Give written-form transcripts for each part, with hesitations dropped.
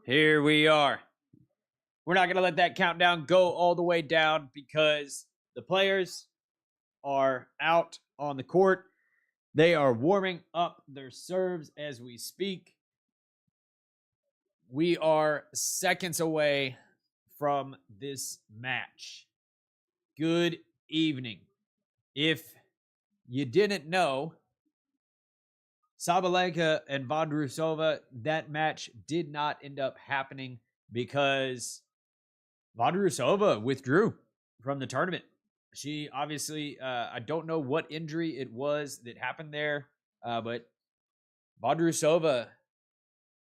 Here we are. We're not going to let that countdown go all the way down because the players are out on the court. They are warming up their serves as we speak. We are seconds away from this match. Good evening. If you didn't know, Sabalenka and Vondrousova, that match did not end up happening because Vondrousova withdrew from the tournament. She obviously, I don't know what injury it was that happened there, but Vondrousova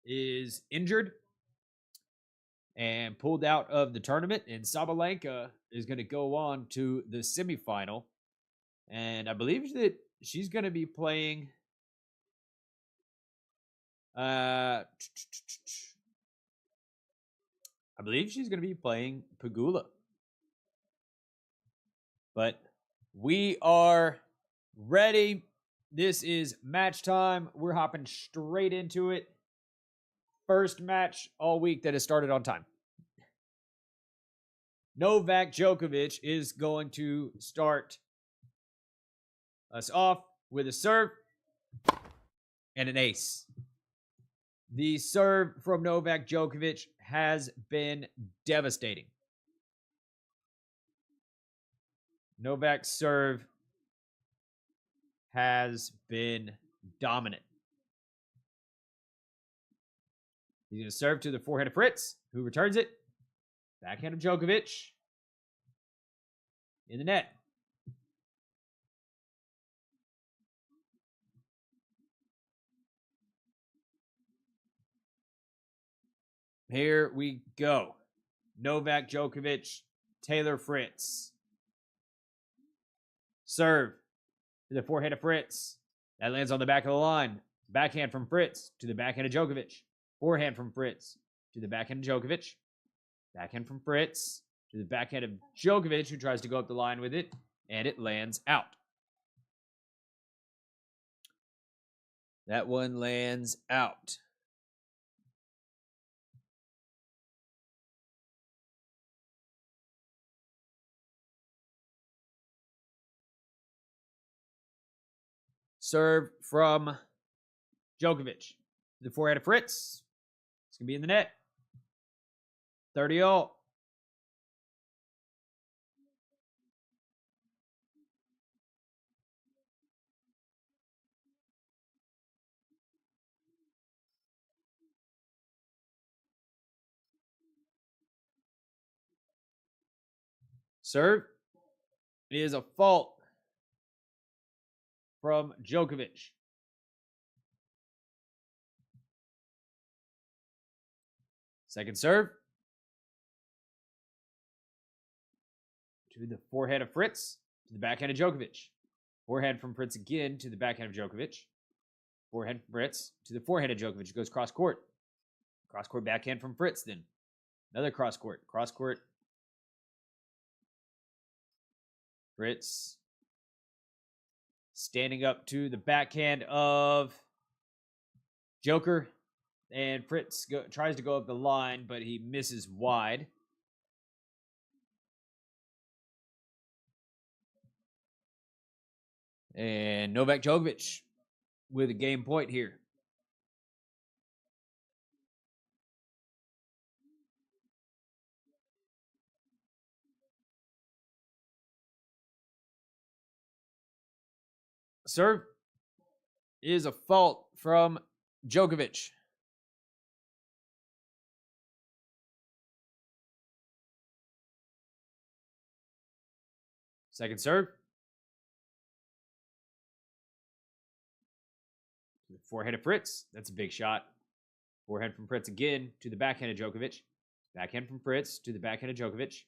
is injured and pulled out of the tournament, and Sabalenka is going to go on to the semifinal, and I believe that she's going to be playing I believe she's going to be playing Pegula. But we are ready. This is match time. We're hopping straight into it. First match all week that has started on time. Novak Djokovic is going to start us off with a serve and an ace. The serve from Novak Djokovic has been devastating. Novak's serve has been dominant. He's going to serve to the forehand of Fritz, who returns it. Backhand of Djokovic in the net. Here we go. Novak Djokovic, Taylor Fritz. Serve to the forehand of Fritz. That lands on the back of the line. Backhand from Fritz to the backhand of Djokovic. Forehand from Fritz to the backhand of Djokovic. Backhand from Fritz to the backhand of Djokovic, who tries to go up the line with it, and it lands out. That one lands out. Serve from Djokovic. The forehand of Fritz. It's going to be in the net. 30-all. Serve is a fault from Djokovic. Second serve. To the forehand of Fritz. To the backhand of Djokovic. Forehand from Fritz again to the backhand of Djokovic. Forehand from Fritz to the forehand of Djokovic. It goes cross court. Cross court backhand from Fritz then. Another cross court. Cross court. Fritz standing up to the backhand of Joker. And Fritz tries to go up the line, but he misses wide. And Novak Djokovic with a game point here. Serve is a fault from Djokovic. Second serve. To the forehand of Fritz. That's a big shot. Forehand from Fritz again to the backhand of Djokovic. Backhand from Fritz to the backhand of Djokovic.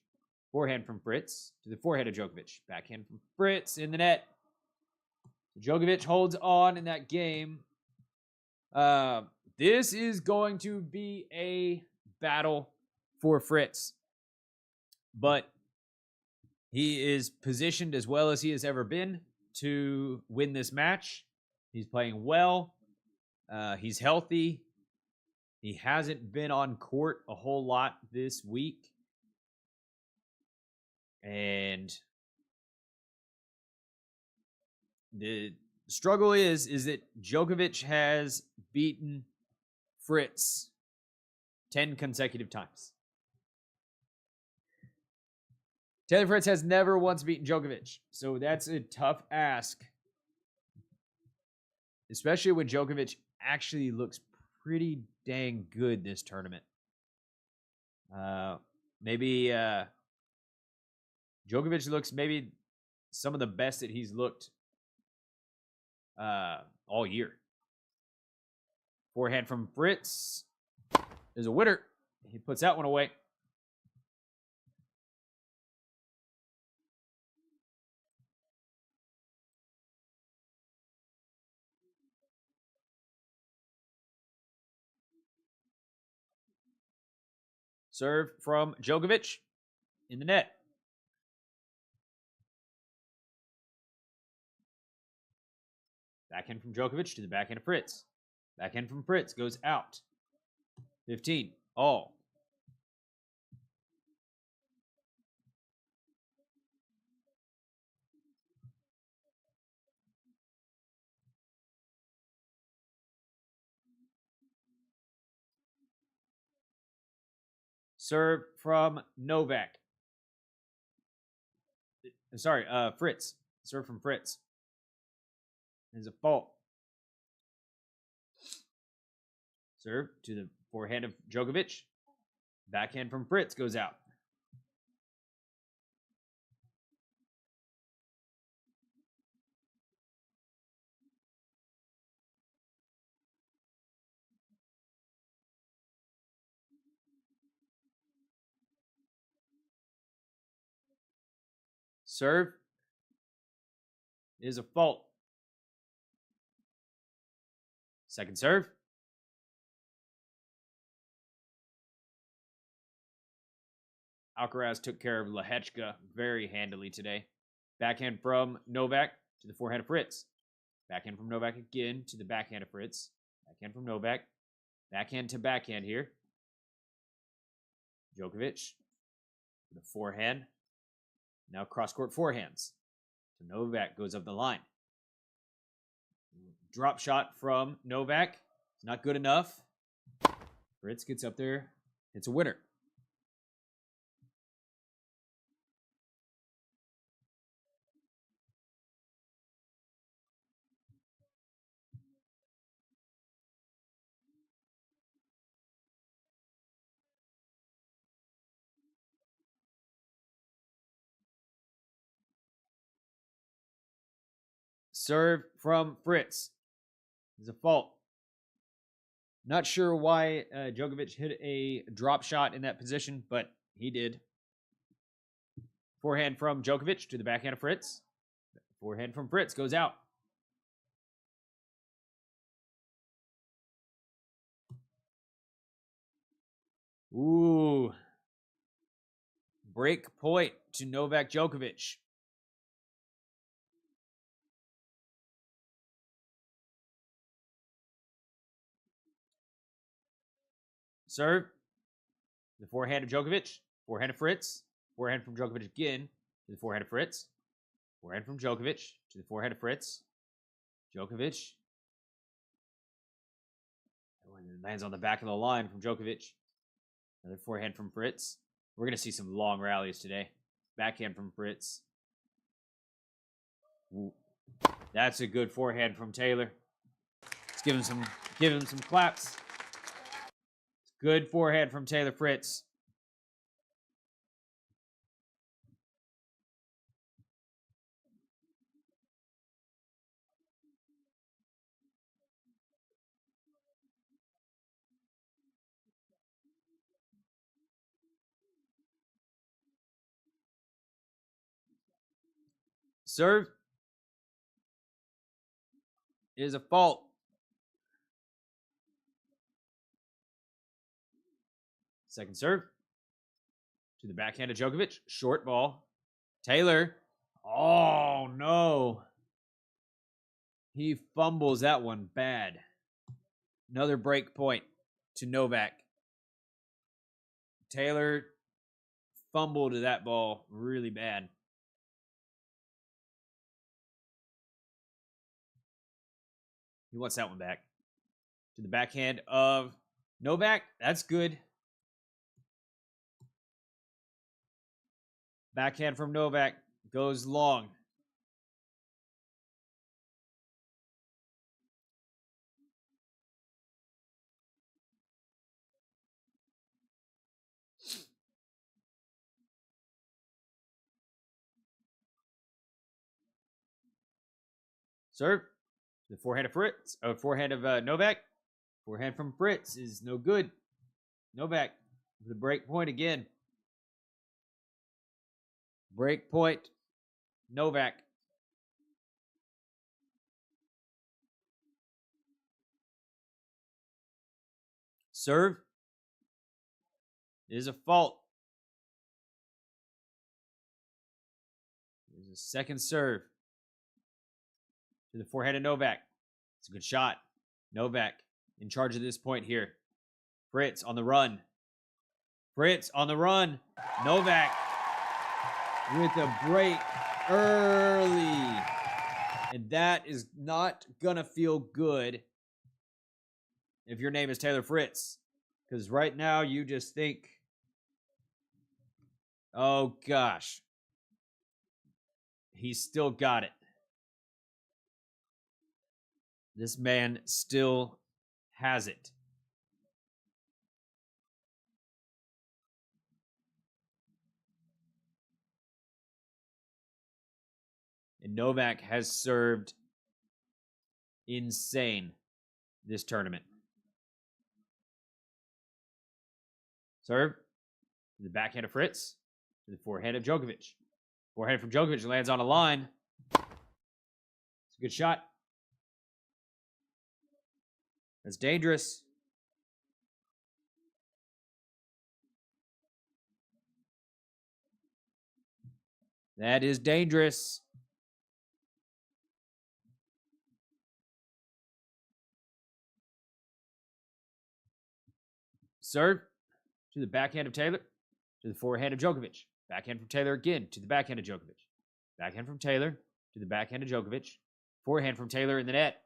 Forehand from Fritz to the forehand of Djokovic. Backhand from Fritz in the net. Djokovic holds on in that game. This is going to be a battle for Fritz. But he is positioned as well as he has ever been to win this match. He's playing well. He's healthy. He hasn't been on court a whole lot this week. And the struggle is that Djokovic has beaten Fritz 10 consecutive times. Taylor Fritz has never once beaten Djokovic. So that's a tough ask. Especially when Djokovic actually looks pretty dang good this tournament. Maybe Djokovic looks maybe some of the best that he's looked all year. Forehand from Fritz is a winner. He puts that one away. Serve from Djokovic in the net. Backhand from Djokovic to the backhand of Fritz. Backhand from Fritz goes out. 15 all. Serve from Novak. Sorry, Fritz. Serve from Fritz. There's a fault. Serve to the forehand of Djokovic. Backhand from Fritz goes out. Serve is a fault. Second serve. Alcaraz took care of Lehechka very handily today. Backhand from Novak to the forehand of Fritz. Backhand from Novak again to the backhand of Fritz. Backhand from Novak. Backhand to backhand here. Djokovic. The forehand. Now cross-court forehands. So Novak goes up the line. Drop shot from Novak. It's not good enough. Fritz gets up there. It's a winner. Serve from Fritz is a fault. Not sure why Djokovic hit a drop shot in that position, but he did. Forehand from Djokovic to the backhand of Fritz. Forehand from Fritz goes out. Ooh. Break point to Novak Djokovic. Serve. The forehand of Djokovic. Forehand of Fritz. Forehand from Djokovic again to the forehand of Fritz. Forehand from Djokovic to the forehand of Fritz. Djokovic. Lands on the back of the line from Djokovic. Another forehand from Fritz. We're going to see some long rallies today. Backhand from Fritz. Ooh. That's a good forehand from Taylor. Let's give him some claps. Good forehand from Taylor Fritz. Serve is a fault. Second serve to the backhand of Djokovic. Short ball. Taylor. Oh, no. He fumbles that one bad. Another break point to Novak. Taylor fumbled that ball really bad. He wants that one back. To the backhand of Novak. That's good. Backhand from Novak goes long. Serve. The forehand of Fritz. Oh, forehand of Novak. Forehand from Fritz is no good. Novak with the break point again. Break point. Novak. Serve is a fault. There's a second serve. To the forehand of Novak. It's a good shot. Novak in charge of this point here. Fritz on the run. Fritz on the run. Novak with a break early. And that is not going to feel good if your name is Taylor Fritz. Because right now you just think, oh gosh, he's still got it. This man still has it. And Novak has served insane this tournament. Serve to the backhand of Fritz, to the forehand of Djokovic. Forehand from Djokovic lands on a line. It's a good shot. That's dangerous. That is dangerous. Serve to the backhand of Taylor, to the forehand of Djokovic. Backhand from Taylor again, to the backhand of Djokovic. Backhand from Taylor, to the backhand of Djokovic. Forehand from Taylor in the net.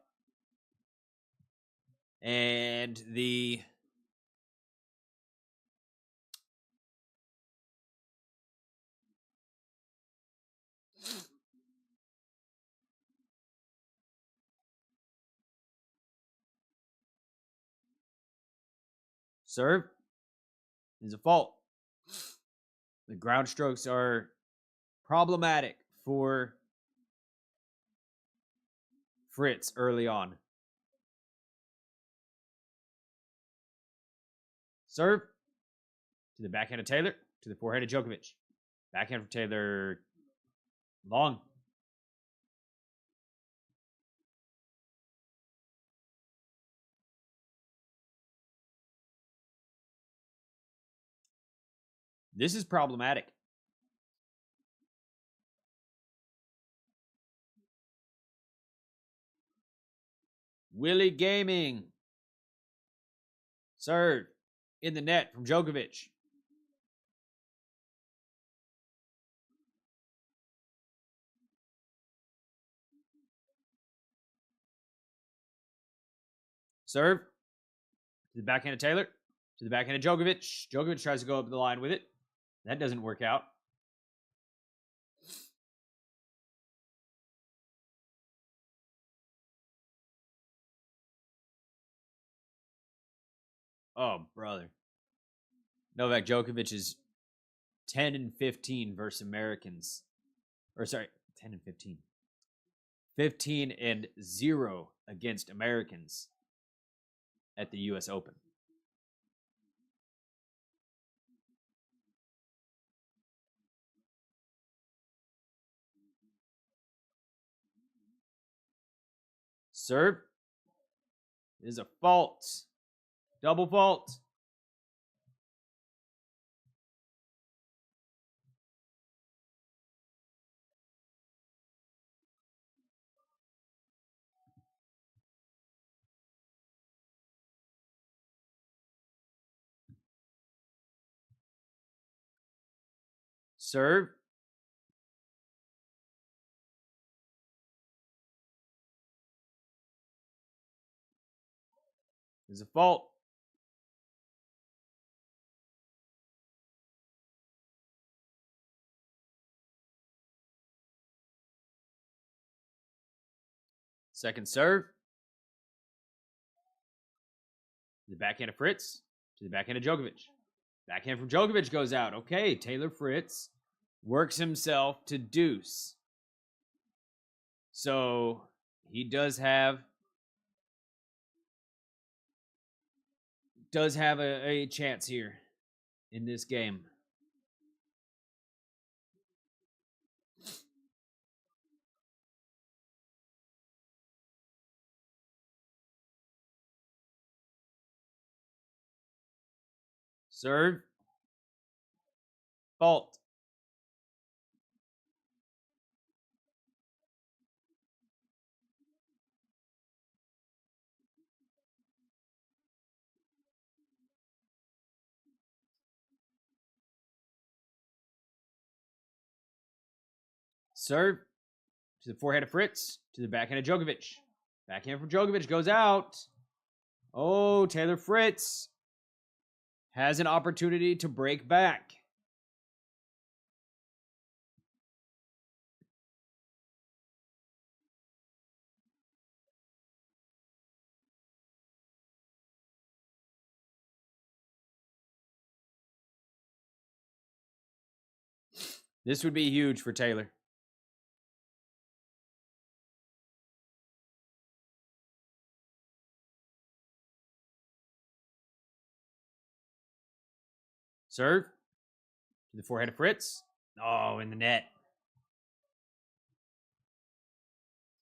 And the serve is a fault. The ground strokes are problematic for Fritz early on. Serve to the backhand of Taylor, to the forehand of Djokovic. Backhand from Taylor long. This is problematic. Willie Gaming. Serve in the net from Djokovic. Serve to the backhand of Taylor, to the backhand of Djokovic. Djokovic tries to go up the line with it. That doesn't work out. Oh, brother. Novak Djokovic is 10-15 versus Americans. Or sorry, 10-15. 15-0 against Americans at the US Open. Serve is a fault. Double fault. Serve. Is a fault. Second serve. To the backhand of Fritz. To the backhand of Djokovic. Backhand from Djokovic goes out. Okay, Taylor Fritz works himself to deuce. So he does have a chance here in this game. Serve. Fault. Serve. To the forehand of Fritz. To the backhand of Djokovic. Backhand from Djokovic goes out. Oh, Taylor Fritz has an opportunity to break back. This would be huge for Taylor. Serve. To the forehand of Fritz. Oh, in the net.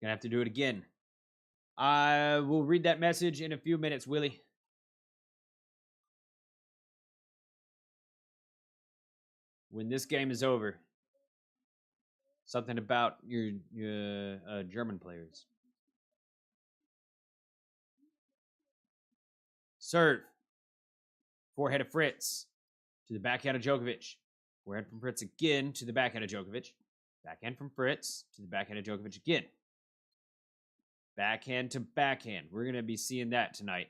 Gonna have to do it again. I will read that message in a few minutes, Willie. When this game is over. Something about your German players. Serve. Forehand of Fritz. To the backhand of Djokovic. Forehand from Fritz again to the backhand of Djokovic. Backhand from Fritz to the backhand of Djokovic again. Backhand to backhand. We're going to be seeing that tonight.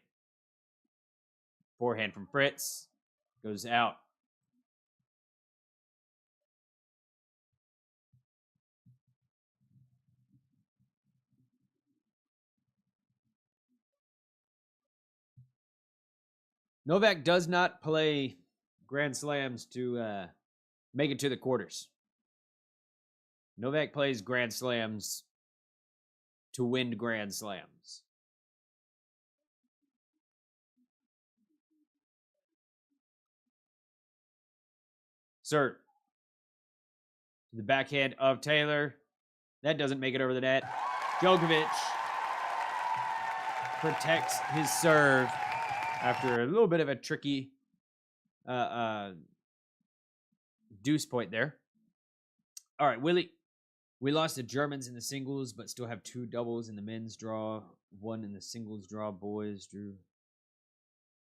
Forehand from Fritz. Goes out. Novak does not play Grand Slams to make it to the quarters. Novak plays Grand Slams to win Grand Slams. Serve. To the backhand of Taylor. That doesn't make it over the net. Djokovic protects his serve after a little bit of a tricky deuce point there. All right, Willie. We lost the Germans in the singles, but still have 2 doubles in the men's draw. 1 in the singles draw, boys drew.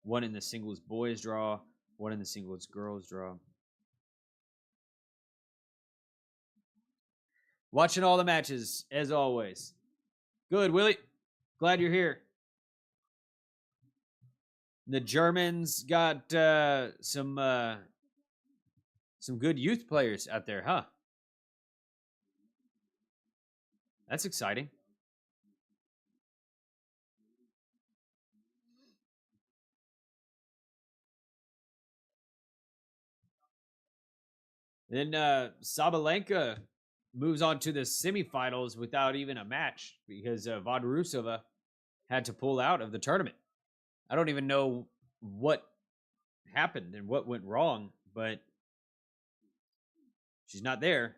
1 in the singles boys draw. 1 in the singles girls draw. Watching all the matches, as always. Good, Willie. Glad you're here. The Germans got some good youth players out there, huh? That's exciting. Then Sabalenka moves on to the semifinals without even a match because Vondrousova had to pull out of the tournament. I don't even know what happened and what went wrong, but she's not there.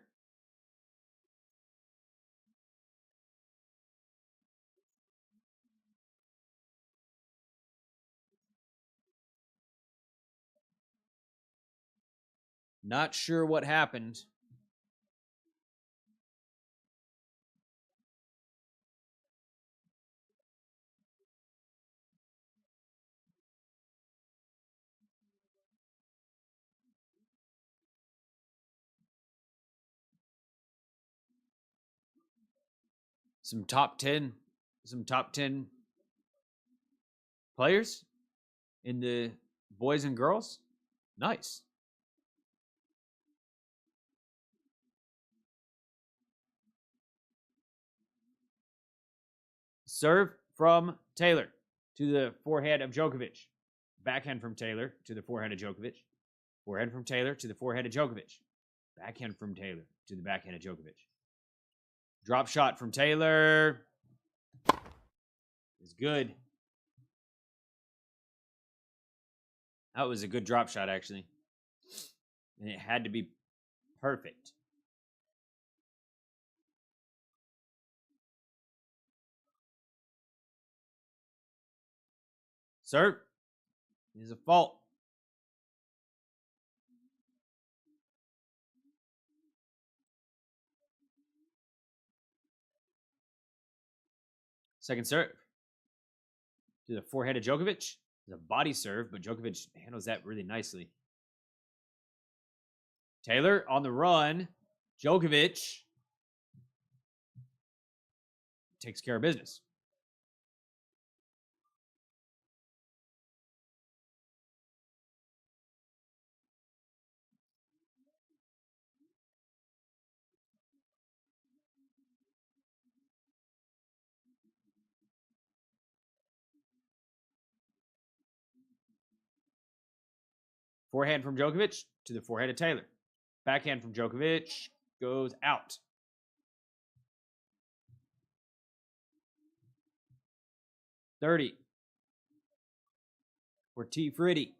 Not sure what happened. some top 10 players in the boys and girls. Nice. Serve from Taylor to the forehand of Djokovic. Backhand from Taylor to the forehand of Djokovic. Forehand from Taylor to the forehand of Djokovic. Backhand from Taylor to the backhand of Djokovic. Drop shot from Taylor is good. That was a good drop shot, actually. And it had to be perfect. Serve is a fault. Second serve to the forehand of Djokovic. It's a body serve, but Djokovic handles that really nicely. Taylor on the run. Djokovic takes care of business. Forehand from Djokovic to the forehand of Taylor. Backhand from Djokovic goes out. .30 for T. Fritz.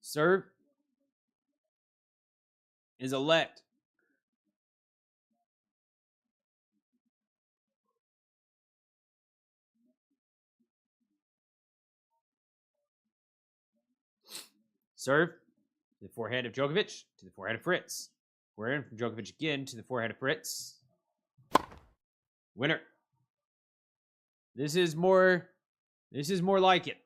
Serve is elect. Serve to the forehand of Djokovic to the forehand of Fritz. Forehand from Djokovic again to the forehand of Fritz. Winner. This is more like it.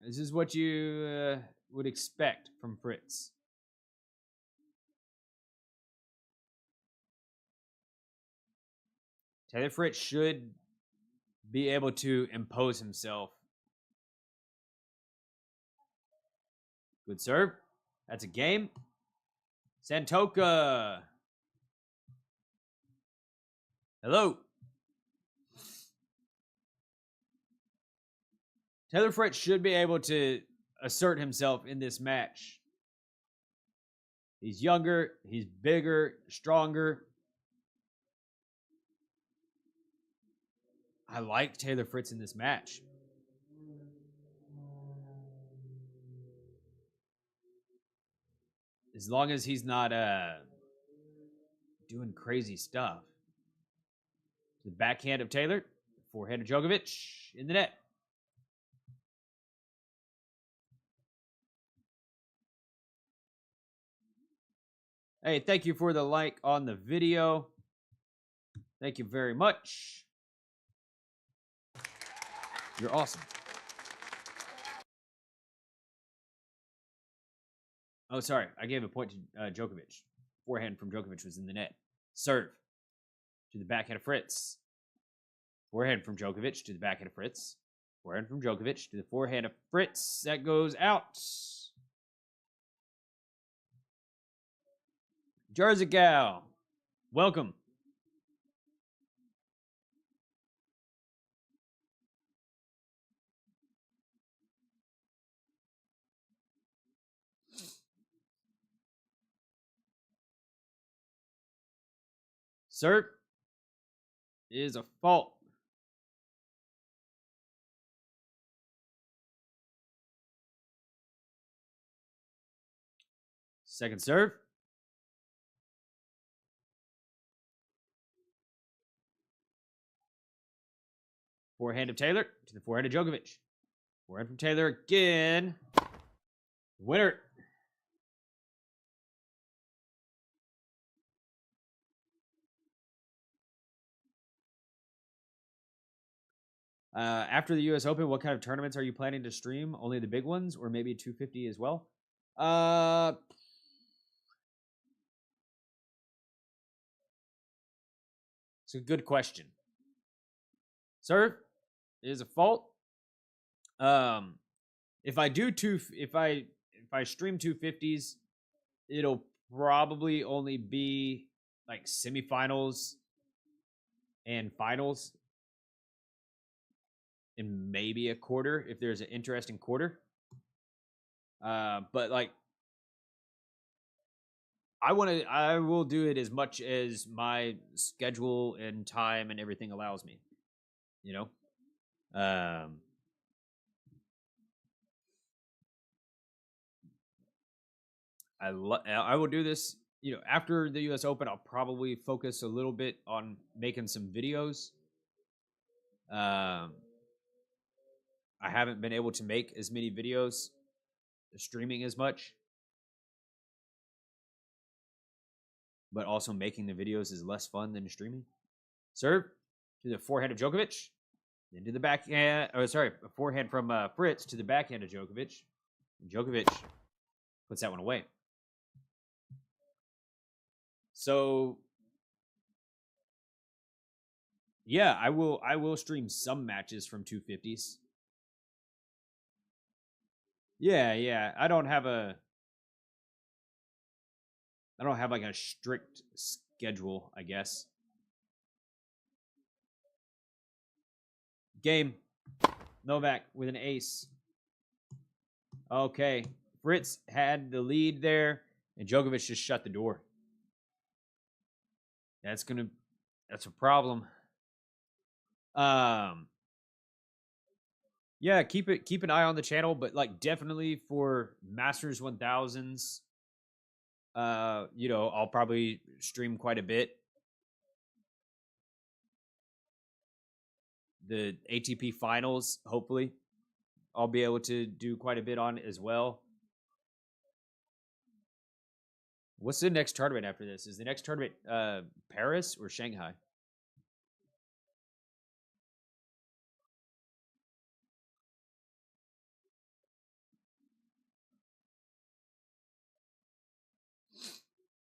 This is what you would expect from Fritz. Taylor Fritz should be able to impose himself. Good serve. That's a game. Santoka. Hello. Taylor Fritz should be able to assert himself in this match. He's younger, he's bigger, stronger. I like Taylor Fritz in this match. As long as he's not doing crazy stuff. The backhand of Taylor, forehand of Djokovic in the net. Hey, thank you for the like on the video. Thank you very much. You're awesome. Oh, sorry. I gave a point to Djokovic. Forehand from Djokovic was in the net. Serve to the backhand of Fritz. Forehand from Djokovic to the backhand of Fritz. Forehand from Djokovic to the forehand of Fritz. That goes out. Jersey Gal, welcome. Serve is a fault. Second serve. Forehand of Taylor to the forehand of Djokovic. Forehand from Taylor again. Winner. After the U.S. Open, what kind of tournaments are you planning to stream? Only the big ones, or maybe 250 as well? It's a good question. Serve is a fault. If I stream 250s, it'll probably only be like semifinals and finals, and maybe a quarter if there's an interesting quarter. But like, I will do it as much as my schedule and time and everything allows me. You know, I will do this. You know, after the U.S. Open, I'll probably focus a little bit on making some videos. I haven't been able to make as many videos, streaming as much, but also making the videos is less fun than streaming. Serve to the forehand of Djokovic, then to the backhand. Oh, sorry, a forehand from Fritz to the backhand of Djokovic. And Djokovic puts that one away. So, yeah, I will stream some matches from 250s. Yeah. I don't have like a strict schedule, I guess. Game. Novak with an ace. Okay. Fritz had the lead there, and Djokovic just shut the door. That's a problem. Yeah, keep an eye on the channel, but like definitely for Masters 1000s, you know, I'll probably stream quite a bit. The ATP finals, hopefully, I'll be able to do quite a bit on as well. What's the next tournament after this? Is the next tournament Paris or Shanghai?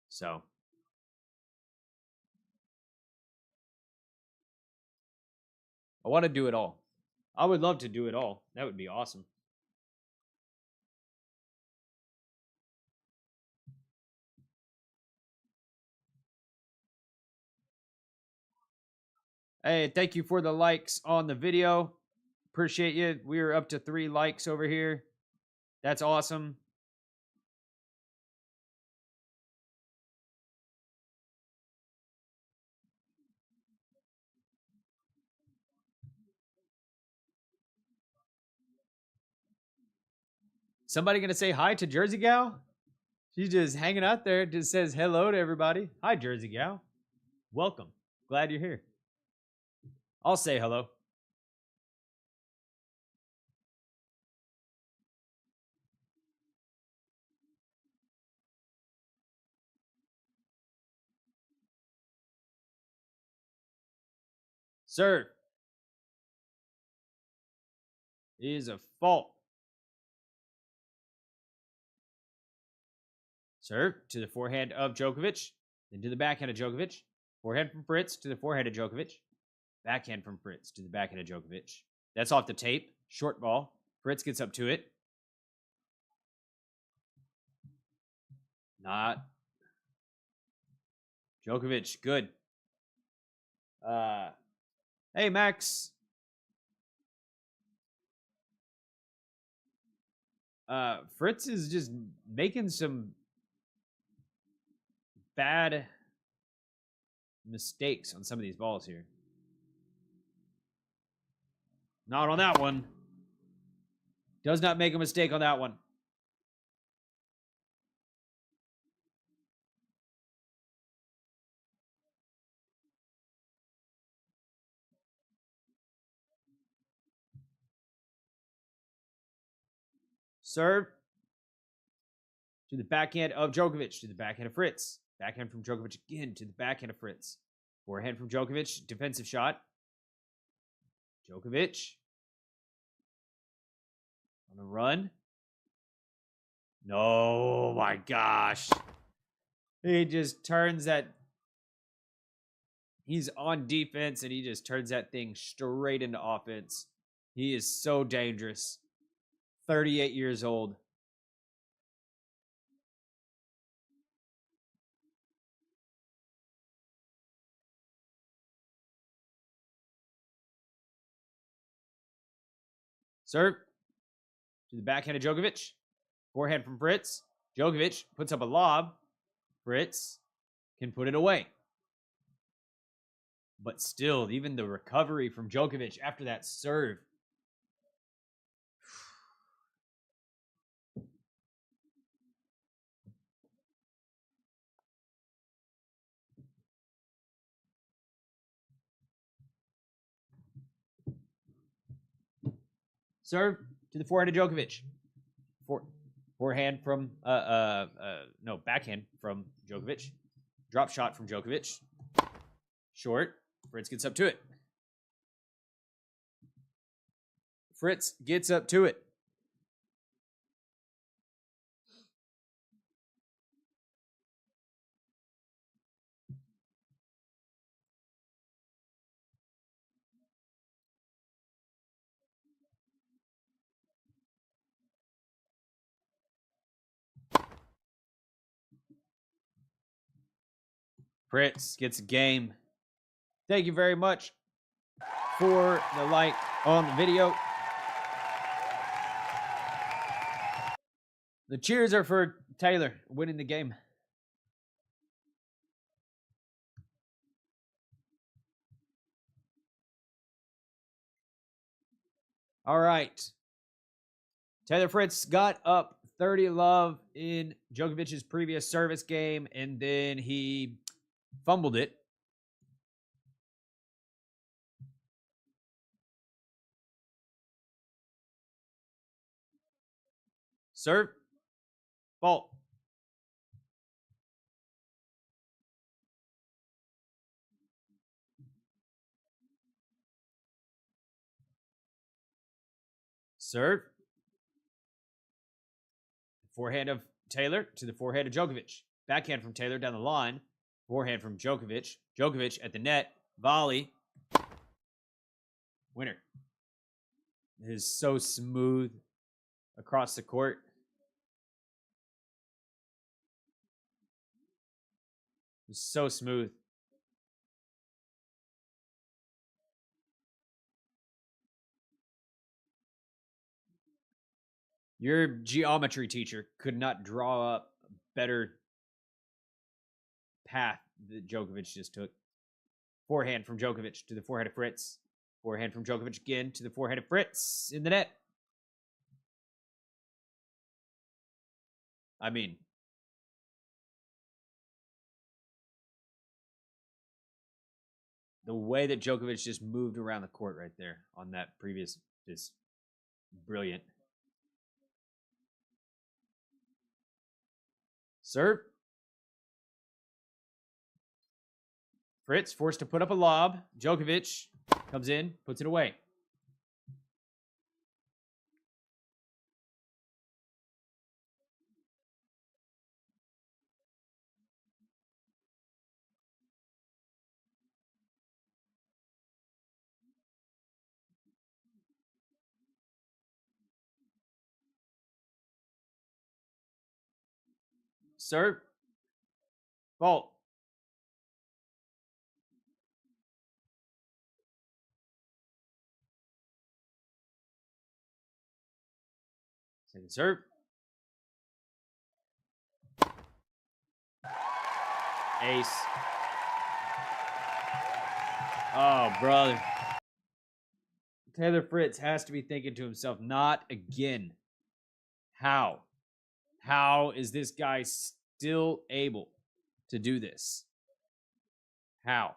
So I want to do it all. I would love to do it all. That would be awesome. Hey, thank you for the likes on the video. Appreciate you. We're up to 3 likes over here. That's awesome. Somebody gonna say hi to Jersey Gal? She's just hanging out there. Just says hello to everybody. Hi, Jersey Gal. Welcome. Glad you're here. I'll say hello. Sir, is a fault. Serve to the forehand of Djokovic, then to the backhand of Djokovic. Forehand from Fritz to the forehand of Djokovic. Backhand from Fritz to the backhand of Djokovic. That's off the tape. Short ball. Fritz gets up to it. Not. Djokovic, good. Hey, Max. Fritz is just making some bad mistakes on some of these balls here. Not on that one. Does not make a mistake on that one. Serve to the backhand of Djokovic, to the backhand of Fritz. Backhand from Djokovic again to the backhand of Fritz. Forehand from Djokovic, defensive shot. Djokovic on the run. No, my gosh. He just turns that. He's on defense and he just turns that thing straight into offense. He is so dangerous. 38 years old. Serve to the backhand of Djokovic. Forehand from Fritz. Djokovic puts up a lob. Fritz can put it away. But still, even the recovery from Djokovic after that serve. Serve to the forehand of Djokovic. Forehand from backhand from Djokovic. Drop shot from Djokovic. Short. Fritz gets up to it. Fritz gets up to it. Fritz gets a game. Thank you very much for the like on the video. The cheers are for Taylor winning the game. All right. Taylor Fritz got up 30-love in Djokovic's previous service game, and then he fumbled it. Serve. Fault. Serve. Forehand of Taylor to the forehand of Djokovic. Backhand from Taylor down the line. Forehand from Djokovic. Djokovic at the net. Volley. Winner. It is so smooth across the court. It's so smooth. Your geometry teacher could not draw up a better path that Djokovic just took. Forehand from Djokovic to the forehand of Fritz. Forehand from Djokovic again to the forehand of Fritz in the net. I mean, the way that Djokovic just moved around the court right there on that previous is brilliant. Serve. Fritz forced to put up a lob. Djokovic comes in, puts it away. Serve. Fault. Second serve. Ace. Oh, brother. Taylor Fritz has to be thinking to himself, not again. How? How is this guy still able to do this? How?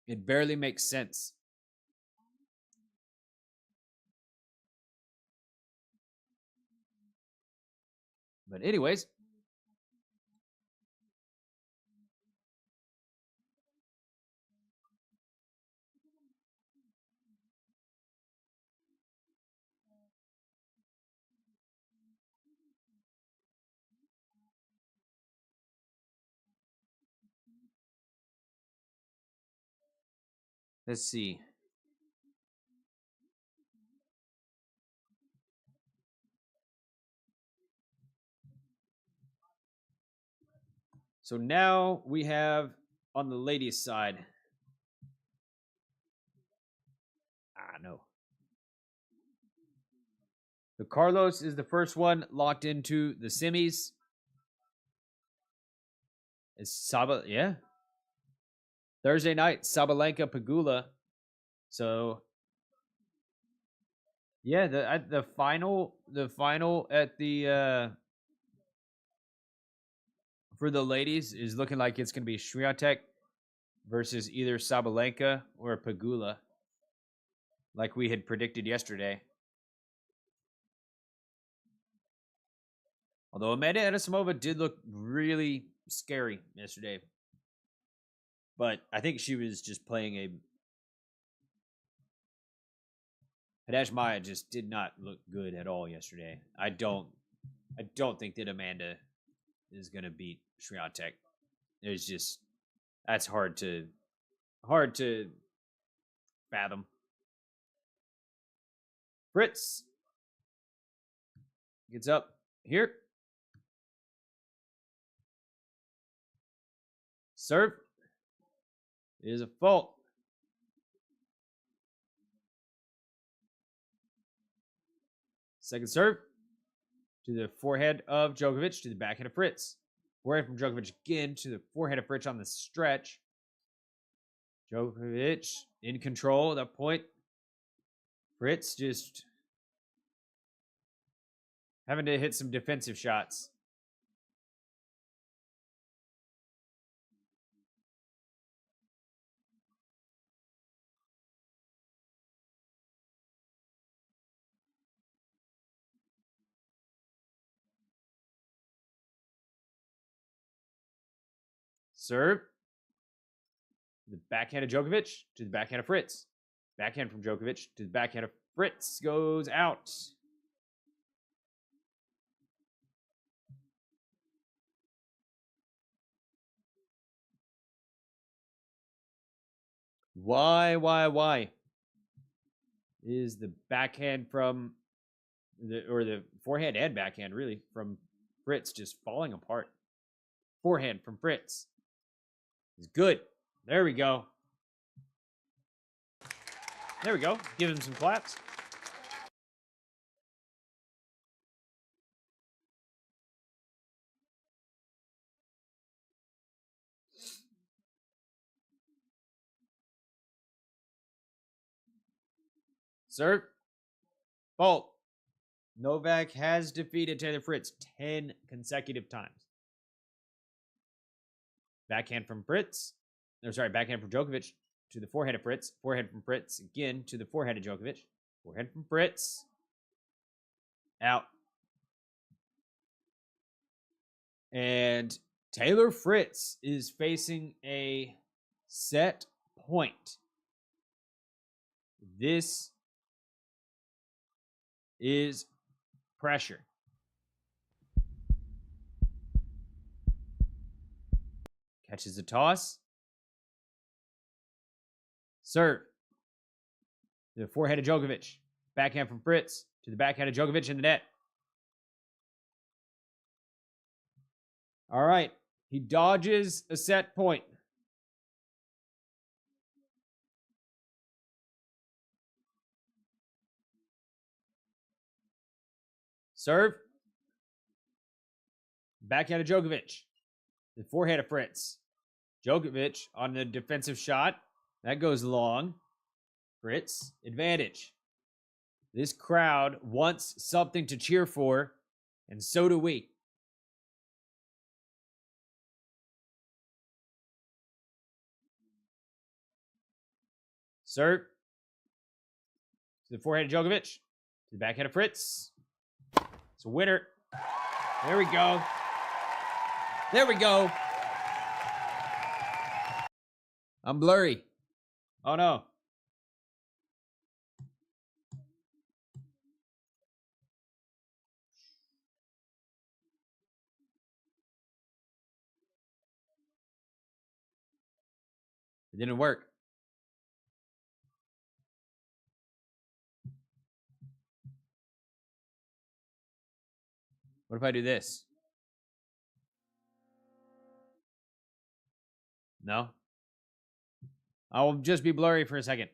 It barely makes sense. But anyways, Let's see. So now we have on the ladies' side. No. The Carlos is the first one locked into the semis. It's Saba, yeah. Thursday night, Sabalenka Pagula. So yeah, the final at the for the ladies is looking like it's going to be Swiatek versus either Sabalenka or Pagula, like we had predicted yesterday. Although Amanda Anisimova did look really scary yesterday. But I think she was just playing a... Hadash Maya just did not look good at all yesterday. I don't think that Amanda is going to beat Swiatek. It's just... That's hard to fathom. Fritz gets up here. Serve is a fault. Second serve to the forehead of Djokovic, to the backhand of Fritz. Forehead from Djokovic again to the forehead of Fritz on the stretch. Djokovic in control at that point. Fritz just having to hit some defensive shots. Serve. The backhand of Djokovic to the backhand of Fritz. Backhand from Djokovic to the backhand of Fritz goes out. Why? Is the backhand from the forehand and backhand really from Fritz just falling apart? Forehand from Fritz is good. There we go. There we go. Give him some claps. Serve. Fault. Novak has defeated Taylor Fritz 10 consecutive times. Backhand from Fritz. Backhand from Djokovic to the forehead of Fritz. Forehead from Fritz again to the forehead of Djokovic. Forehead from Fritz. Out. And Taylor Fritz is facing a set point. This is pressure. Catches the toss. Serve. The forehead of Djokovic. Backhand from Fritz to the backhand of Djokovic in the net. All right. He dodges a set point. Serve. Backhand of Djokovic. The forehead of Fritz. Djokovic on the defensive shot. That goes long. Fritz, advantage. This crowd wants something to cheer for, and so do we. Serve. To the forehead of Djokovic. To the backhand of Fritz. It's a winner. There we go. There we go. I'm blurry. Oh, no. It didn't work. What if I do this? No? I'll just be blurry for a second.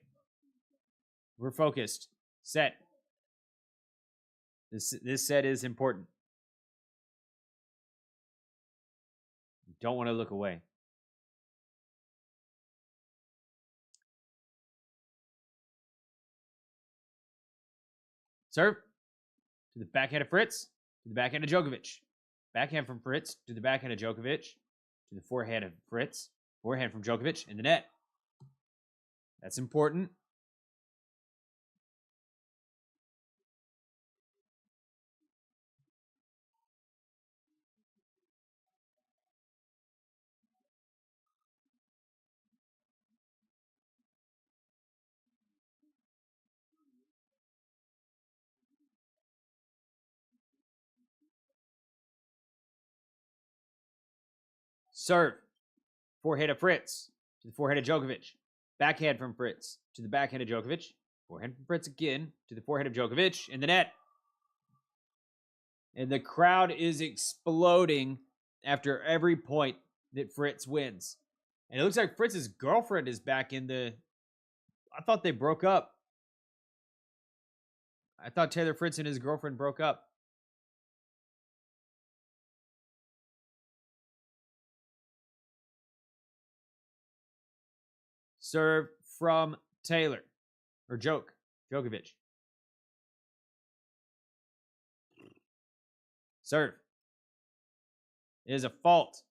We're focused. Set. This set is important. Don't want to look away. Serve to the backhand of Fritz, to the backhand of Djokovic. Backhand from Fritz to the backhand of Djokovic, to the forehand of Fritz, forehand from Djokovic in the net. That's important. Serve. Forehand of Fritz to the forehand of Djokovic. Backhand from Fritz to the backhand of Djokovic. Forehand from Fritz again to the forehand of Djokovic in the net. And the crowd is exploding after every point that Fritz wins. And it looks like Fritz's girlfriend is back in the... I thought they broke up. I thought Taylor Fritz and his girlfriend broke up. Serve from Taylor. Or Djokovic. Serve. It is a fault.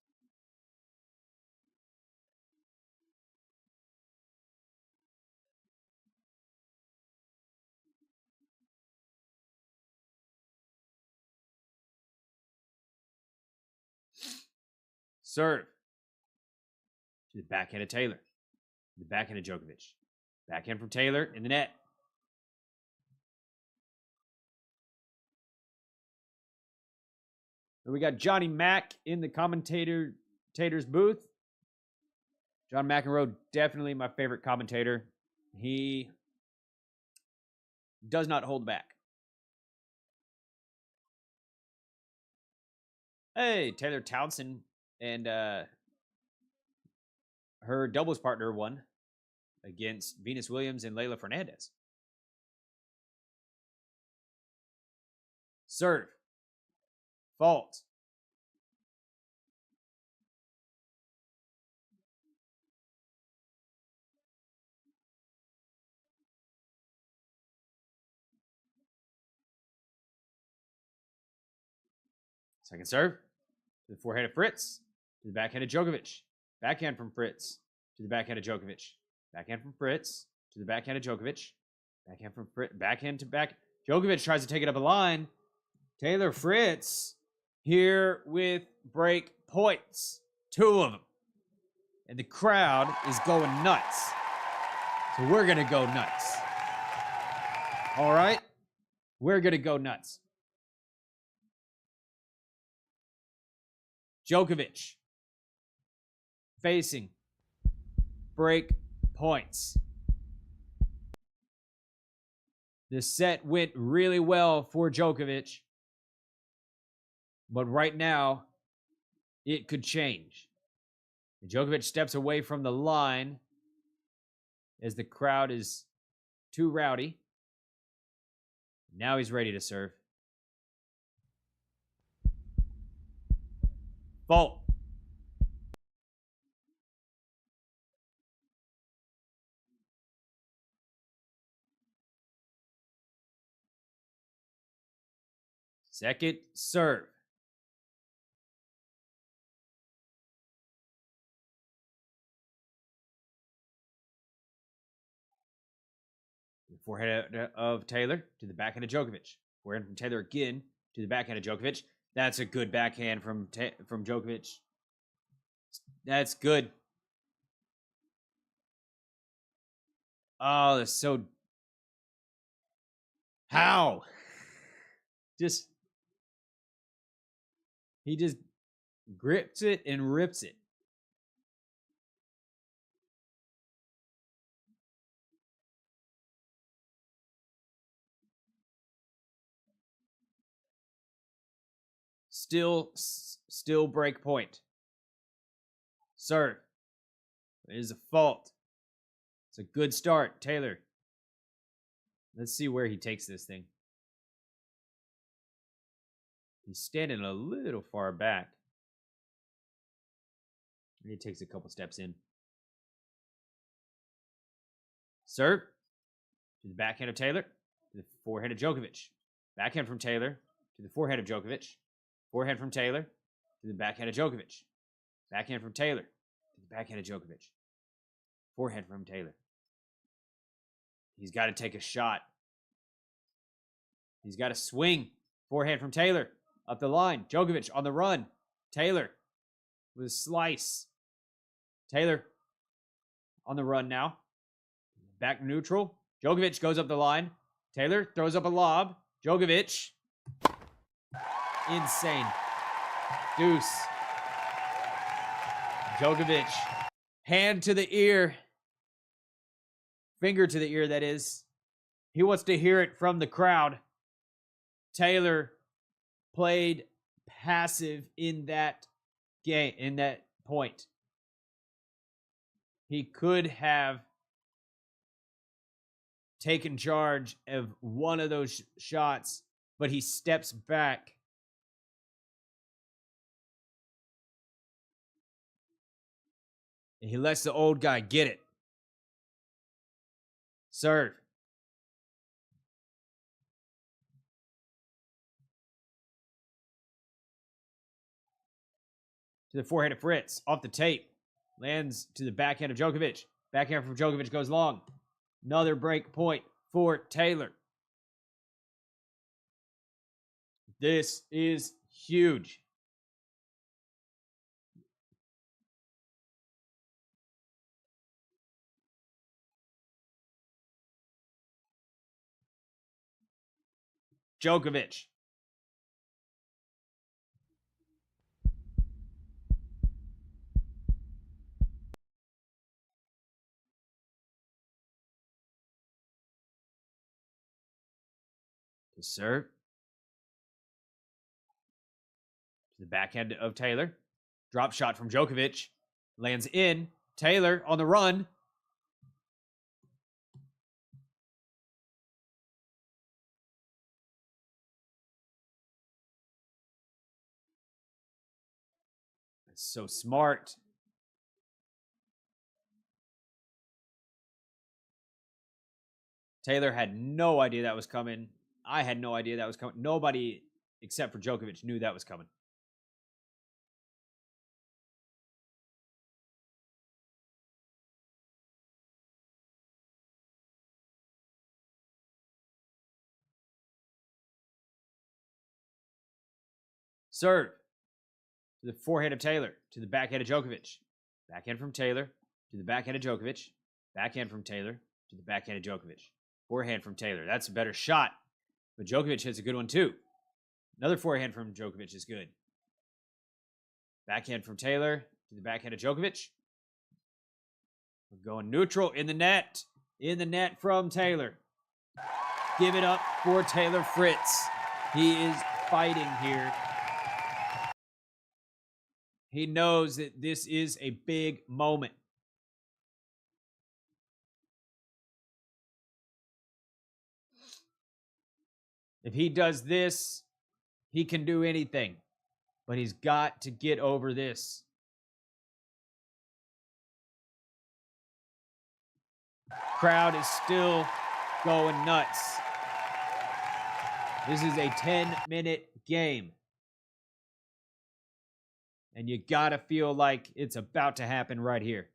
Serve. To the backhand of Taylor. To the backhand of Djokovic. Backhand from Taylor in the net. And we got Johnny Mack in the commentator's booth. John McEnroe, definitely my favorite commentator. He does not hold back. Hey, Taylor Townsend and her doubles partner won against Venus Williams and Leylah Fernandez. Serve. Fault. Second serve. To the forehand of Fritz. To the backhand of Djokovic. Backhand from Fritz. To the backhand of Djokovic. Backhand from Fritz. To the backhand of Djokovic. Backhand from Fritz. Backhand to back. Djokovic tries to take it up a line. Taylor Fritz here with break points. 2 of them. And the crowd is going nuts. So we're going to go nuts. All right? We're going to go nuts. Djokovic facing break points. The set went really well for Djokovic, but right now it could change. And Djokovic steps away from the line as the crowd is too rowdy. Now he's ready to serve. Fault. Second serve. The forehand of Taylor to the backhand of Djokovic. Forehand from Taylor again to the backhand of Djokovic. That's a good backhand from Djokovic. That's good. Oh, that's so... How? He just grips it and rips it. Still break point. Serve. It is a fault. It's a good start, Taylor. Let's see where he takes this thing. He's standing a little far back. He takes a couple steps in. Serve. To the backhand of Taylor. To the forehand of Djokovic. Backhand from Taylor. To the forehand of Djokovic. Forehand from Taylor. To the backhand of Djokovic. Backhand from Taylor. To the backhand of Djokovic. Forehand from Taylor. He's got to take a shot. He's got to swing. Forehand from Taylor. Up the line. Djokovic on the run. Taylor with a slice. Taylor on the run now. Back neutral. Djokovic goes up the line. Taylor throws up a lob. Djokovic. Insane. Deuce. Djokovic. Hand to the ear. Finger to the ear, that is. He wants to hear it from the crowd. Taylor played passive in that game, in that point. He could have taken charge of one of those shots, but he steps back. And he lets the old guy get it. Serve. To the forehand of Fritz. Off the tape. Lands to the backhand of Djokovic. Backhand from Djokovic goes long. Another break point for Taylor. This is huge. Djokovic. To serve. To the backhand of Taylor. Drop shot from Djokovic. Lands in. Taylor on the run. That's so smart. Taylor had no idea that was coming. I had no idea that was coming. Nobody except for Djokovic knew that was coming. Serve. To the forehand of Taylor. To the backhand of Djokovic. Backhand from Taylor. To the backhand of Djokovic. Backhand from Taylor. To the backhand of Djokovic. Forehand from Taylor. That's a better shot. But Djokovic hits a good one too. Another forehand from Djokovic is good. Backhand from Taylor to the backhand of Djokovic. We're going neutral in the net. In the net from Taylor. Give it up for Taylor Fritz. He is fighting here. He knows that this is a big moment. If he does this, he can do anything. But he's got to get over this. Crowd is still going nuts. This is a 10-minute game. And you gotta feel like it's about to happen right here.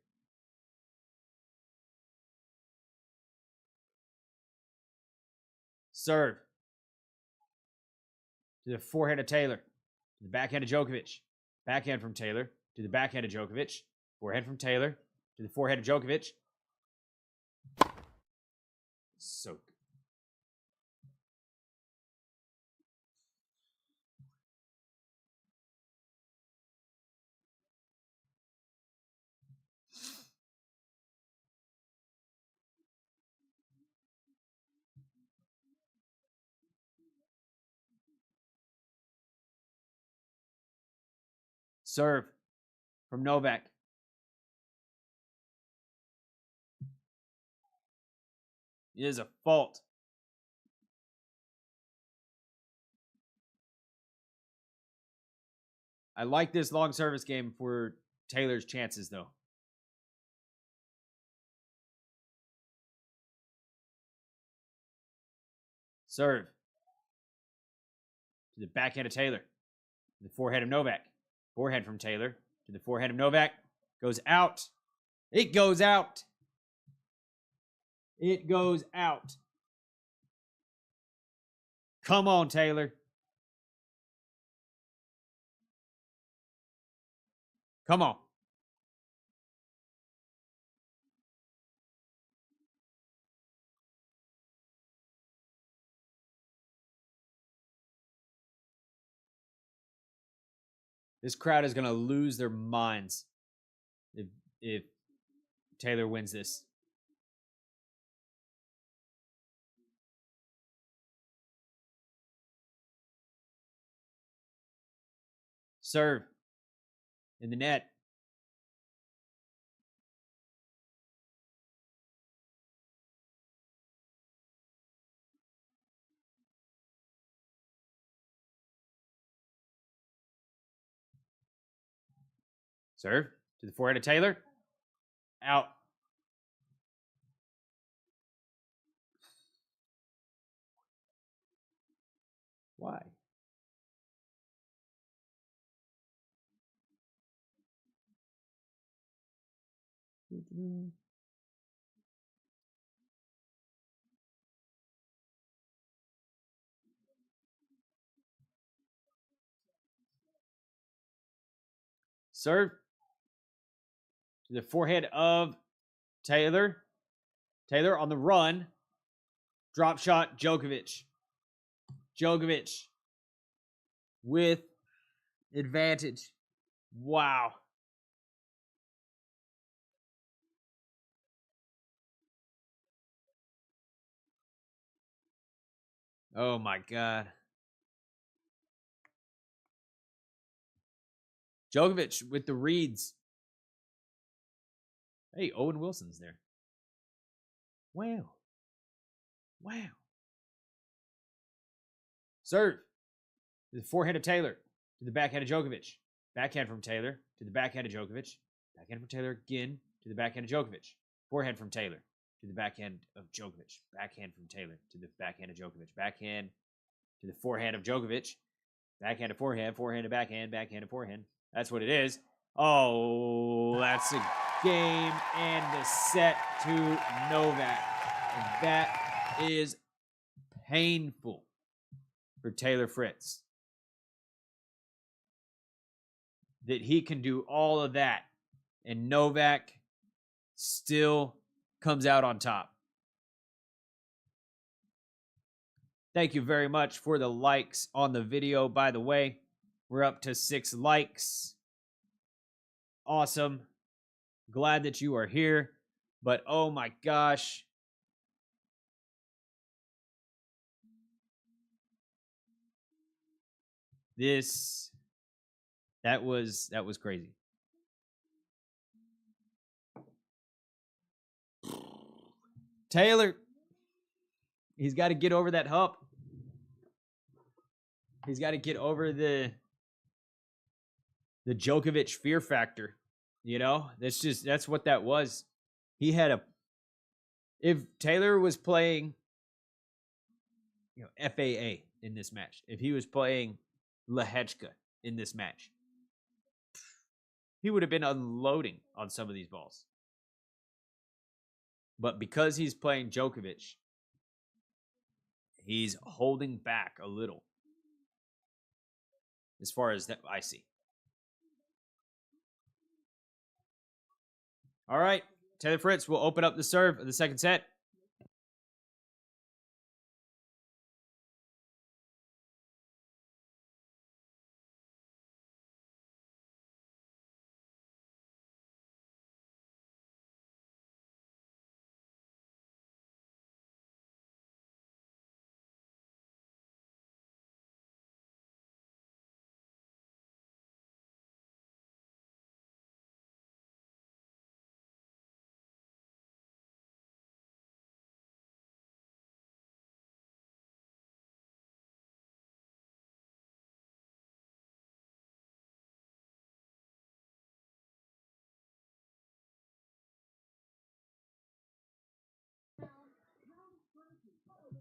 Serve. To the forehand of Taylor. To the backhand of Djokovic. Backhand from Taylor. To the backhand of Djokovic. Forehand from Taylor. To the forehand of Djokovic. So good. Serve from Novak. It is a fault. I like this long service game for Taylor's chances, though. Serve to the backhand of Taylor. To the forehand of Novak. Forehand from Taylor to the forehand of Novak. Goes out. It goes out. It goes out. Come on, Taylor. Come on. This crowd is going to lose their minds if Taylor wins this. Serve in the net. Serve to the forehand of Taylor. Out. Why? Serve to the forehand of Taylor. Taylor on the run. Drop shot, Djokovic. Djokovic with advantage. Wow. Oh my God. Djokovic with the reads. Hey, Owen Wilson's there. Wow. Wow. Serve. To the forehand of Taylor. To the backhand of Djokovic. Backhand from Taylor. To the backhand of Djokovic. Backhand from Taylor again. To the backhand of Djokovic. Forehand from Taylor. To the backhand of Djokovic. Backhand from Taylor. To the backhand of Djokovic. Backhand to the forehand of Djokovic. Backhand to forehand. Forehand to backhand. Backhand to forehand. That's what it is. Oh, that's a game and the set to Novak. And that is painful for Taylor Fritz. That he can do all of that and Novak still comes out on top. Thank you very much for the likes on the video. By the way, we're up to 6 likes. Awesome. Glad that you are here. But oh my gosh. That was crazy. Taylor, he's got to get over that hump. He's got to get over the Djokovic fear factor. You know, that's what that was. He had if Taylor was playing, you know, FAA in this match, if he was playing Lehechka in this match, he would have been unloading on some of these balls. But because he's playing Djokovic, he's holding back a little. As far as that I see. All right. Taylor Fritz will open up the serve of the second set.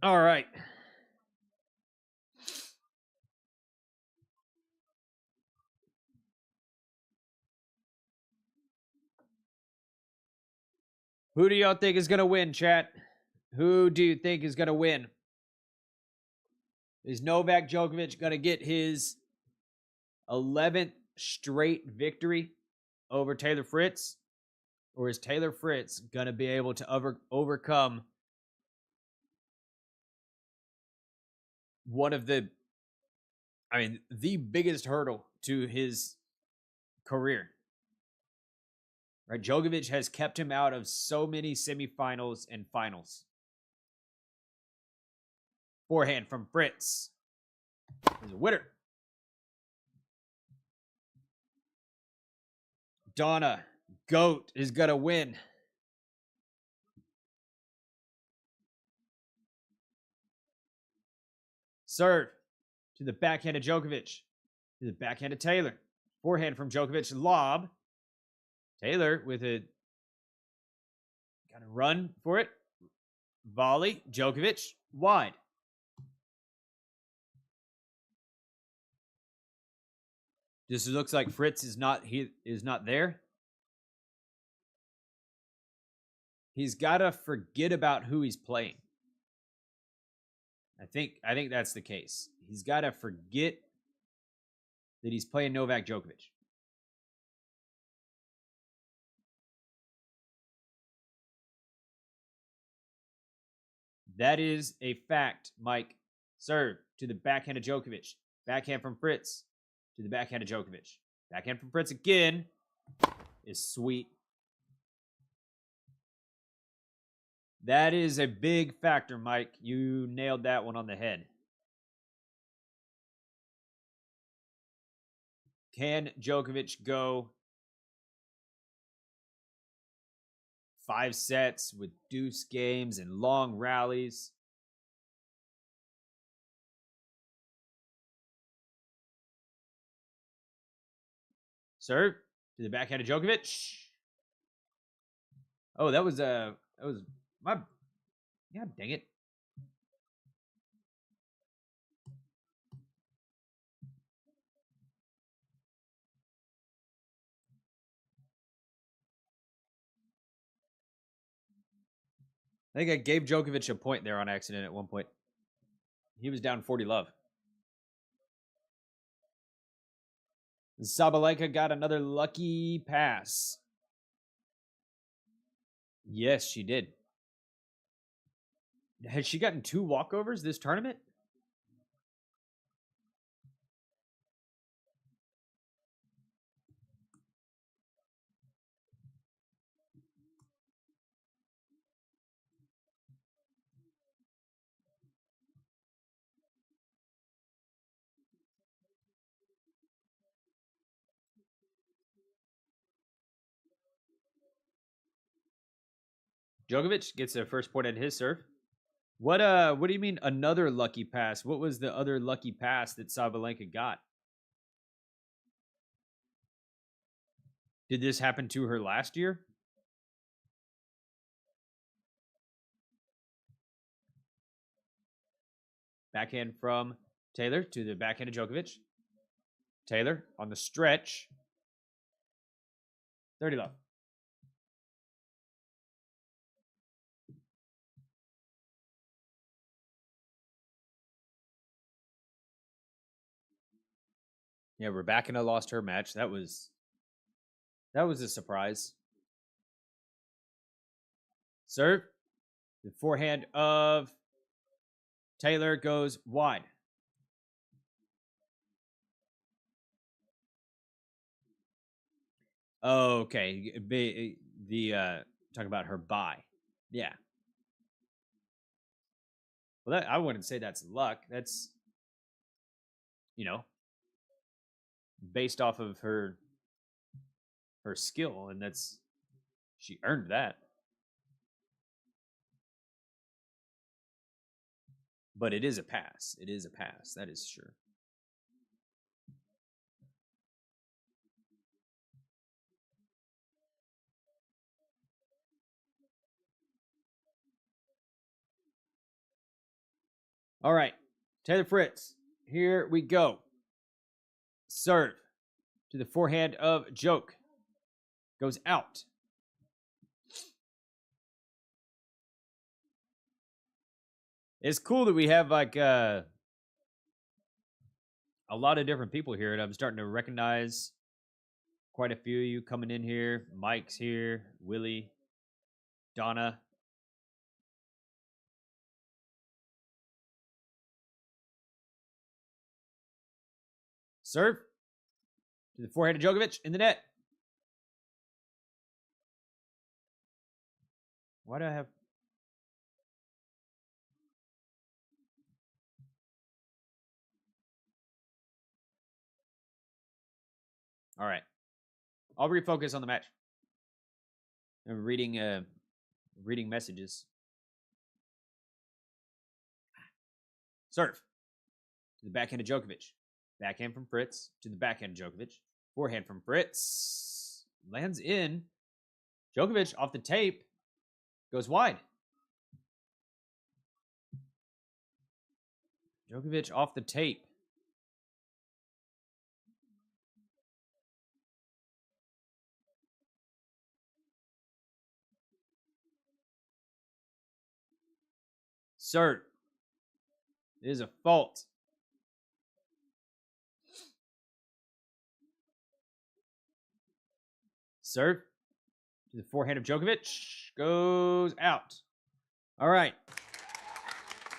All right. Who do y'all think is going to win, chat? Who do you think is going to win? Is Novak Djokovic going to get his 11th straight victory over Taylor Fritz? Or is Taylor Fritz going to be able to overcome one of the biggest hurdle to his career? Right? Djokovic has kept him out of so many semifinals and finals. Forehand from Fritz is a winner. Donna, GOAT, is going to win. Serve to the backhand of Djokovic. To the backhand of Taylor. Forehand from Djokovic. Lob. Taylor with a... Got to run for it. Volley. Djokovic. Wide. This looks like Fritz is not there. He's got to forget about who he's playing. I think that's the case. He's got to forget that he's playing Novak Djokovic. That is a fact, Mike. Serve to the backhand of Djokovic. Backhand from Fritz to the backhand of Djokovic. Backhand from Fritz again is sweet. That is a big factor, Mike. You nailed that one on the head. Can Djokovic go 5 sets with deuce games and long rallies? Serve to the backhand of Djokovic. Oh, that was my... God dang it. I think I gave Djokovic a point there on accident at one point. He was down 40 love. Sabalenka got another lucky pass. Yes, she did. Has she gotten 2 walkovers this tournament? Djokovic gets a first point at his serve. What do you mean another lucky pass? What was the other lucky pass that Sabalenka got? Did this happen to her last year? Backhand from Taylor to the backhand of Djokovic. Taylor on the stretch. 30 love. Yeah, Rebecca lost her match. That was a surprise. Serve. The forehand of Taylor goes wide. Okay. The talk about her bye. Yeah. Well, I wouldn't say that's luck. That's, based off of her skill, and she earned that. But it is a pass. It is a pass. That is sure. All right. Taylor Fritz. Here we go. Serve to the forehand of Joke. Goes out. It's cool that we have like a lot of different people here, and I'm starting to recognize quite a few of you coming in here. Mike's here, Willie, Donna. Serve to the forehand of Djokovic in the net. Why do I have... All right. I'll refocus on the match. I'm reading messages. Serve to the backhand of Djokovic. Backhand from Fritz to the backhand of Djokovic. Forehand from Fritz. Lands in. Djokovic off the tape. Goes wide. Djokovic off the tape. Serve. It is a fault. Serve to the forehand of Djokovic. Goes out. All right.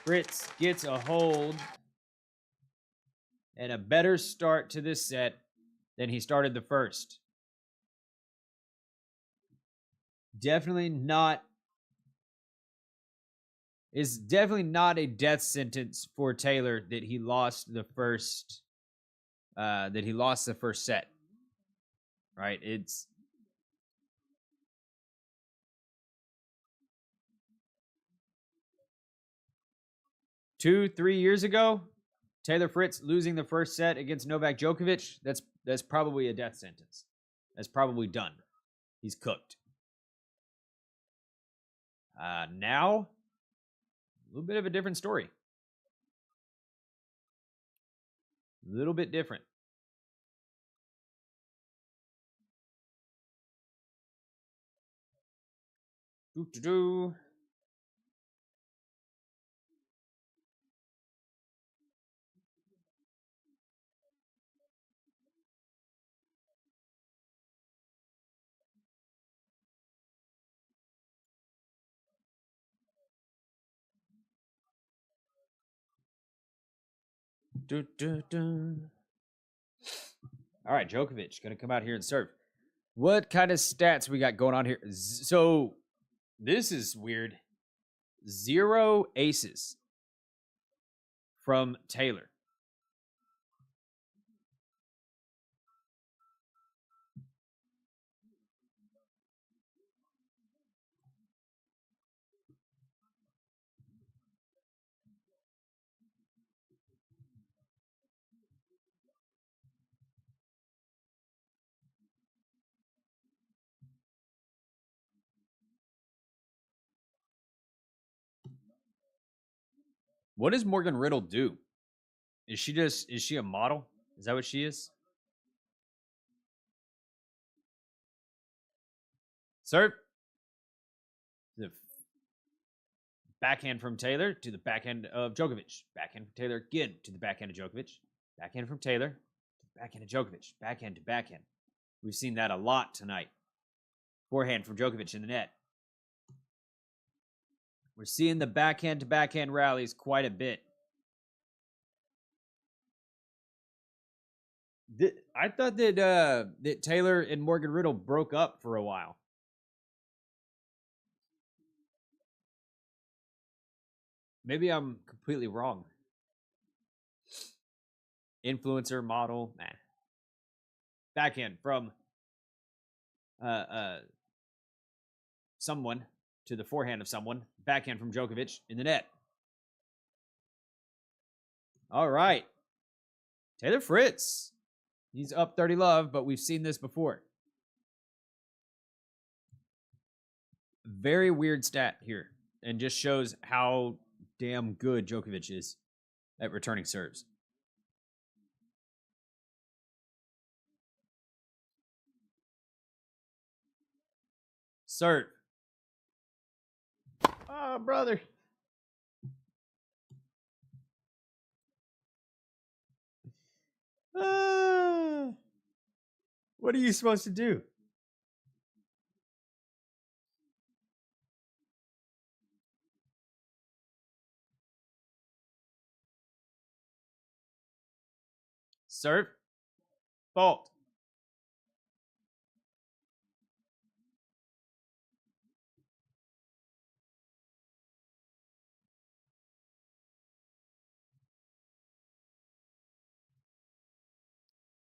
Fritz gets a hold and a better start to this set than he started the first. Definitely not a death sentence for Taylor that he lost the first set. Right? It's 2-3 years ago, Taylor Fritz losing the first set against Novak Djokovic, that's probably a death sentence. That's probably done. He's cooked. Now, a little bit of a different story. A little bit different. Doo-doo-doo. All right, Djokovic going to come out here and serve. What kind of stats we got going on here? So this is weird. 0 aces from Taylor. What does Morgan Riddle do? Is she a model? Is that what she is? Serve. The backhand from Taylor to the backhand of Djokovic. Backhand from Taylor again to the backhand of Djokovic. Backhand from Taylor to the backhand of Djokovic. Backhand to backhand. We've seen that a lot tonight. Forehand from Djokovic in the net. We're seeing the backhand to backhand rallies quite a bit. I thought that Taylor and Morgan Riddle broke up for a while. Maybe I'm completely wrong. Influencer model, nah. Backhand from someone to the forehand of someone. Backhand from Djokovic in the net. All right. Taylor Fritz. He's up 30 love, but we've seen this before. Very weird stat here, and just shows how damn good Djokovic is. at returning serves. Serve. Oh, brother. What are you supposed to do? Serve. Fault.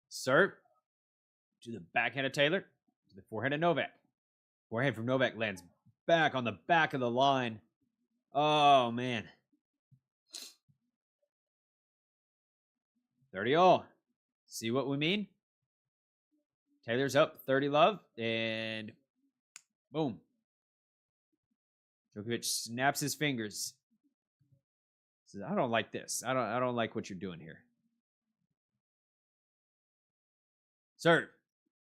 Serve. To the backhand of Taylor. To the forehand of Novak. Forehand from Novak lands back on the back of the line. Oh, man. 30 all. See what we mean? Taylor's up 30 love, and boom. Djokovic snaps his fingers. Says, I don't like this. I don't like what you're doing here. Serve.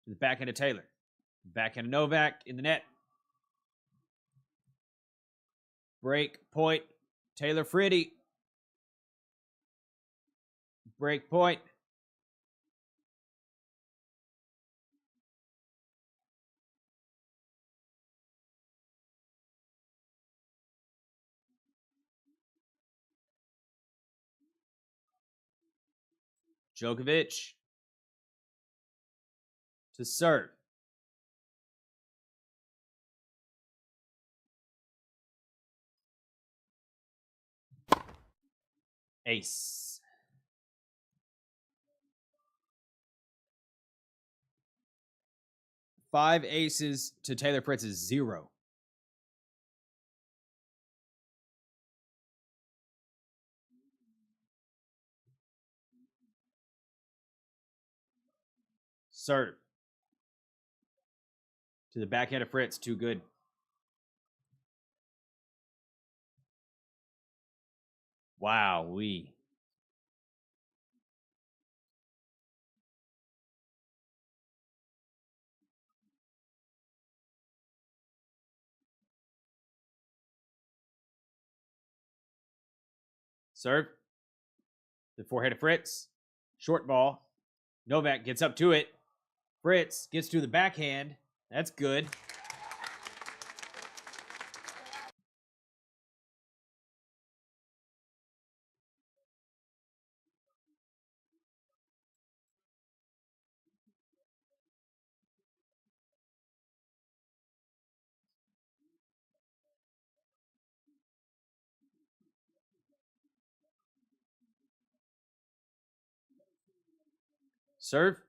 To the backhand of Taylor. Backhand of Novak in the net. Break point. Taylor Fritz. Break point. Djokovic to serve. Ace. Five aces to Taylor Fritz's 0. Serve. To the backhand of Fritz. Too good. Wow, we. Serve. The forehand of Fritz. Short ball. Novak gets up to it. Fritz gets to the backhand. That's good. Serve.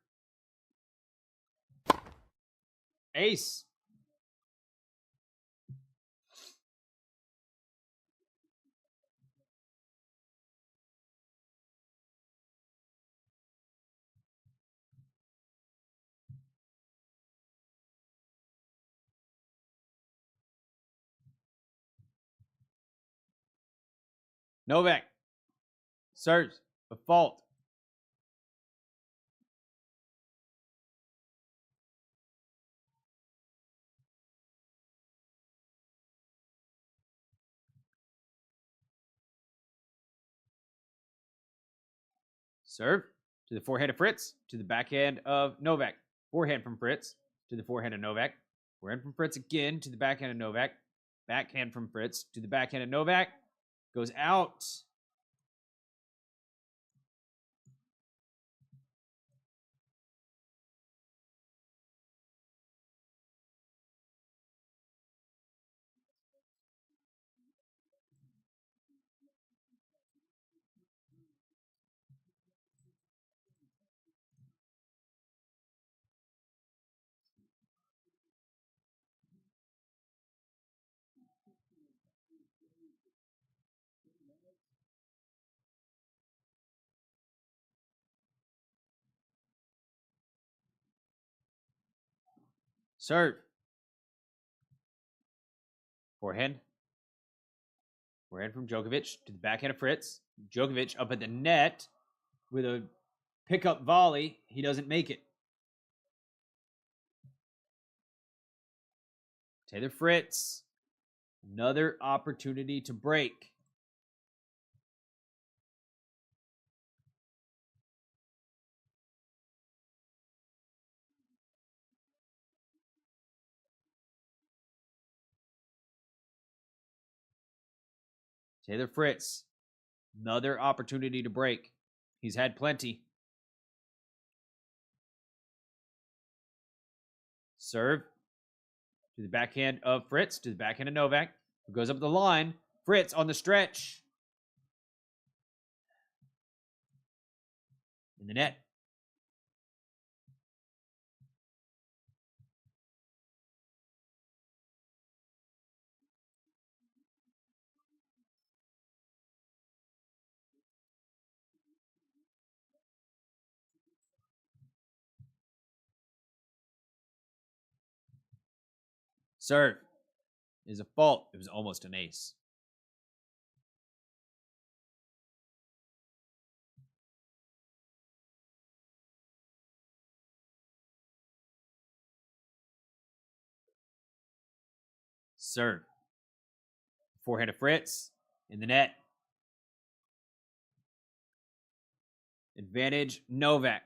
Ace. Novak serves. A fault. Serve. To the forehand of Fritz. To the backhand of Novak. Forehand from Fritz. To the forehand of Novak. Forehand from Fritz again. To the backhand of Novak. Backhand from Fritz. To the backhand of Novak. Goes out. Serve. Forehand. Forehand from Djokovic to the backhand of Fritz. Djokovic up at the net with a pickup volley. He doesn't make it. Taylor Fritz. Another opportunity to break. Taylor Fritz. Another opportunity to break. He's had plenty. Serve to the backhand of Fritz, to the backhand of Novak, who goes up the line. Fritz on the stretch. In the net. Serve is a fault. It was almost an ace. Serve. Forehand of Fritz in the net. Advantage Novak.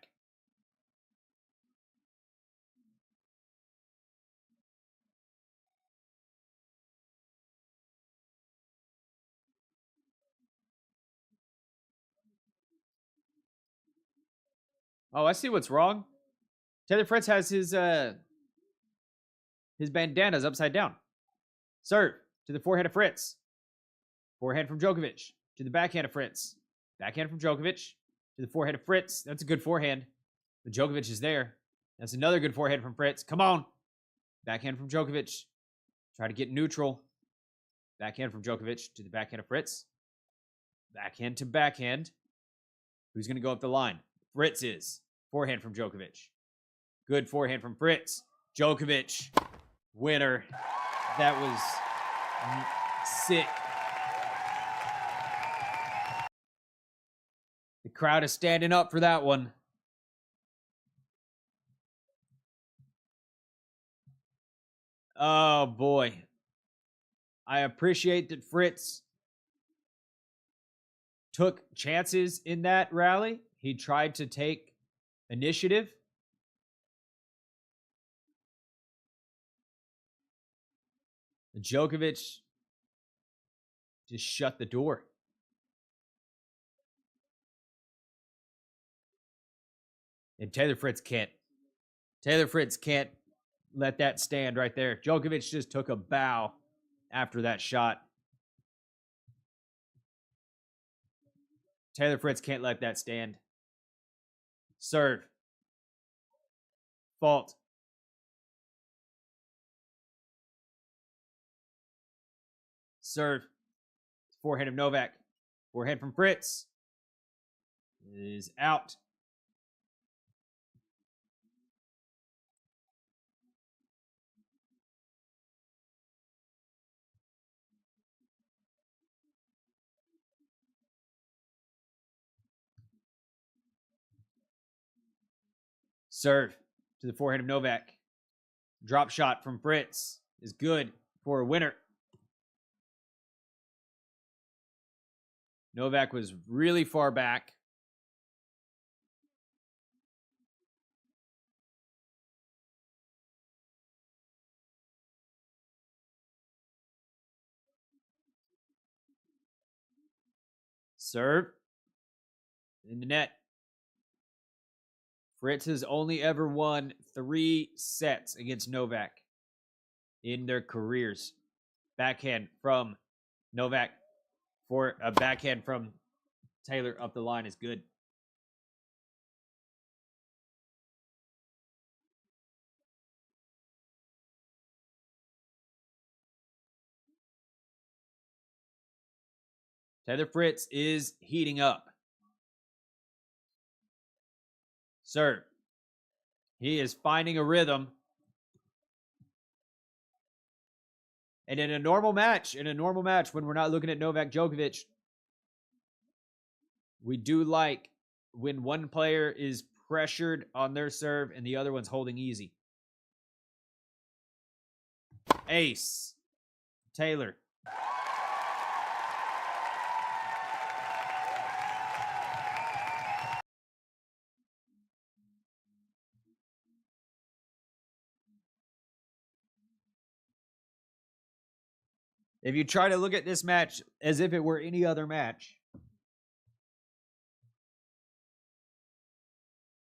Oh, I see what's wrong. Taylor Fritz has his bandanas upside down. Serve to the forehand of Fritz. Forehand from Djokovic to the backhand of Fritz. Backhand from Djokovic to the forehand of Fritz. That's a good forehand. But Djokovic is there. That's another good forehand from Fritz. Come on. Backhand from Djokovic. Try to get neutral. Backhand from Djokovic to the backhand of Fritz. Backhand to backhand. Who's going to go up the line? Fritz is. Forehand from Djokovic. Good forehand from Fritz. Djokovic. Winner. That was sick. The crowd is standing up for that one. Oh, boy. I appreciate that Fritz took chances in that rally. He tried to take initiative. Djokovic just shut the door. And Taylor Fritz can't let that stand right there. Djokovic just took a bow after that shot. Taylor Fritz can't let that stand. Serve. Fault. Serve. Forehand of Novak. Forehand from Fritz is out. Serve to the forehand of Novak. Drop shot from Fritz is good for a winner. Novak was really far back. Serve in the net. Fritz has only ever won 3 sets against Novak in their careers. Backhand from Novak for a backhand from Taylor up the line is good. Taylor Fritz is heating up. Serve. He is finding a rhythm. And in a normal match, when we're not looking at Novak Djokovic, we do like when one player is pressured on their serve and the other one's holding easy. Ace. Taylor. If you try to look at this match as if it were any other match,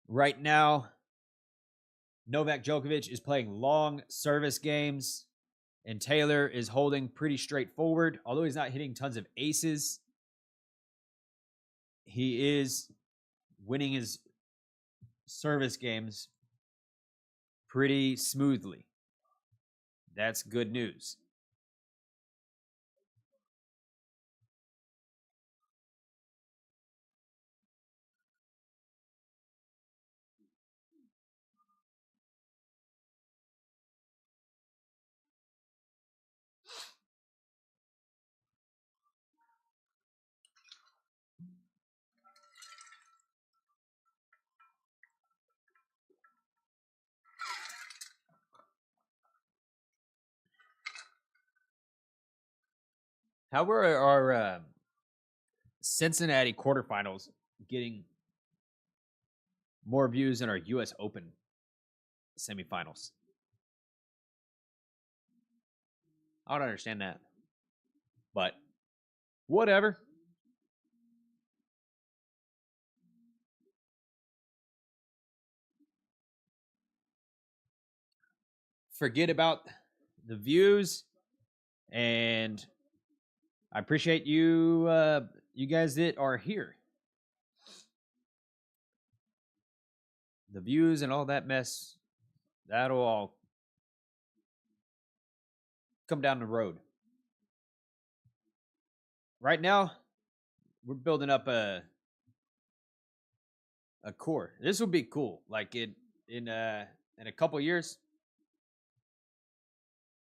right now, Novak Djokovic is playing long service games, and Taylor is holding pretty straightforward. Although he's not hitting tons of aces, he is winning his service games pretty smoothly. That's good news. How were our Cincinnati quarterfinals getting more views than our U.S. Open semifinals? I don't understand that. But whatever. Forget about the views, and I appreciate you you guys that are here. The views and all that mess, that'll all come down the road. Right now, we're building up a core. This would be cool. Like in a couple years,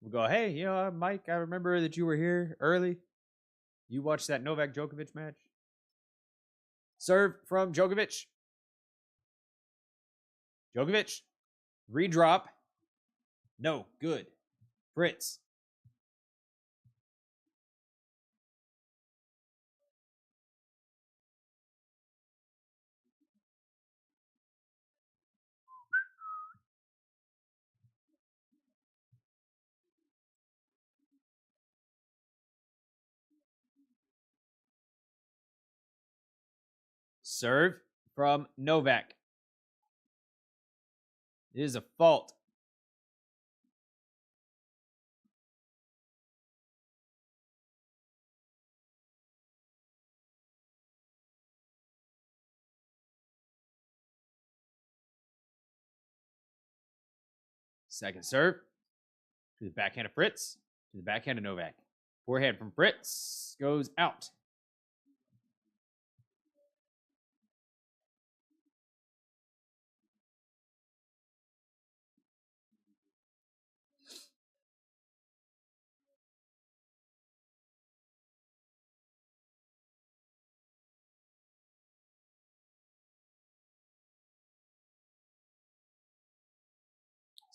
we'll go, hey, you know, Mike, I remember that you were here early. You watched that Novak Djokovic match. Serve from Djokovic. Djokovic. Redrop. No, good. Fritz. Serve from Novak. It is a fault. Second serve. To the backhand of Fritz. To the backhand of Novak. Forehand from Fritz goes out.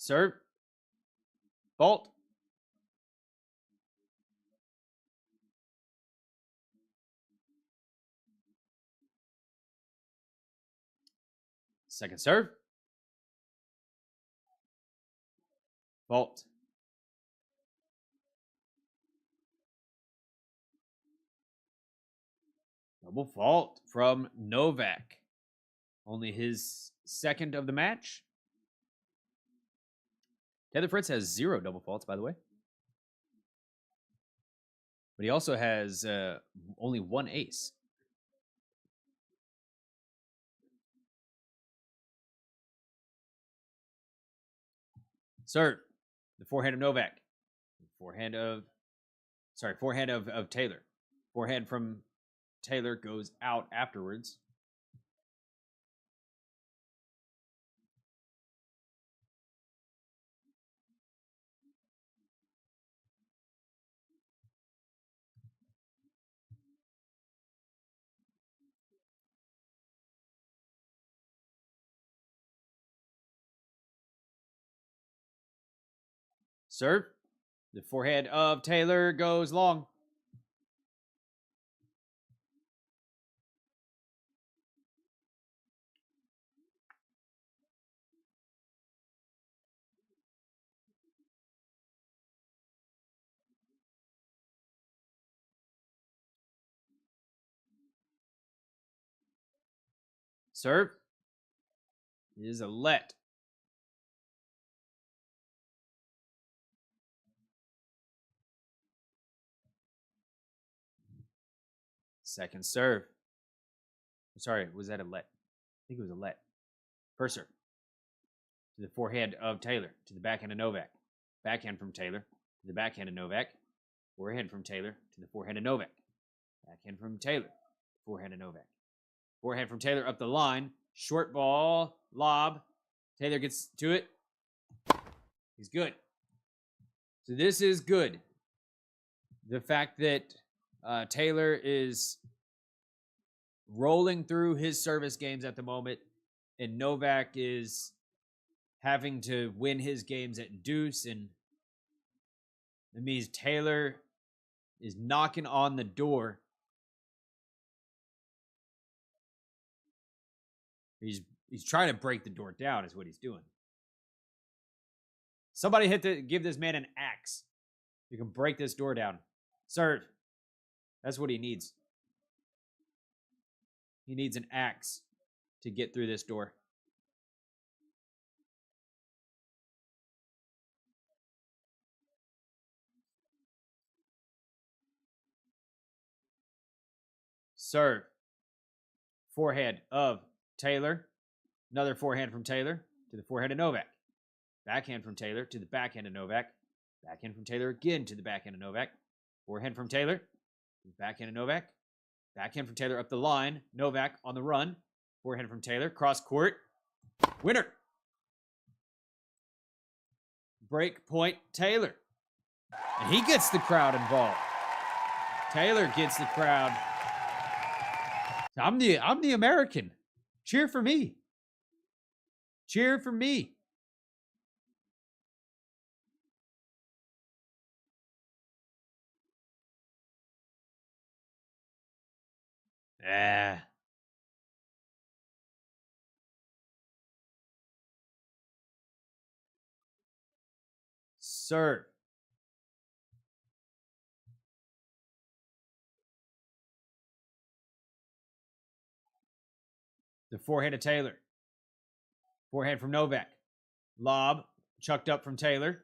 Serve. Fault. Second serve. Fault. Double fault from Novak. Only his second of the match. Taylor Fritz has 0 double faults, by the way. But he also has only 1 ace. Serve. The forehand of Novak. Forehand of Taylor. Forehand from Taylor goes out afterwards. Serve. The forehand of Taylor goes long. Serve. It is a let. Second serve. Sorry, was that a let? I think it was a let. First serve. To the forehand of Taylor. To the backhand of Novak. Backhand from Taylor. To the backhand of Novak. Forehand from Taylor. To the forehand of Novak. Backhand from Taylor. Forehand of Novak. Forehand from Taylor up the line. Short ball. Lob. Taylor gets to it. He's good. So this is good. The fact that Taylor is rolling through his service games at the moment, and Novak is having to win his games at deuce, and it means Taylor is knocking on the door. He's trying to break the door down, is what he's doing. Somebody give this man an axe. You can break this door down. Serve. That's what he needs. He needs an axe to get through this door. Serve. Forehand of Taylor. Another forehand from Taylor to the forehand of Novak. Backhand from Taylor to the backhand of Novak. Backhand from Taylor again to the backhand of Novak. Forehand from Taylor to the backhand of Novak. Backhand from Taylor up the line. Novak on the run. Forehand from Taylor. Cross court. Winner. Break point Taylor. And he gets the crowd involved. Taylor gets the crowd. I'm the American. Cheer for me. Cheer for me. Serve. The forehand of Taylor. Forehand from Novak. Lob chucked up from Taylor.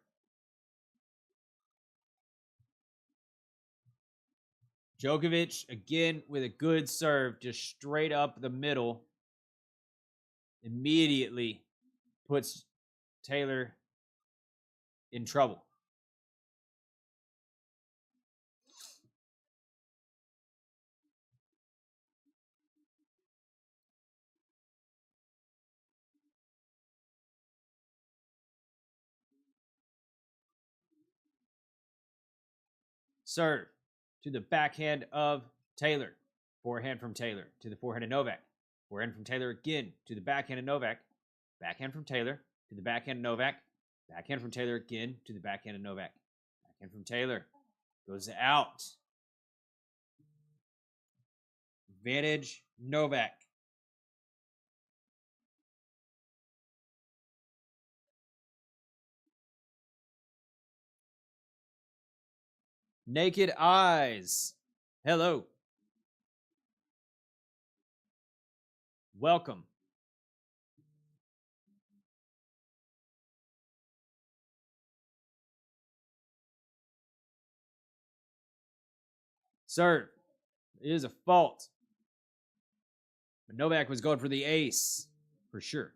Djokovic again with a good serve, just straight up the middle. Immediately puts Taylor in trouble. Serve to the backhand of Taylor. Forehand from Taylor to the forehand of Novak. Forehand from Taylor again to the backhand of Novak. Backhand from Taylor to the backhand of Novak. Backhand from Taylor again to the backhand of Novak. Backhand from Taylor goes out. Advantage Novak. Naked Eyes. Hello. Welcome. Serve. It is a fault. But Novak was going for the ace, for sure.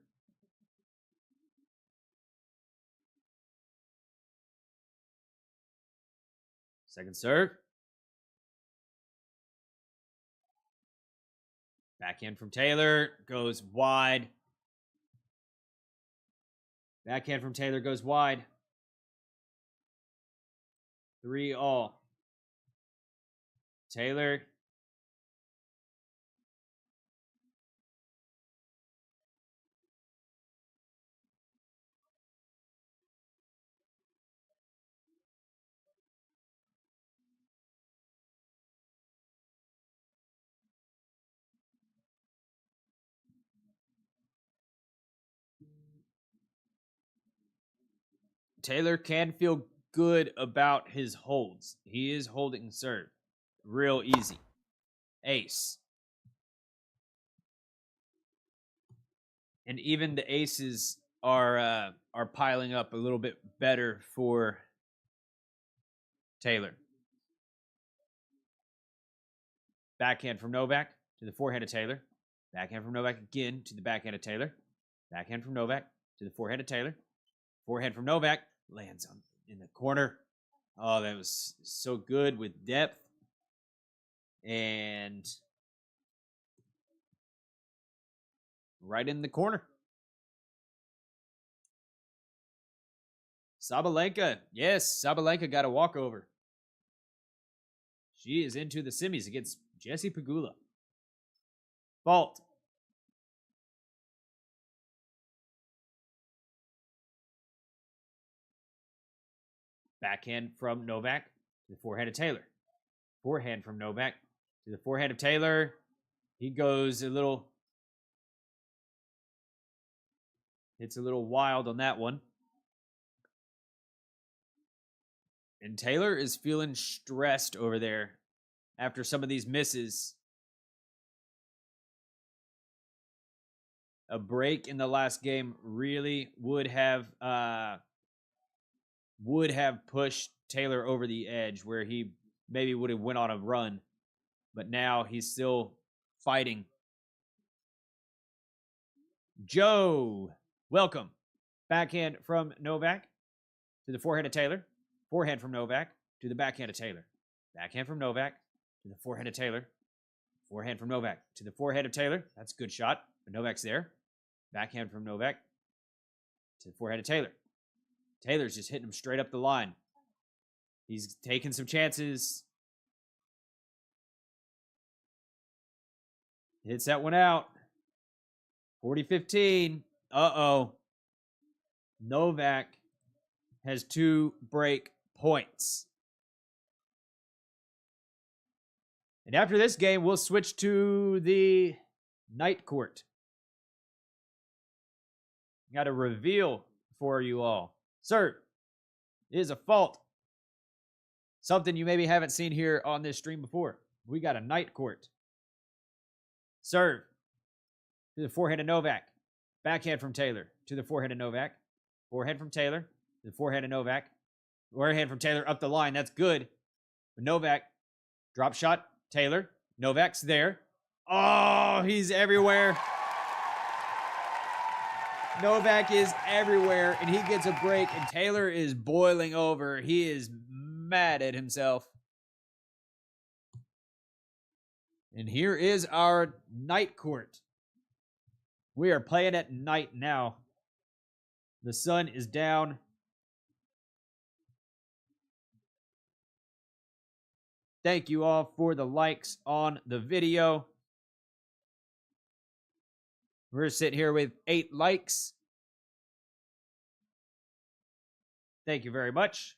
Second serve. Backhand from Taylor goes wide. Backhand from Taylor goes wide. 3-all. Taylor. Taylor can feel good about his holds. He is holding serve real easy. Ace. And even the aces are piling up a little bit better for Taylor. Backhand from Novak to the forehand of Taylor. Backhand from Novak again to the backhand of Taylor. Backhand from Novak to the forehand of Taylor. Forehand from Novak lands in the corner. Oh, that was so good with depth. And right in the corner. Sabalenka. Yes, Sabalenka got a walkover. She is into the semis against Jessie Pegula. Fault. Backhand from Novak to the forehand of Taylor. Forehand from Novak to the forehand of Taylor. He goes a little... It's a little wild on that one. And Taylor is feeling stressed over there after some of these misses. A break in the last game really would have pushed Taylor over the edge where he maybe would have went on a run. But now he's still fighting. Joe, welcome. Backhand from Novak to the forehand of Taylor. Forehand from Novak to the backhand of Taylor. Backhand from Novak to the forehand of Taylor. Forehand from Novak to the forehand of Taylor. That's a good shot, but Novak's there. Backhand from Novak to the forehand of Taylor. Taylor's just hitting him straight up the line. He's taking some chances. Hits that one out. 40-15. Uh-oh. Novak has 2 break points. And after this game, we'll switch to the night court. Got a reveal for you all. Sir, it is a fault. Something you maybe haven't seen here on this stream before. We got a night court. Serve to the forehand of Novak. Backhand from Taylor to the forehand of Novak. Forehand from Taylor to the forehand of Novak. Forehand from Taylor up the line. That's good. But Novak, drop shot, Taylor. Novak's there. Oh, he's everywhere. Novak is everywhere, and he gets a break, and Taylor is boiling over. He is mad at himself. And here is our night court. We are playing at night now. The sun is down. Thank you all for the likes on the video. We're sitting here with 8 likes. Thank you very much.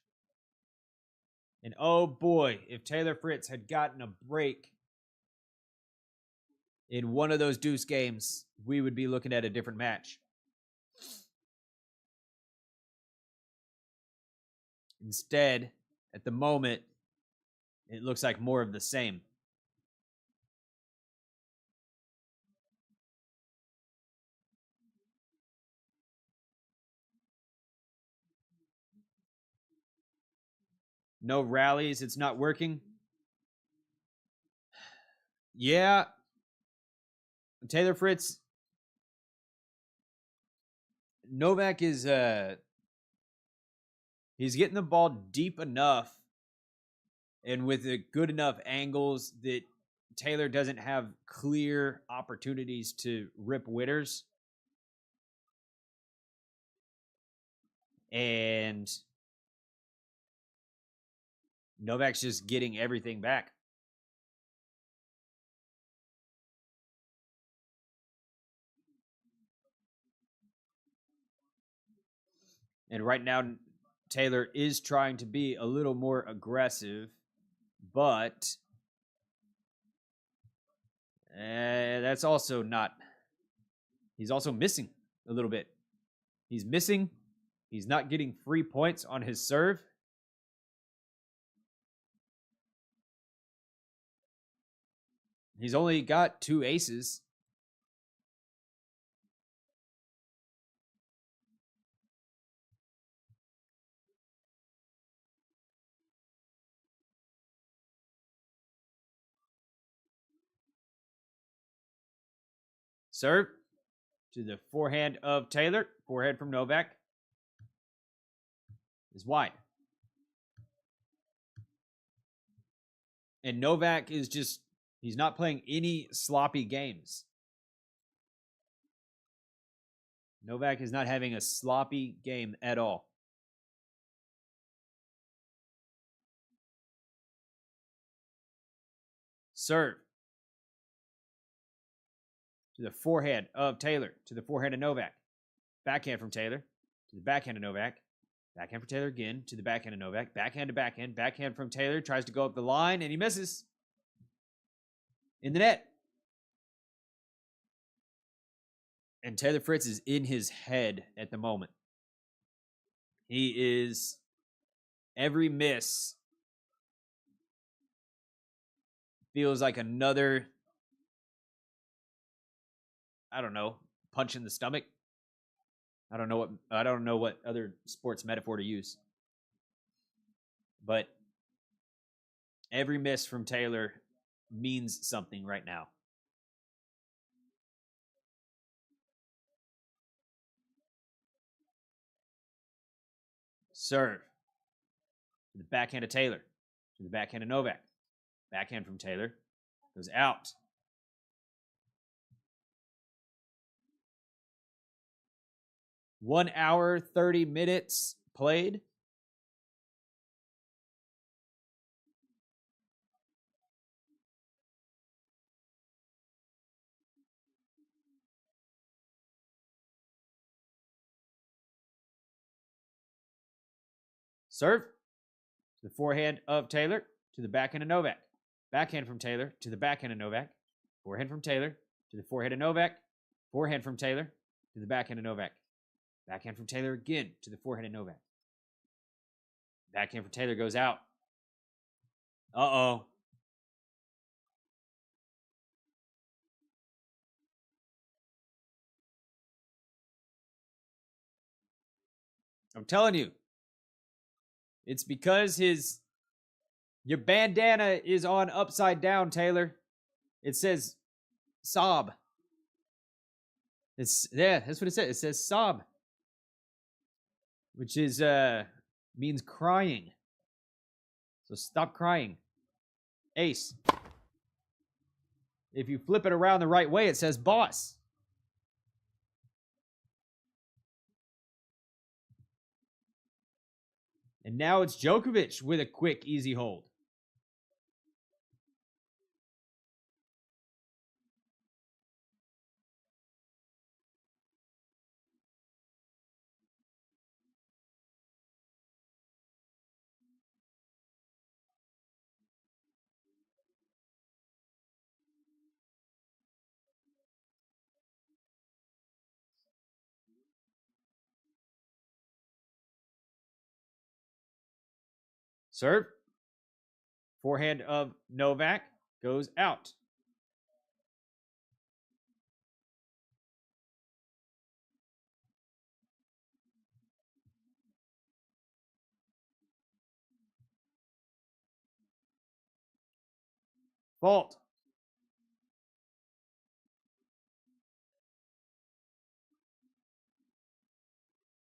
And oh boy, if Taylor Fritz had gotten a break in one of those deuce games, we would be looking at a different match. Instead, at the moment, it looks like more of the same. No rallies. It's not working. Yeah. Taylor Fritz. Novak is he's getting the ball deep enough and with good enough angles that Taylor doesn't have clear opportunities to rip winners. And Novak's just getting everything back. And right now, Taylor is trying to be a little more aggressive, but that's also not. He's also missing a little bit. He's missing, He's not getting free points on his serve. He's only got 2 aces. Serve to the forehand of Taylor. Forehand from Novak is wide. And Novak is just, he's not playing any sloppy games. Novak is not having a sloppy game at all. Serve to the forehand of Taylor, to the forehand of Novak. Backhand from Taylor, to the backhand of Novak. Backhand for Taylor again, to the backhand of Novak. Backhand to backhand. Backhand from Taylor, tries to go up the line, and he misses. In the net. And Taylor Fritz is in his head at the moment. He is, every miss feels like another, I don't know, punch in the stomach. I don't know what other sports metaphor to use. But every miss from Taylor means something right now. Serve to the backhand of Taylor, to the backhand of Novak. Backhand from Taylor goes out. One hour, 30 minutes played. Serve to the forehand of Taylor, to the backhand of Novak. Backhand from Taylor, to the backhand of Novak. Forehand from Taylor, to the forehand of Novak. Forehand from Taylor, to the backhand of Novak. Backhand from Taylor again, to the forehand of Novak. Backhand from Taylor goes out. Uh-oh. I'm telling you. It's because your bandana is on upside down, Taylor. It says sob. That's what it says. It says sob. Which is means crying. So stop crying. Ace. If you flip it around the right way, it says boss. And now it's Djokovic with a quick, easy hold. Serve. Forehand of Novak goes out. Fault.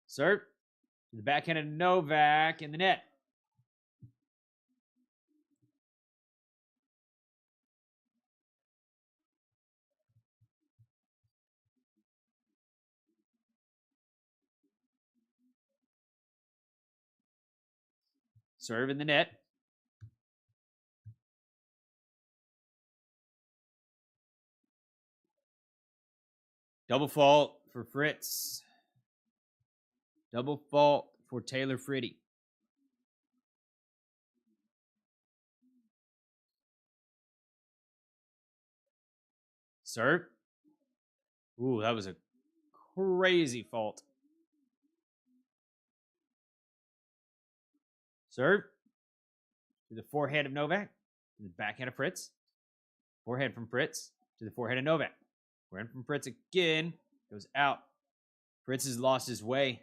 Serve. To the backhand of Novak in the net. Serve in the net. Double fault for Fritz. Double fault for Taylor Fritz. Serve. Ooh, that was a crazy fault. Serve. To the forehand of Novak. To the backhand of Fritz. Forehand from Fritz. To the forehand of Novak. Forehand from Fritz again. Goes out. Fritz has lost his way.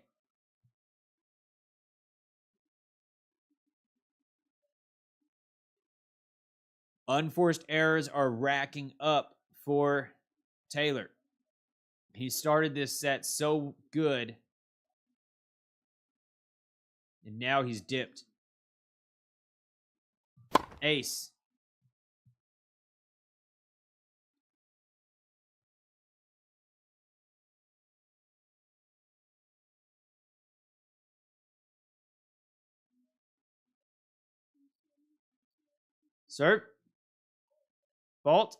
Unforced errors are racking up for Taylor. He started this set so good, and now he's dipped. Ace. Serve. Fault.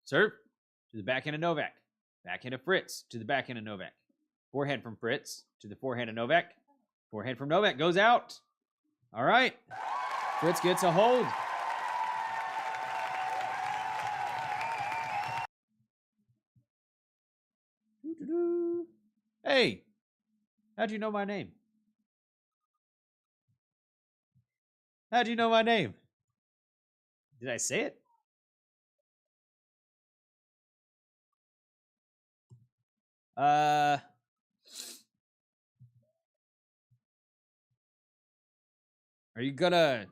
Serve. To the backhand of Novak. Backhand of Fritz. To the backhand of Novak. Forehand from Fritz. To the forehand of Novak. Forehand from Novak. Goes out. All right. Fritz gets a hold. Hey, how'd you know my name? How'd you know my name? Did I say it? Are you gonna...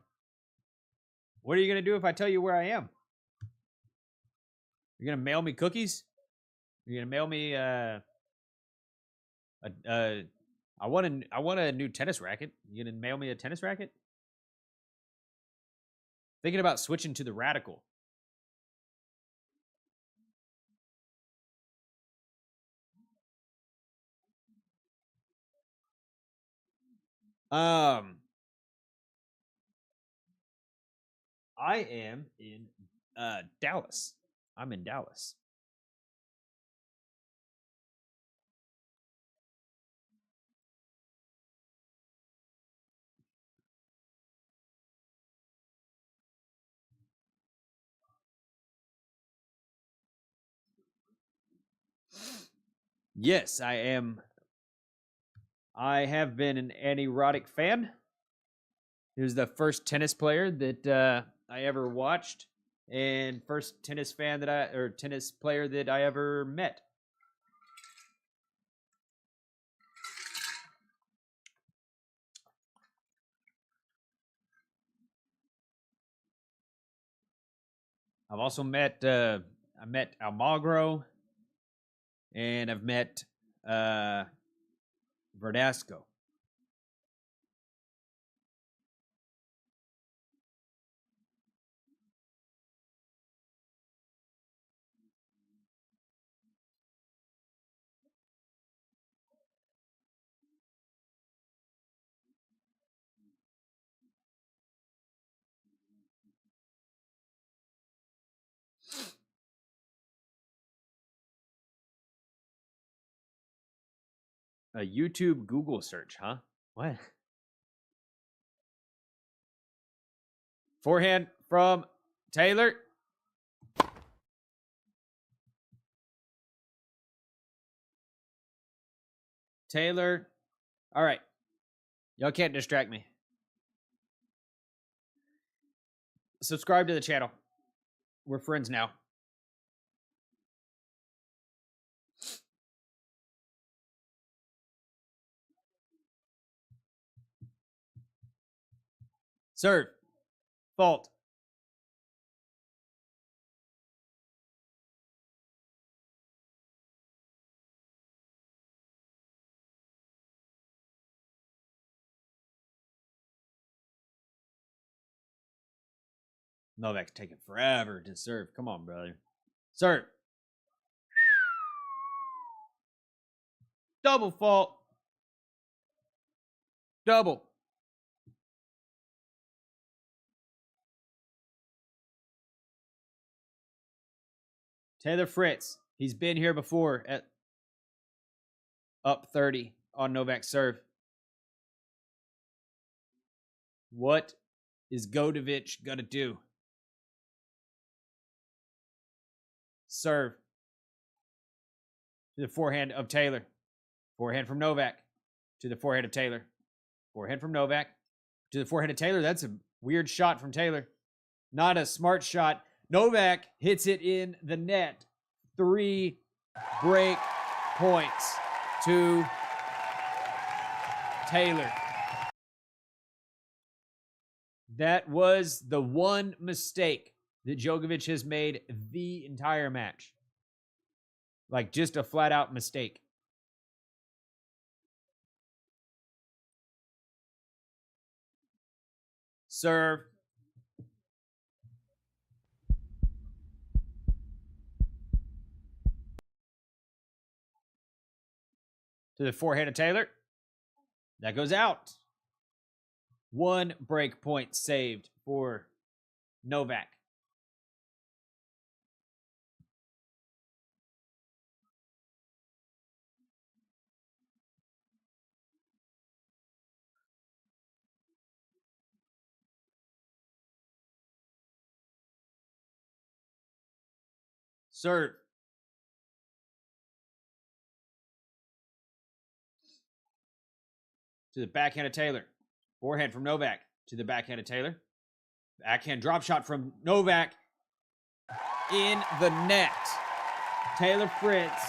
What are you gonna do if I tell you where I am? You're gonna mail me cookies? You're gonna mail me I want a new tennis racket. You gonna mail me a tennis racket? Thinking about switching to the Radical. I am in Dallas. I'm in Dallas. Yes, I am. I have been an erotic fan. He was the first tennis player that I ever watched, and first tennis player that I ever met. I've also met I met Almagro, and I've met Verdasco. A YouTube Google search, huh? What? Forehand from Taylor. Taylor. All right. Y'all can't distract me. Subscribe to the channel. We're friends now. Serve. Fault. Novak's taking forever to serve. Come on, brother. Serve. Double fault. Double. Taylor Fritz. He's been here before at up 30 on Novak's serve. What is Djokovic gonna do? Serve. To the forehand of Taylor. Forehand from Novak. To the forehand of Taylor. Forehand from Novak. To the forehand of Taylor. That's a weird shot from Taylor. Not a smart shot. Novak hits it in the net. 3 break points to Taylor. That was the one mistake that Djokovic has made the entire match. Like, just a flat-out mistake. Serve. To the forehand of Taylor. That goes out. 1 break point saved for Novak. Serve. To the backhand of Taylor. Forehand from Novak. To the backhand of Taylor. Backhand drop shot from Novak. In the net. Taylor Fritz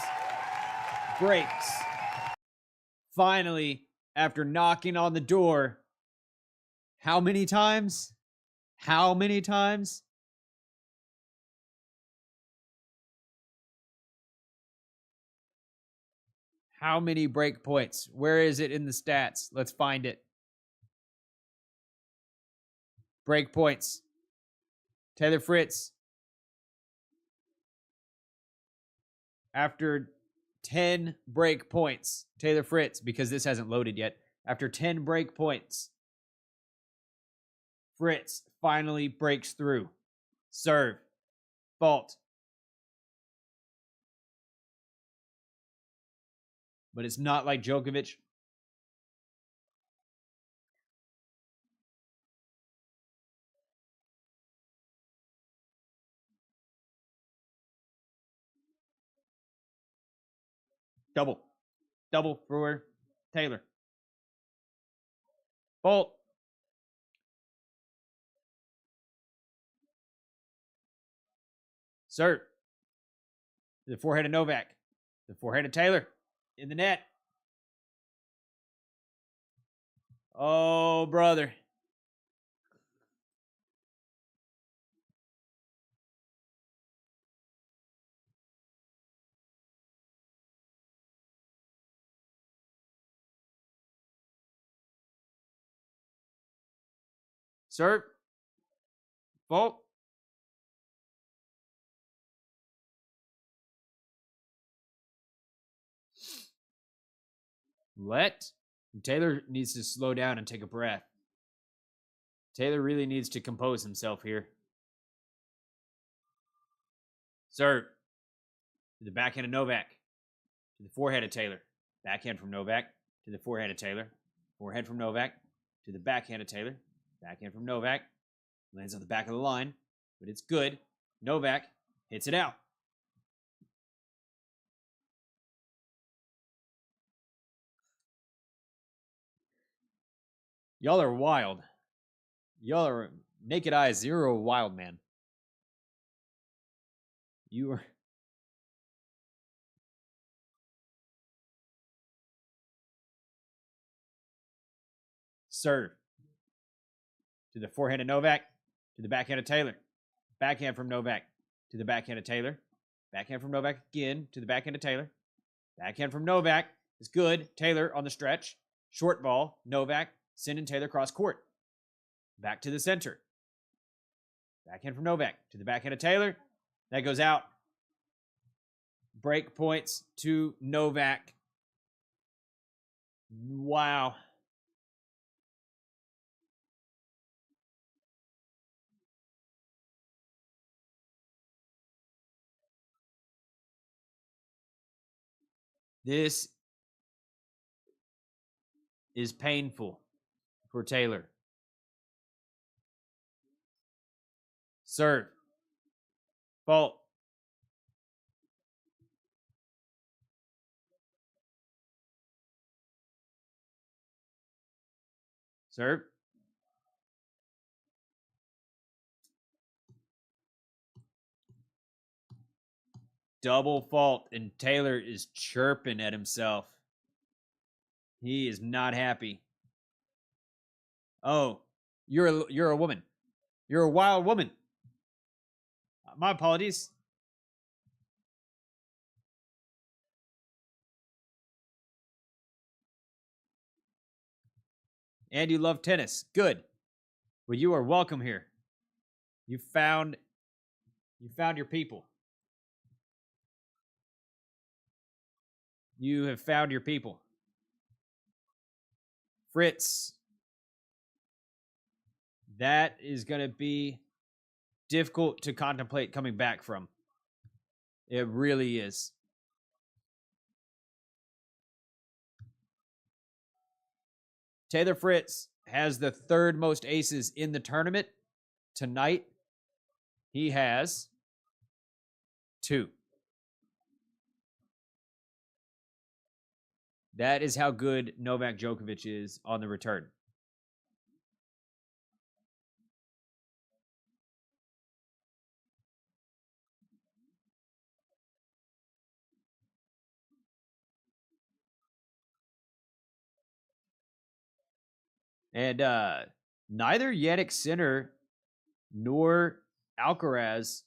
breaks. Finally, after knocking on the door, how many times? How many times? How many break points? Where is it in the stats? Let's find it. Break points. Taylor Fritz. After 10 break points, Taylor Fritz, because this hasn't loaded yet, after 10 break points, Fritz finally breaks through. Serve. Fault. But it's not like Djokovic. Double. Double for Taylor. Fault. Serve. The forehand of Novak. The forehand of Taylor. In the net. Oh, brother. Serve. Fault. Let. Taylor needs to slow down and take a breath. Taylor really needs to compose himself here. Serve. To the backhand of Novak. To the forehand of Taylor. Backhand from Novak. To the forehand of Taylor. Forehand from Novak. To the backhand of Taylor. Backhand from Novak. Lands on the back of the line. But it's good. Novak hits it out. Y'all are wild. Y'all are naked eye zero wild, man. You are. Serve. To the forehand of Novak. To the backhand of Taylor. Backhand from Novak. To the backhand of Taylor. Backhand from Novak again. To the backhand of Taylor. Backhand from Novak is good. Taylor on the stretch. Short ball. Novak. Sending Taylor cross court. Back to the center. Backhand from Novak. To the backhand of Taylor. That goes out. Break points to Novak. Wow. This is painful for Taylor. Serve. Fault. Serve. Double fault, and Taylor is chirping at himself. He is not happy. Oh, you're a woman. You're a wild woman. My apologies. And you love tennis. Good. Well, you are welcome here. You found your people. You have found your people. Fritz. That is going to be difficult to contemplate coming back from. It really is. Taylor Fritz has the third most aces in the tournament. Tonight, he has 2. That is how good Novak Djokovic is on the return. And neither Jannik Sinner nor Alcaraz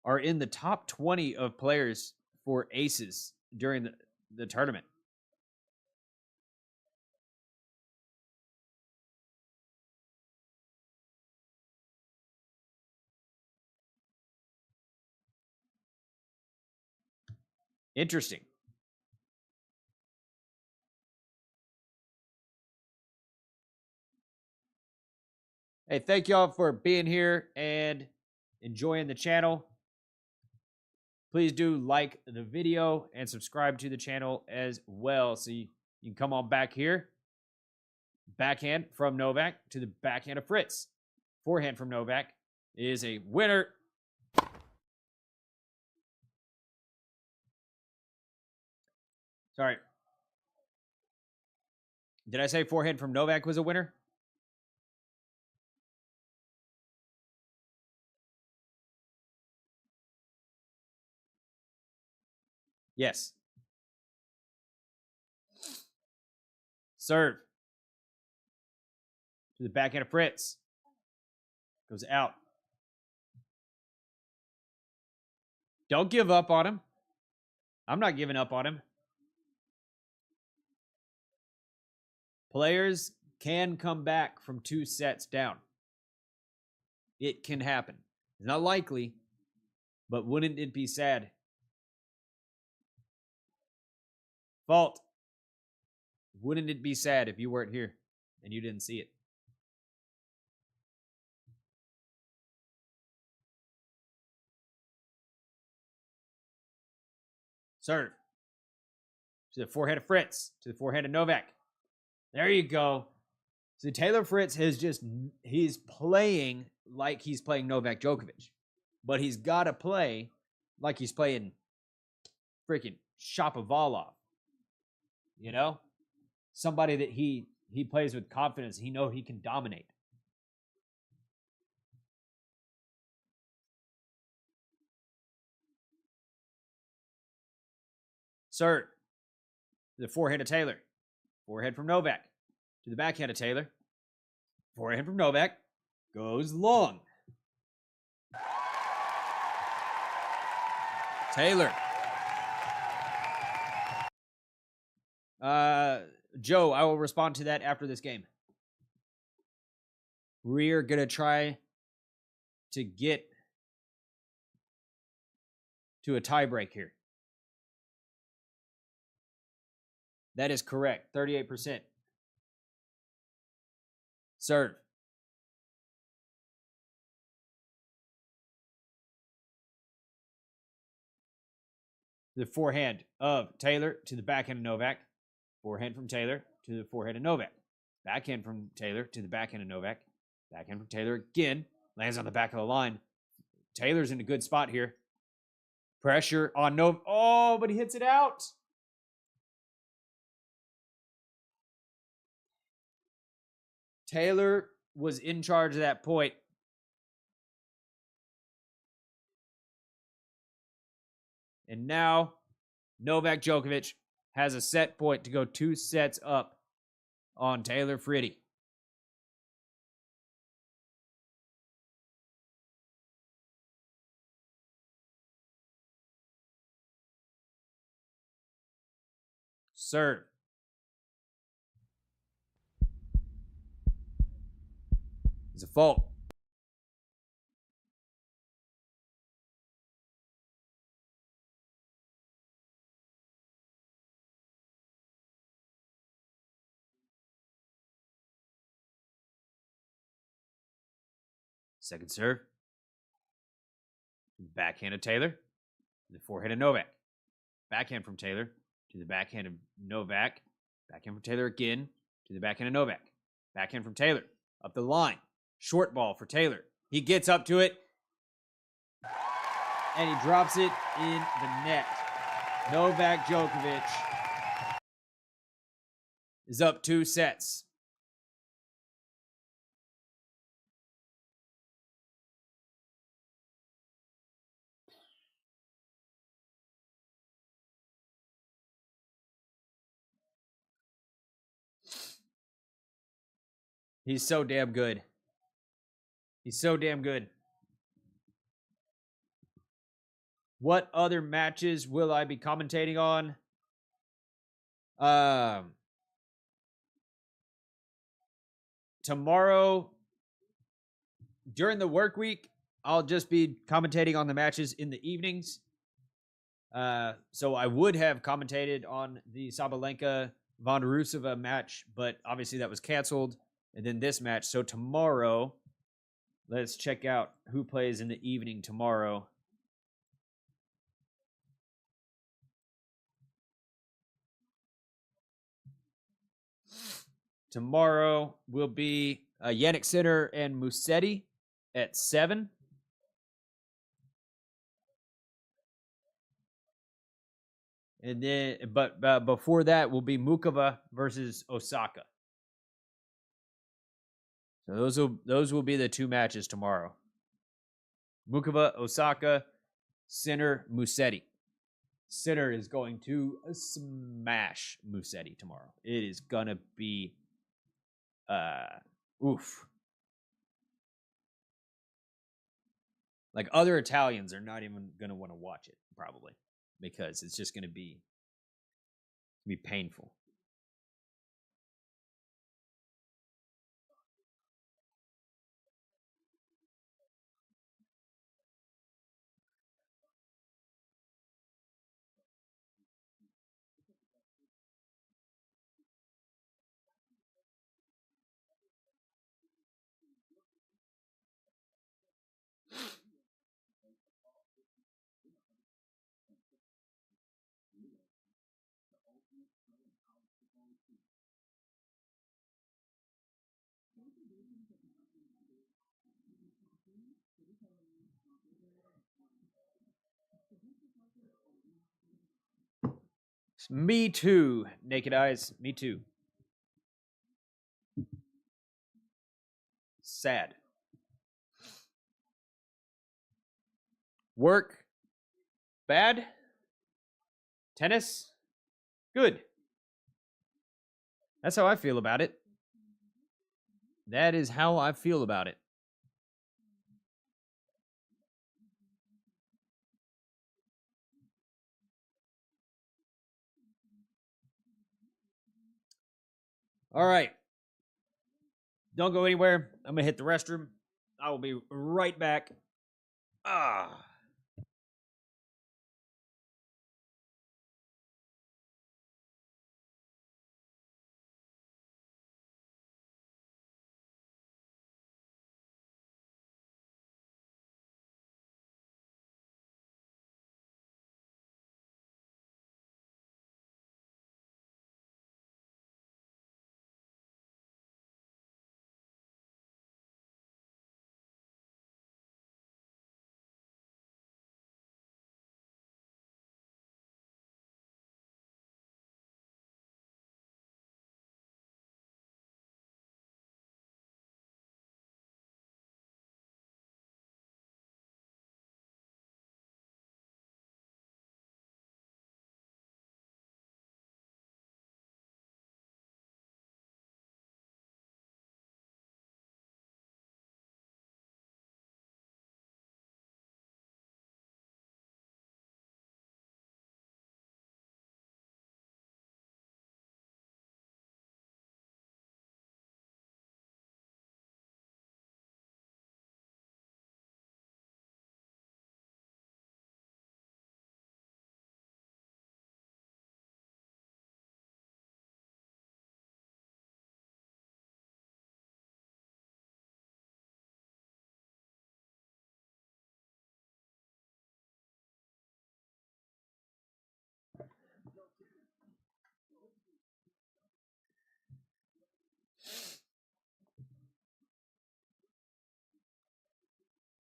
are in the top 20 of players for aces during the tournament. Interesting. Hey, thank y'all for being here and enjoying the channel. Please do like the video and subscribe to the channel as well so you can come on back here. Backhand from Novak to the backhand of Fritz. Forehand from Novak is a winner. Sorry. Did I say forehand from Novak was a winner? Yes. Serve. To the backhand of Fritz. Goes out. Don't give up on him. I'm not giving up on him. Players can come back from 2 sets down. It can happen. It's not likely, but wouldn't it be sad? Fault. Wouldn't it be sad if you weren't here and you didn't see it? Serve. To the forehand of Fritz. To the forehand of Novak. There you go. So Taylor Fritz he's playing like he's playing Novak Djokovic. But he's got to play like he's playing freaking Shapovalov. You know? Somebody that he plays with confidence. He knows he can dominate. Serve. To the forehand of Taylor. Forehand from Novak. To the backhand of Taylor. Forehand from Novak. Goes long. Taylor. Joe, I will respond to that after this game. We're going to try to get to a tiebreak here. That is correct. 38%. Serve. The forehand of Taylor to the backhand of Novak. Forehand from Taylor to the forehand of Novak. Backhand from Taylor to the backhand of Novak. Backhand from Taylor again. Lands on the back of the line. Taylor's in a good spot here. Pressure on Novak. Oh, but he hits it out. Taylor was in charge of that point. And now Novak Djokovic has a set point to go 2 sets up on Taylor Fritz. Serve. It's a fault. Second serve. Backhand of Taylor. The forehand of Novak. Backhand from Taylor to the backhand of Novak. Backhand from Taylor again to the backhand of Novak. Backhand from Taylor. Up the line. Short ball for Taylor. He gets up to it. And he drops it in the net. Novak Djokovic is up 2 sets. He's so damn good. He's so damn good. What other matches will I be commentating on? Tomorrow, during the work week, I'll just be commentating on the matches in the evenings. So I would have commentated on the Sabalenka Vondrousova match, but obviously that was canceled. And then this match. So tomorrow, let's check out who plays in the evening tomorrow. Tomorrow will be Yannick Sinner and Musetti at 7. And then, but before that will be Mukova versus Osaka. So those will be the 2 matches tomorrow. Mukova, Osaka, Sinner, Musetti. Sinner is going to smash Musetti tomorrow. It is gonna be oof. Like, other Italians are not even gonna want to watch it, probably, because it's just gonna be painful. Me too, Naked Eyes. Me too. Sad. Work, bad. Tennis, good. That's how I feel about it. That is how I feel about it. All right. Don't go anywhere. I'm going to hit the restroom. I will be right back. Ah.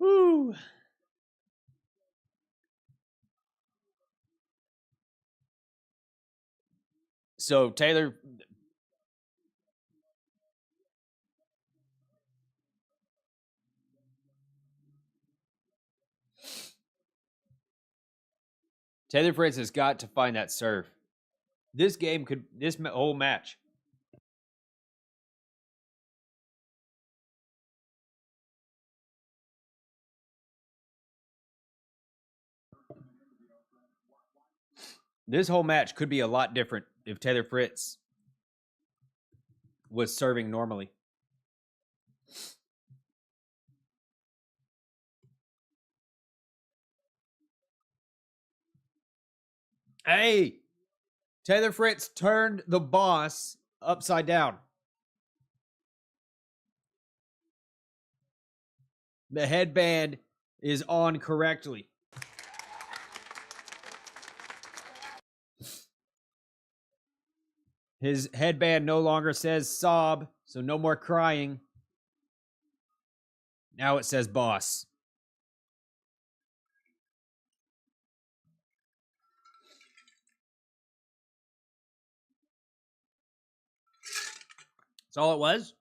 Woo. So Taylor Fritz has got to find that serve. This whole match. This whole match could be a lot different if Taylor Fritz was serving normally. Hey, Taylor Fritz turned the boss upside down. The headband is on correctly. His headband no longer says sob, so no more crying. Now it says boss. That's all it was.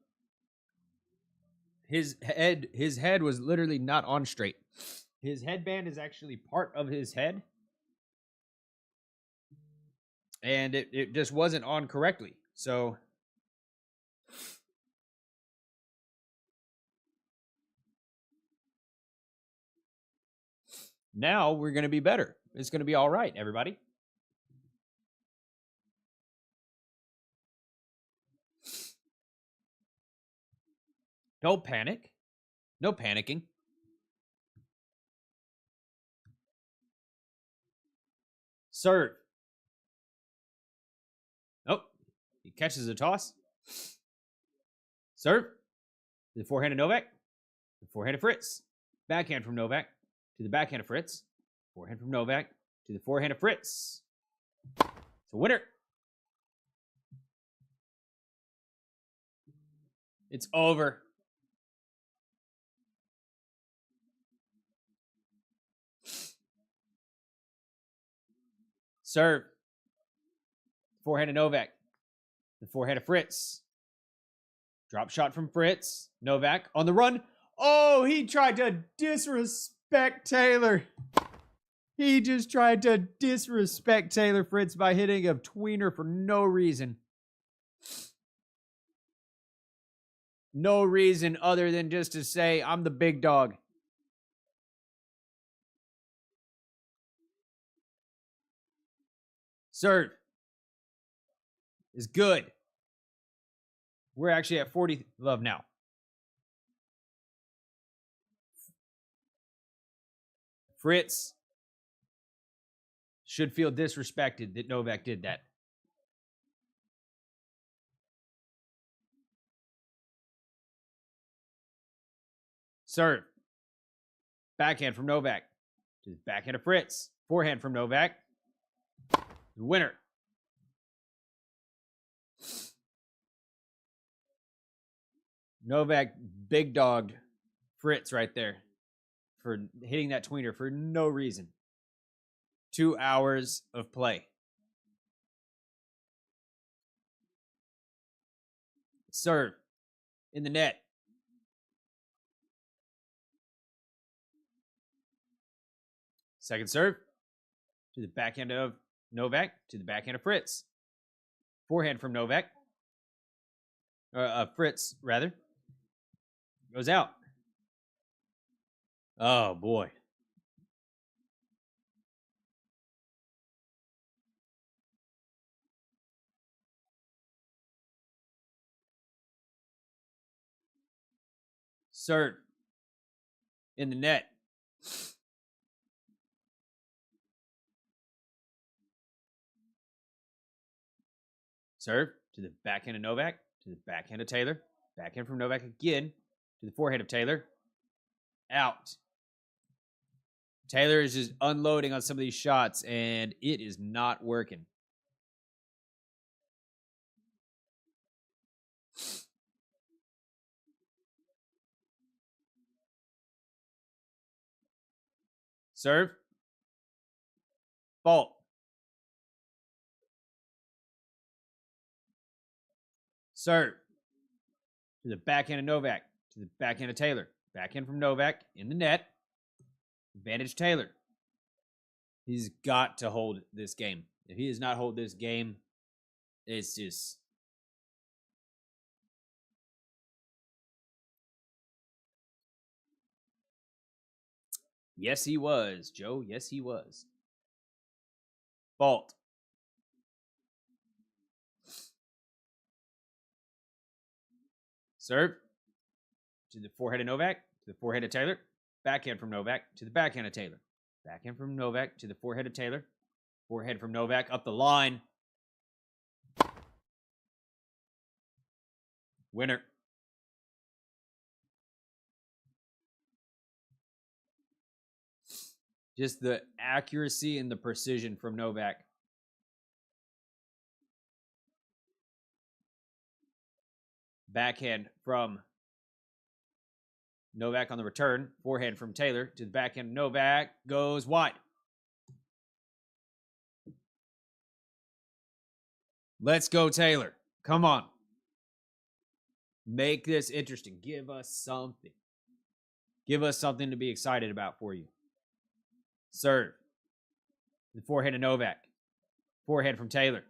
His head was literally not on straight. His headband is actually part of his head. And it just wasn't on correctly. So now we're going to be better. It's going to be all right, everybody. Don't panic. No panicking. Serve. Nope. He catches a toss. Serve. To the forehand of Novak. The forehand of Fritz. Backhand from Novak. To the backhand of Fritz. Forehand from Novak. To the forehand of Fritz. It's a winner. It's over. Serve. Forehand of Novak. The forehand of Fritz. Drop shot from Fritz. Novak on the run. Oh, he tried to disrespect Taylor. He just tried to disrespect Taylor Fritz by hitting a tweener for no reason. No reason other than just to say, I'm the big dog. Serve is good. We're actually at 40 love now. Fritz should feel disrespected that Novak did that. Serve. Backhand from Novak. To the backhand of Fritz. Forehand from Novak. The winner. Novak big dogged Fritz right there for hitting that tweener for no reason. 2 hours of play. Serve in the net. Second serve to the backhand of Novak, to the backhand of Fritz. Forehand from Novak. Fritz, rather. Goes out. Oh, boy. Serve in the net. Serve to the backhand of Novak, to the backhand of Taylor. Backhand from Novak again, to the forehand of Taylor. Out. Taylor is just unloading on some of these shots, and it is not working. Serve. Fault. Serve. To the backhand of Novak. To the backhand of Taylor. Backhand from Novak in the net. Advantage Taylor. He's got to hold this game. If he does not hold this game, it's just... Yes, he was, Joe. Yes, he was. Fault. Serve. To the forehand of Novak. To the forehand of Taylor. Backhand from Novak. To the backhand of Taylor. Backhand from Novak. To the forehand of Taylor. Forehand from Novak. Up the line. Winner. Just the accuracy and the precision from Novak. Backhand from Novak on the return. Forehand from Taylor to the backhand. Novak goes wide. Let's go, Taylor. Come on. Make this interesting. Give us something. Give us something to be excited about for you. Serve. The forehand of Novak. Forehand from Taylor.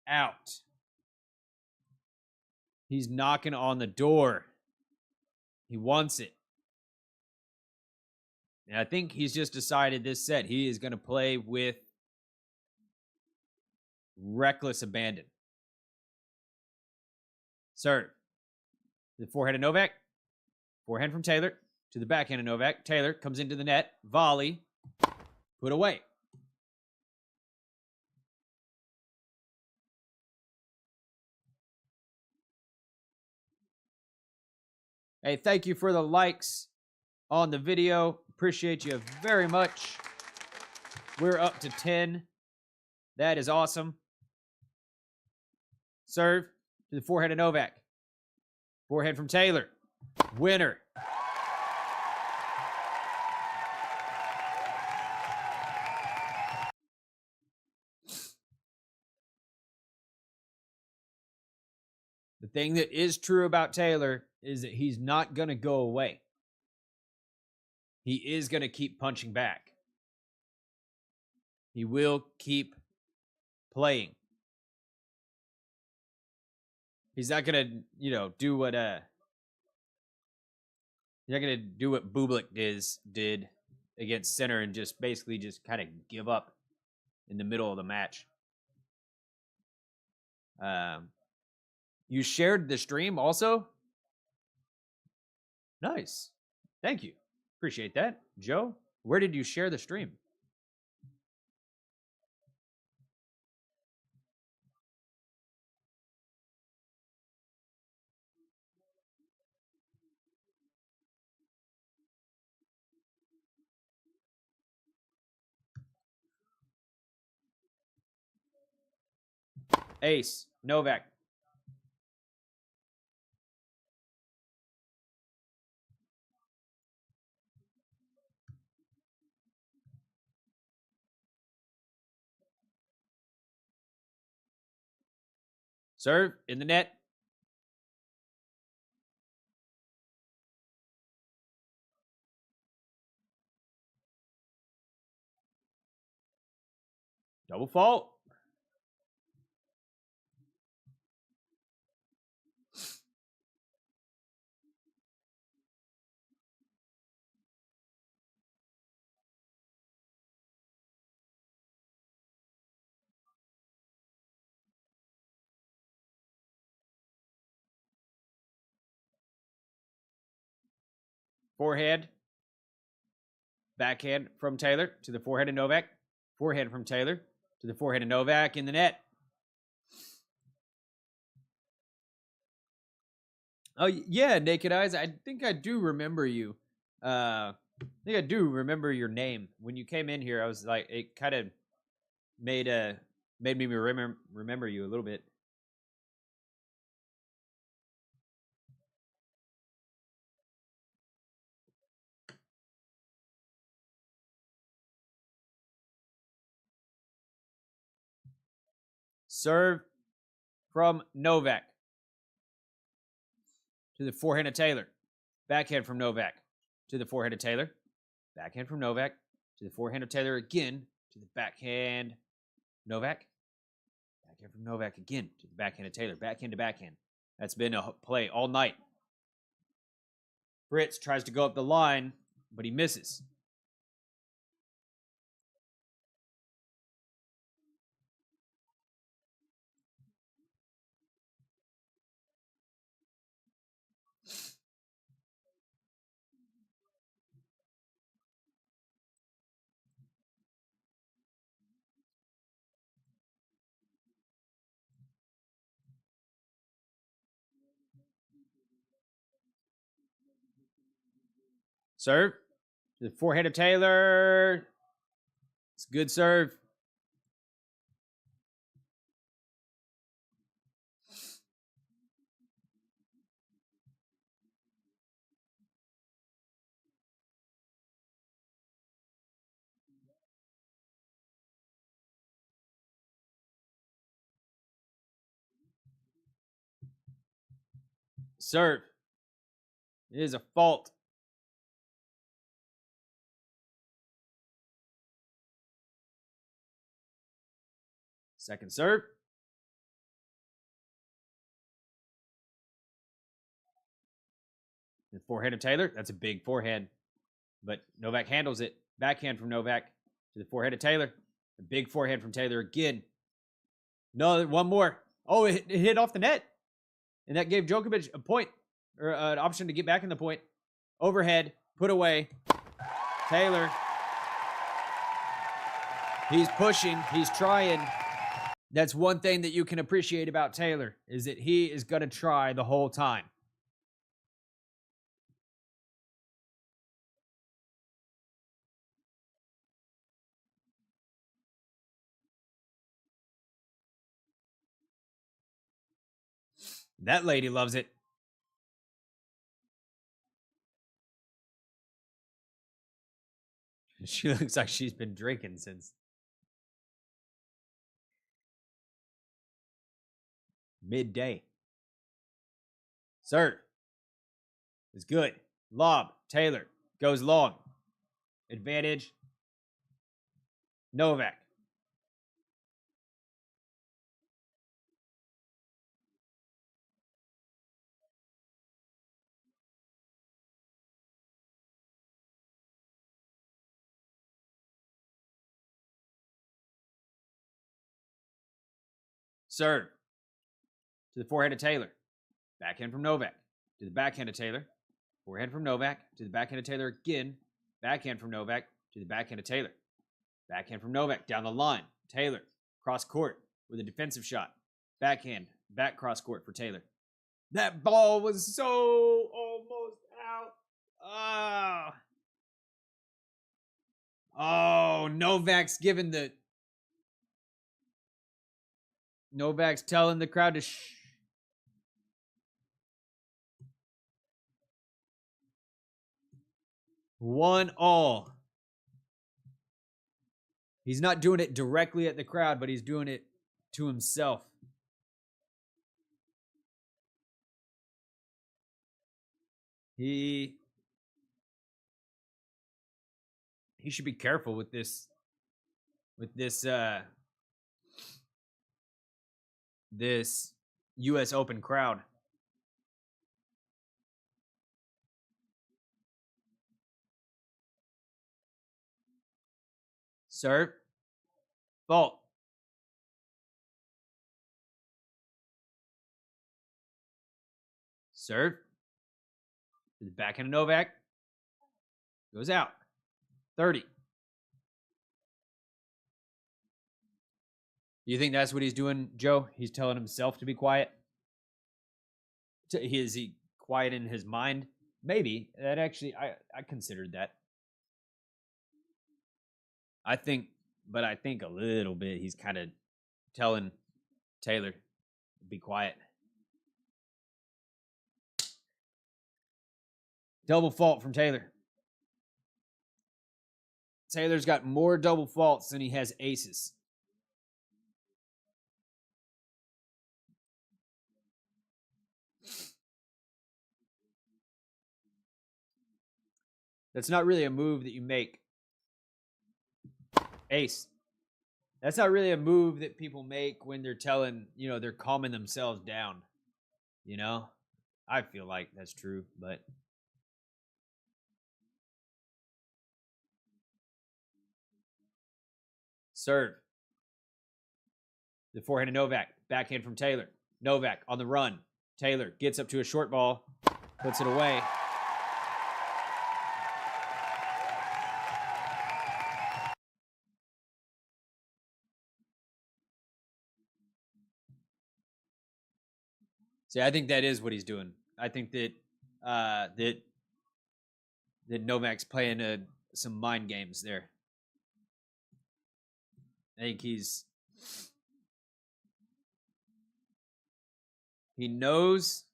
Out. He's knocking on the door. He wants it. And I think he's just decided this set he is going to play with reckless abandon. Serve. The forehand of Novak. Forehand from Taylor to the backhand of Novak. Taylor comes into the net. Volley. Put away. Hey, thank you for the likes on the video. Appreciate you very much. We're up to 10. That is awesome. Serve to the forehand of Novak. Forehand from Taylor. Winner. The thing that is true about Taylor is that he's not going to go away. He is going to keep punching back. He will keep playing. He's not going to, do what he's not going to do what Bublik did against Center and just basically just kind of give up in the middle of the match. You shared the stream also? Nice. Thank you. Appreciate that. Joe, where did you share the stream? Ace, Novak. Serve in the net. Double fault. Forehand. Backhand from Taylor to the forehand of Novak. Forehand from Taylor to the forehand of Novak in the net. Oh, yeah, Naked Eyes. I think I do remember you. I think I do remember your name. When you came in here, I was like, it kind of made me remember you a little bit. Serve from Novak to the forehand of Taylor. Backhand from Novak to the forehand of Taylor. Backhand from Novak to the forehand of Taylor again to the backhand Novak. Backhand from Novak again to the backhand of Taylor. Backhand to backhand. That's been a play all night. Fritz tries to go up the line, but he misses. Serve. The forehand of Taylor. It's a good serve. Serve. It is a fault. Second serve. The forehand of Taylor. That's a big forehand. But Novak handles it. Backhand from Novak to the forehand of Taylor. A big forehand from Taylor again. No, one more. Oh, it hit off the net. And that gave Djokovic a point, or an option to get back in the point. Overhead, put away. Taylor. He's pushing. He's trying. That's one thing that you can appreciate about Taylor, is that he is going to try the whole time. That lady loves it. She looks like she's been drinking since midday. Serve is good. Lob. Taylor goes long. Advantage. Novak. Serve to the forehand of Taylor. Backhand from Novak to the backhand of Taylor. Forehand from Novak to the backhand of Taylor again. Backhand from Novak to the backhand of Taylor. Backhand from Novak down the line. Taylor cross court with a defensive shot. Backhand, back cross court for Taylor. That ball was so almost out. Oh, Novak's telling the crowd to shh. One all. He's not doing it directly at the crowd, but he's doing it to himself. He should be careful with this US Open crowd. Serve. Fault. Serve. To the backhand of Novak. Goes out. 30. Do you think that's what he's doing, Joe? He's telling himself to be quiet? Is he quiet in his mind? Maybe. That actually, I considered that. I think a little bit he's kind of telling Taylor, be quiet. Double fault from Taylor. Taylor's got more double faults than he has aces. That's not really a move that you make. Ace. That's not really a move that people make when they're telling, they're calming themselves down. I feel like that's true, but serve. The forehand of Novak. Backhand from Taylor. Novak on the run. Taylor gets up to a short ball, puts it away. See, I think that is what he's doing. I think that that Novak's playing some mind games there. I think he knows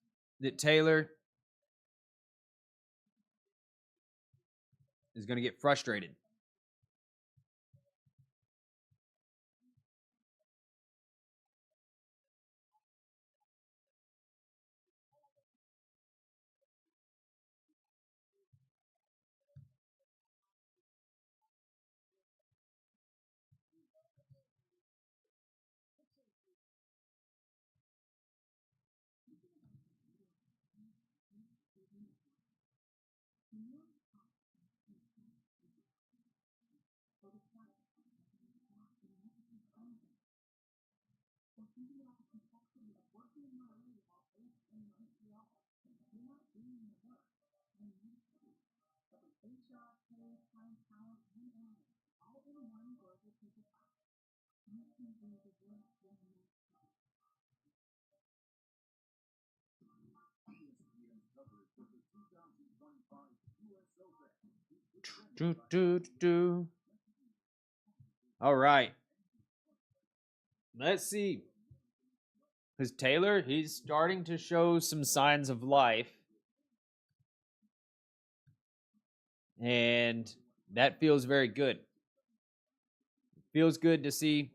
that Taylor is going to get frustrated. All right. Let's see. Because Taylor, he's starting to show some signs of life. And that feels very good. It feels good to see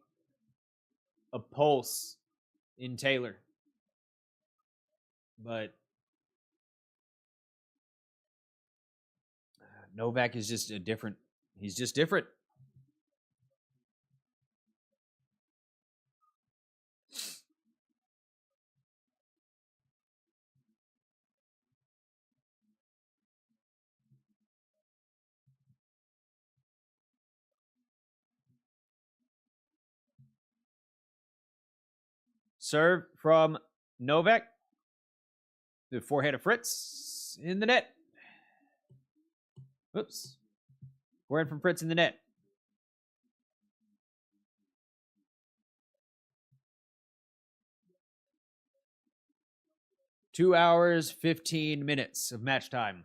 a pulse in Taylor. But Novak is just he's just different. Serve from Novak. The forehand of Fritz in the net. Oops. Forehand from Fritz in the net. Two hours, 15 minutes of match time.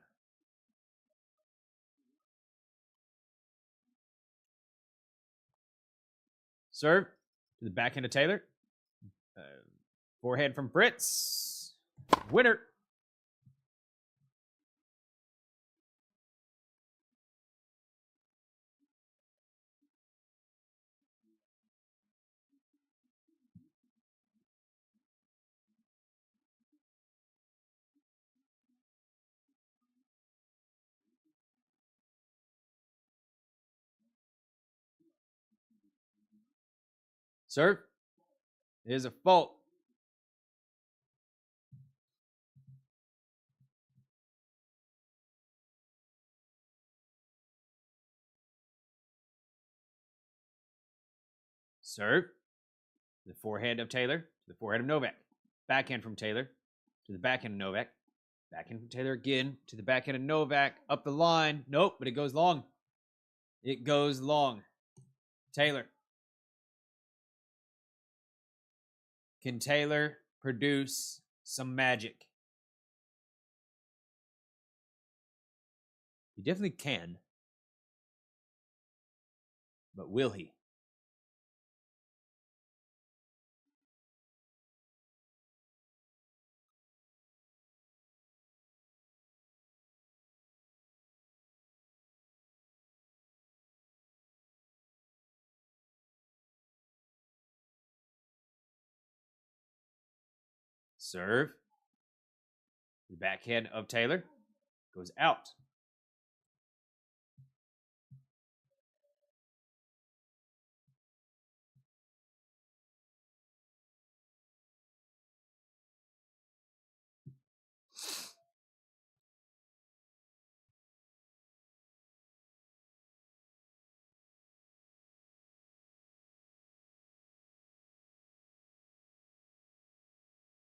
Serve to the backhand of Taylor. Forehand from Fritz. Winner. Serve is a fault. Serve. The forehand of Taylor to the forehand of Novak. Backhand from Taylor to the backhand of Novak. Backhand from Taylor again to the backhand of Novak. Up the line. Nope, but it goes long. It goes long. Taylor. Can Taylor produce some magic? He definitely can. But will he? Serve. The backhand of Taylor goes out.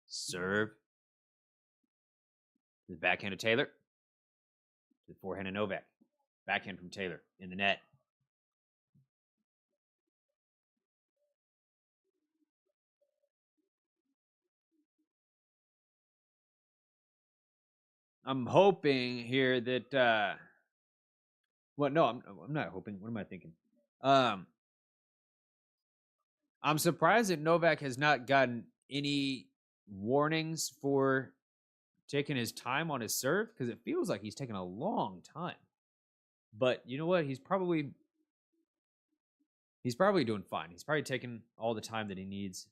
Serve. To the backhand of Taylor. To the forehand of Novak. Backhand from Taylor in the net. I'm hoping here that well, no, I'm not hoping. What am I thinking? I'm surprised that Novak has not gotten any warnings for taking his time on his serve, because it feels like he's taking a long time. But you know what? He's probably doing fine. He's probably taking all the time that he needs.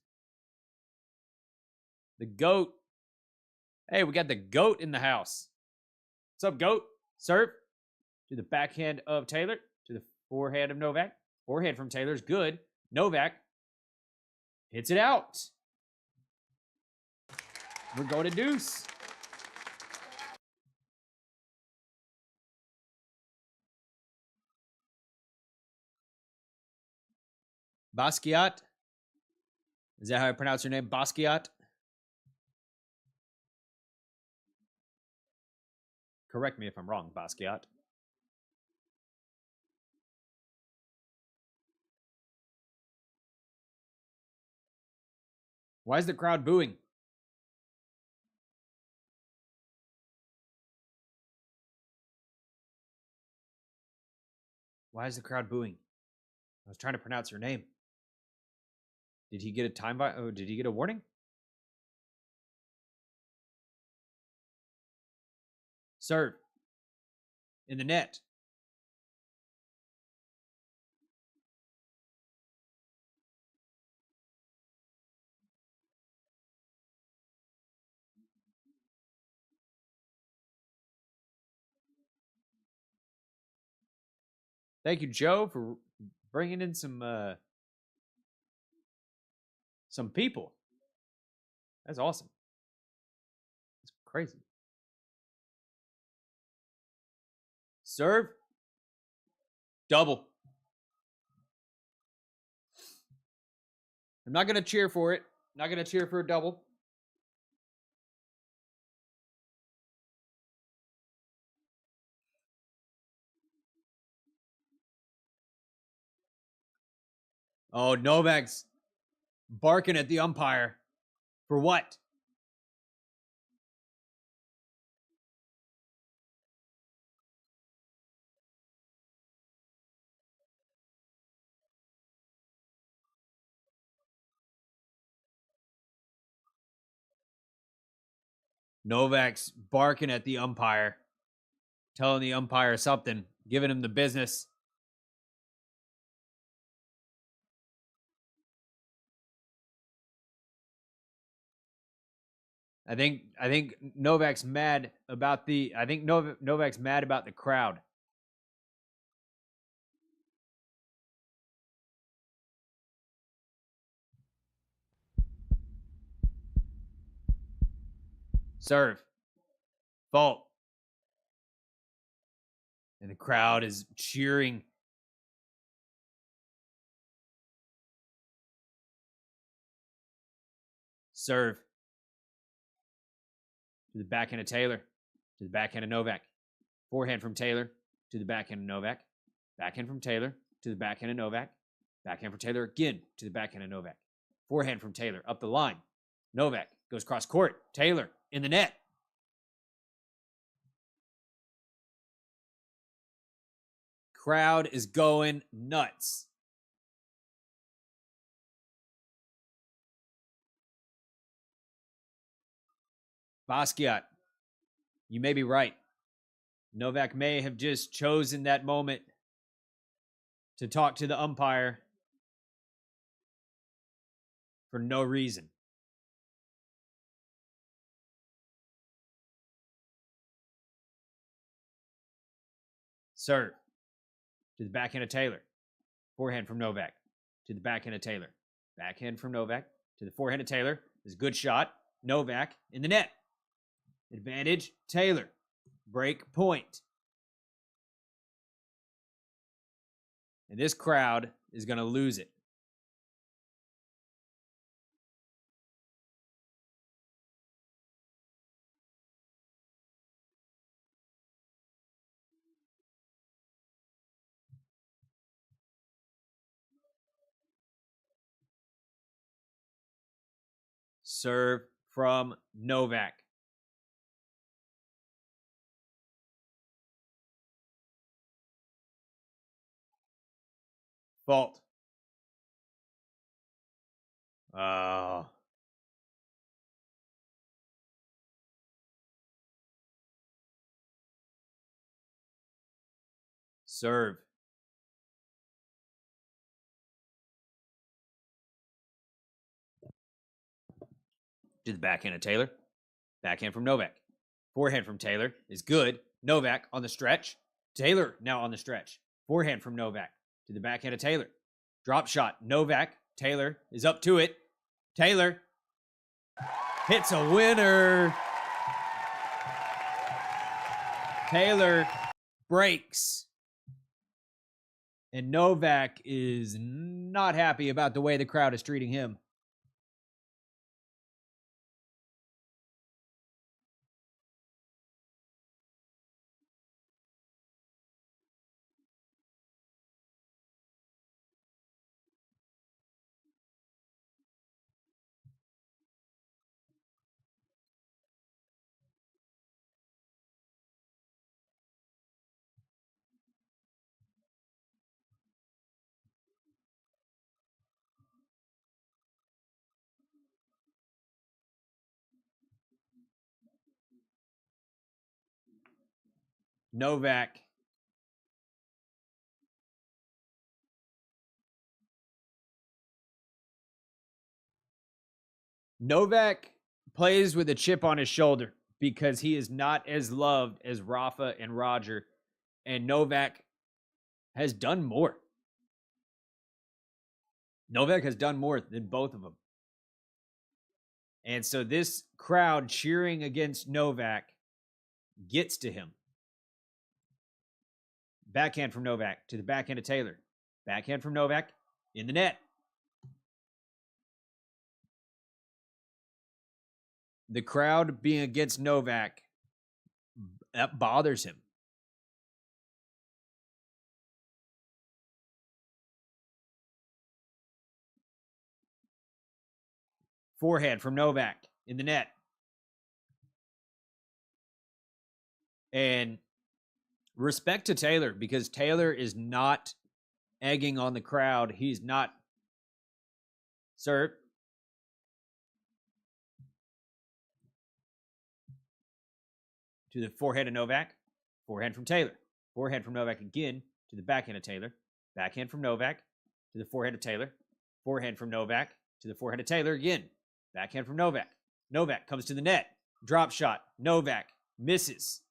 The GOAT. Hey, we got the GOAT in the house. What's up, GOAT? Serve to the backhand of Taylor, to the forehand of Novak. Forehand from Taylor's good. Novak hits it out. We're going to deuce. Basquiat. Is that how I pronounce your name? Basquiat? Correct me if I'm wrong, Basquiat. Why is the crowd booing? Why is the crowd booing? I was trying to pronounce your name. Did he get a time by? Oh, did he get a warning? Serve. In the net. Thank you, Joe, for bringing in some people. That's awesome. That's crazy. Serve. Double. I'm not going to cheer for it. Not going to cheer for a double. Oh, Novak's barking at the umpire. For what? Novak's barking at the umpire, telling the umpire something, giving him the business. I think Novak's mad about the. I think Novak's mad about the crowd. Serve. Fault. And the crowd is cheering. Serve. To the backhand of Taylor. To the backhand of Novak. Forehand from Taylor. To the backhand of Novak. Backhand from Taylor. To the backhand of Novak. Backhand from Taylor again. To the backhand of Novak. Forehand from Taylor. Up the line. Novak goes cross court. Taylor in the net. Crowd is going nuts. Basquiat, you may be right. Novak may have just chosen that moment to talk to the umpire for no reason. Serve. To the backhand of Taylor. Forehand from Novak. To the backhand of Taylor. Backhand from Novak. To the forehand of Taylor. This is a good shot. Novak in the net. Advantage, Taylor. Break point. And this crowd is going to lose it. Serve from Novak. Fault. Serve. To the backhand of Taylor. Backhand from Novak. Forehand from Taylor is good. Novak on the stretch. Taylor now on the stretch. Forehand from Novak to the backhand of Taylor. Drop shot. Novak. Taylor is up to it. Taylor hits a winner. Taylor breaks. And Novak is not happy about the way the crowd is treating him. Novak plays with a chip on his shoulder because he is not as loved as Rafa and Roger, and Novak has done more. Novak has done more than both of them. And so this crowd cheering against Novak gets to him. Backhand from Novak to the backhand of Taylor. Backhand from Novak in the net. The crowd being against Novak, that bothers him. Forehand from Novak in the net. And respect to Taylor, because Taylor is not egging on the crowd. He's not. Serve. To the forehand of Novak. Forehand from Taylor. Forehand from Novak again to the backhand of Taylor. Backhand from Novak to the forehand of Taylor. Forehand from Novak to the forehand of Taylor again. Backhand from Novak. Novak comes to the net. Drop shot. Novak misses.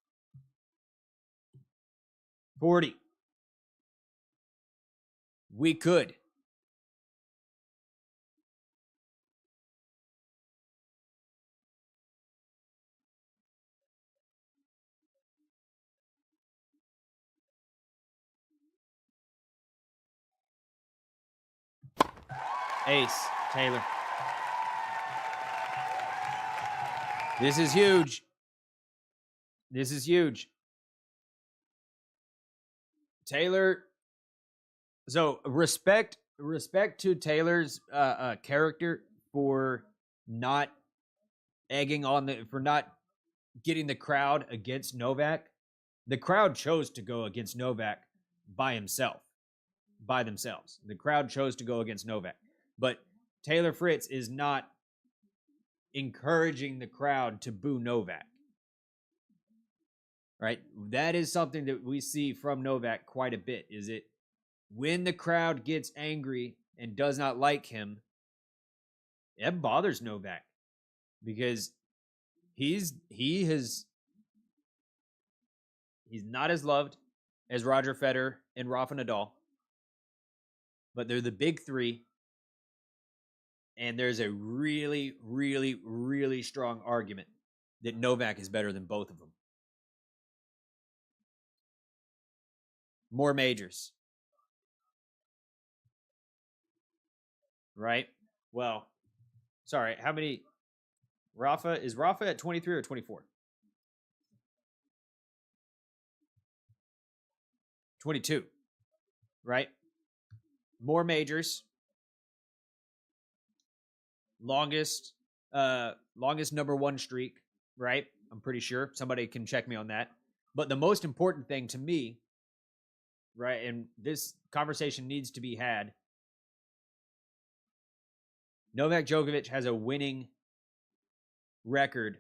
40. We could. Ace, Taylor. This is huge. This is huge. Taylor. So respect to Taylor's character for not egging on for not getting the crowd against Novak. The crowd chose to go against Novak by himself, by themselves. The crowd chose to go against Novak. But Taylor Fritz is not encouraging the crowd to boo Novak. Right? That is something that we see from Novak quite a bit. Is it when the crowd gets angry and does not like him, it bothers Novak because he's not as loved as Roger Federer and Rafa Nadal, but they're the big three. And there's a really, really, really strong argument that Novak is better than both of them. More majors. Right? Well, sorry, how many? Is Rafa at 23 or 24? 22. Right? More majors. Longest longest #1 streak, right? I'm pretty sure. Somebody can check me on that. But the most important thing to me, right, and this conversation needs to be had, Novak Djokovic has a winning record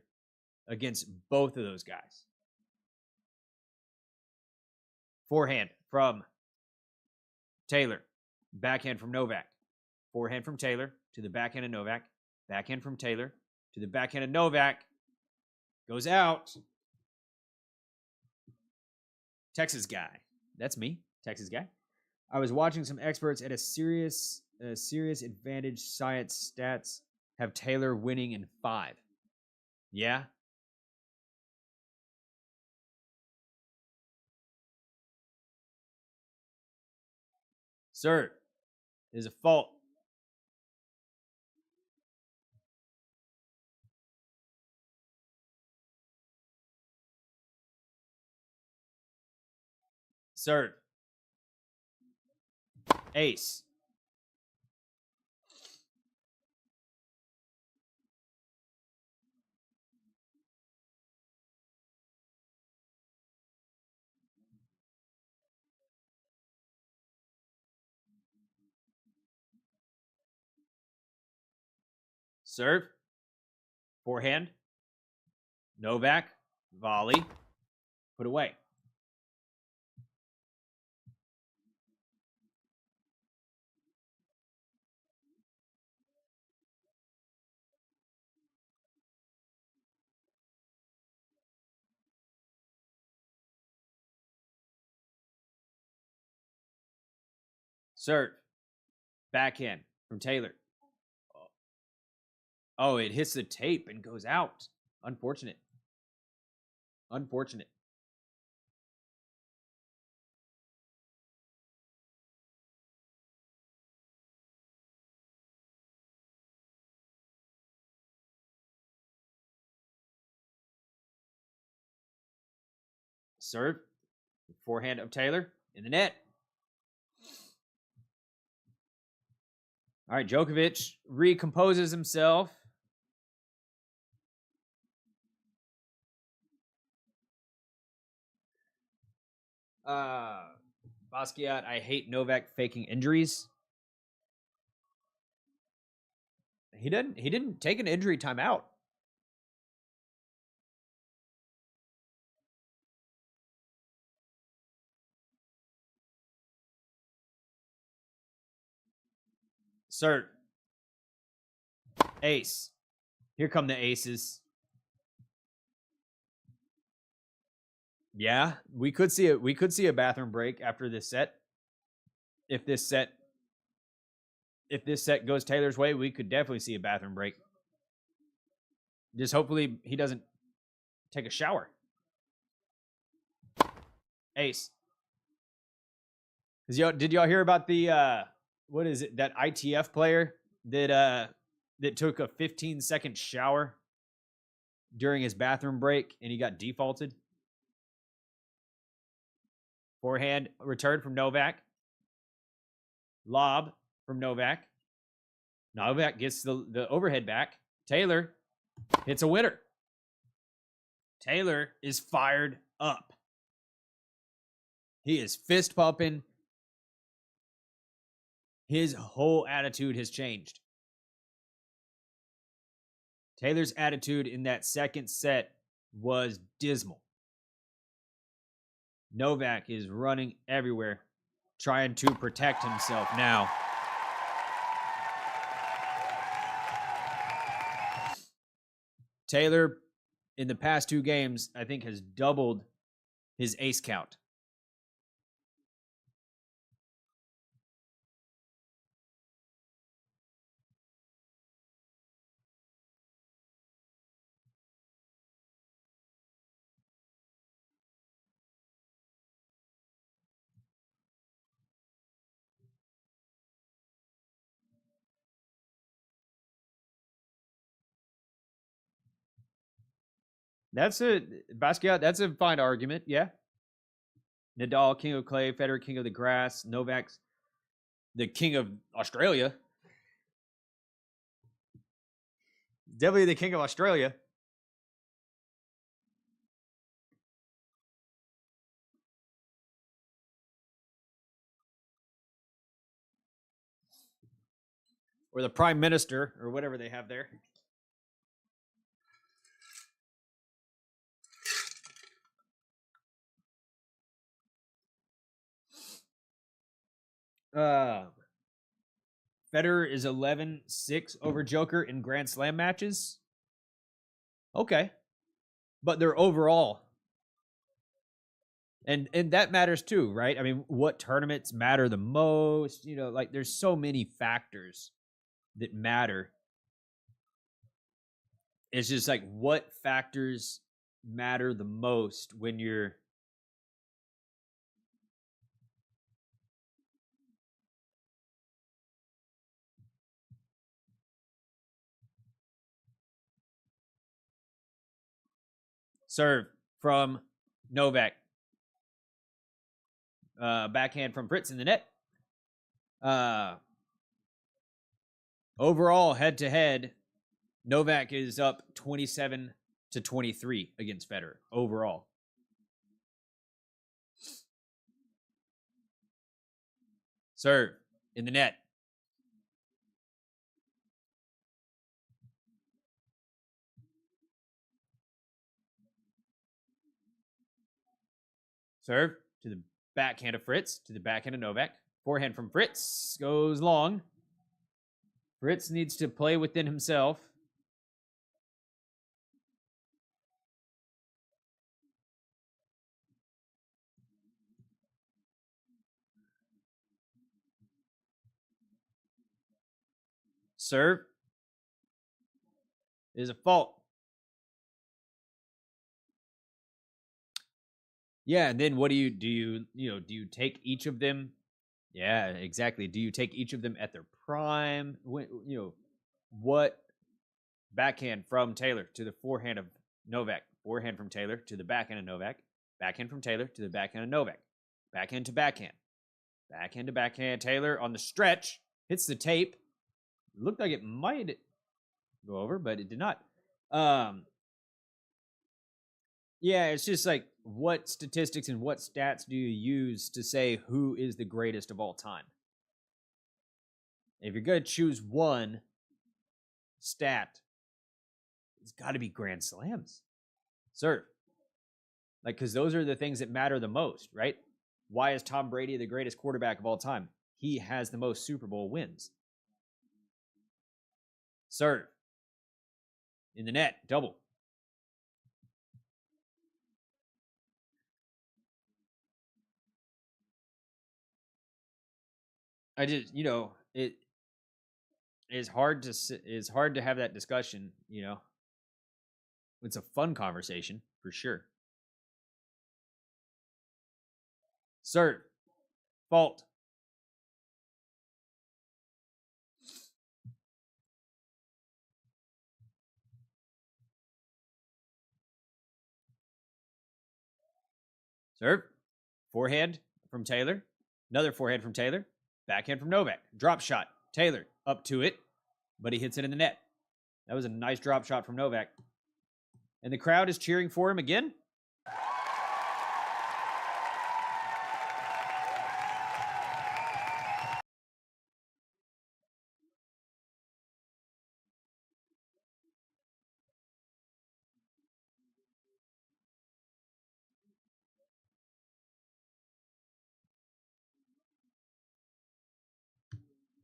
against both of those guys. Forehand from Taylor. Backhand from Novak. Forehand from Taylor to the backhand of Novak. Backhand from Taylor to the backhand of Novak. Goes out. Texas guy. That's me, Texas guy. I was watching some experts at a serious advantage science stats have Taylor winning in 5. Yeah. Sir, there's a fault. Sir. Ace. Serve. Forehand. Novak. Volley. Put away. Serve. Backhand from Taylor. Oh, it hits the tape and goes out. Unfortunate. Unfortunate. Serve. Forehand of Taylor in the net. All right, Djokovic recomposes himself. Basquiat, I hate Novak faking injuries. He didn't take an injury timeout. Sir. Ace. Here come the aces. Yeah, we could see a bathroom break after this set. If this set goes Taylor's way, we could definitely see a bathroom break. Just hopefully he doesn't take a shower. Ace. Did y'all hear about the what is it? That ITF player that took a 15-second shower during his bathroom break and he got defaulted? Forehand return from Novak. Lob from Novak. Novak gets the overhead back. Taylor hits a winner. Taylor is fired up. He is fist pumping. His whole attitude has changed. Taylor's attitude in that second set was dismal. Novak is running everywhere, trying to protect himself now. Taylor, in the past 2 games, I think has doubled his ace count. That's a Basquiat. That's a fine argument. Yeah. Nadal, king of clay. Federer, king of the grass. Novak's the king of Australia. Definitely the king of Australia. Or the prime minister, or whatever they have there. Federer is 11-6 over Joker in Grand Slam matches. Okay. But they're overall. And that matters too, right? I mean, what tournaments matter the most? You know, like there's so many factors that matter. It's just like what factors matter the most when you're serve from Novak. Backhand from Fritz in the net. Overall, head to head, Novak is up 27-23 against Federer overall. Serve in the net. Serve to the backhand of Fritz, to the backhand of Novak. Forehand from Fritz goes long. Fritz needs to play within himself. Serve is a fault. Yeah, and then what do? Do you take each of them? Yeah, exactly. Do you take each of them at their prime? What backhand from Taylor to the forehand of Novak, forehand from Taylor to the backhand of Novak, backhand from Taylor to the backhand of Novak, backhand to backhand, backhand to backhand. Taylor on the stretch hits the tape. It looked like it might go over, but it did not. Yeah, it's just like what statistics and what stats do you use to say who is the greatest of all time? If you're going to choose one stat, it's got to be Grand Slams. Serve. Like, because those are the things that matter the most, right? Why is Tom Brady the greatest quarterback of all time? He has the most Super Bowl wins. Serve. In the net, double. I just, it is hard to have that discussion, It's a fun conversation, for sure. Serve. Fault. Serve. Forehand from Taylor. Another forehand from Taylor. Backhand from Novak. Drop shot. Taylor up to it, but he hits it in the net. That was a nice drop shot from Novak. And the crowd is cheering for him again.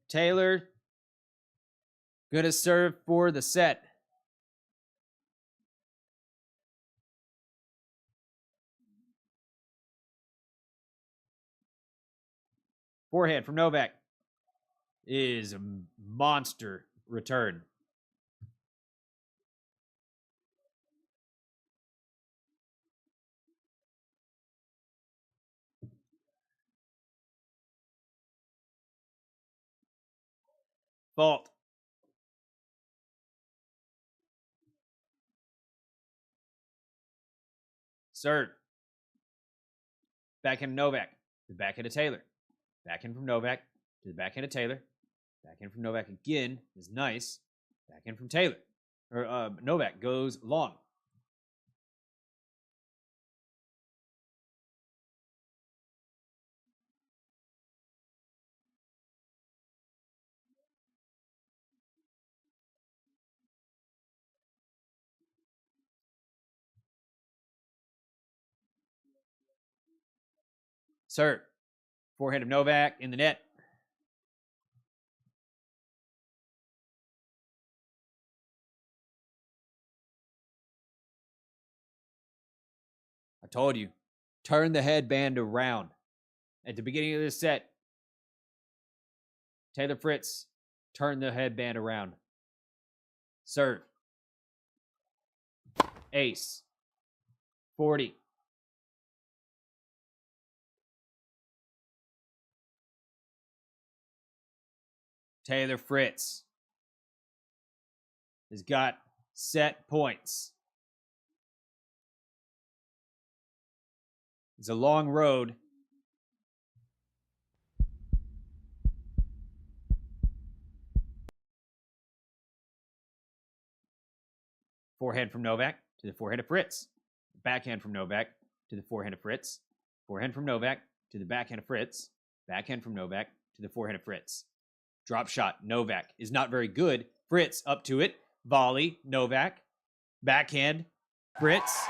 Taylor gonna serve for the set. Forehand from Novak is a monster return. Fault. Serve. Backhand Novak. The backhand of Taylor. Backhand from Novak to the backhand of Taylor. Backhand from Novak again is nice. Backhand from Taylor. Novak goes long. Serve. Forehand of Novak in the net. I told you. Turn the headband around. At the beginning of this set, Taylor Fritz turned the headband around. Serve. Ace. 40. Taylor Fritz has got set points. It's a long road. Forehand from Novak to the forehand of Fritz. Backhand from Novak to the forehand of Fritz. Forehand from Novak to the backhand of Fritz. Backhand from Novak to the forehand of Fritz. Drop shot. Novak is not very good. Fritz up to it. Volley. Novak. Backhand. Fritz.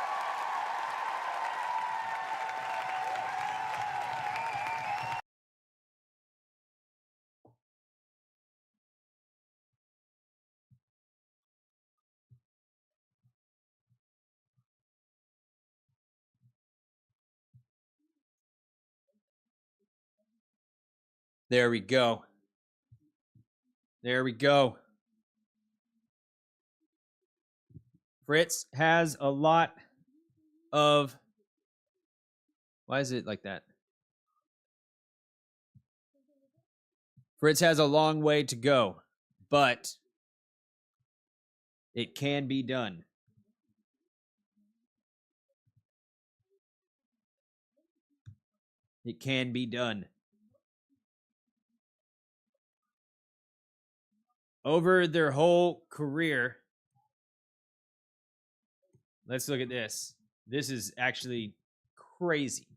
There we go. There we go. Fritz has a lot of... Why is it like that? Fritz has a long way to go, but it can be done. It can be done. Over their whole career, let's look at this. This is actually crazy.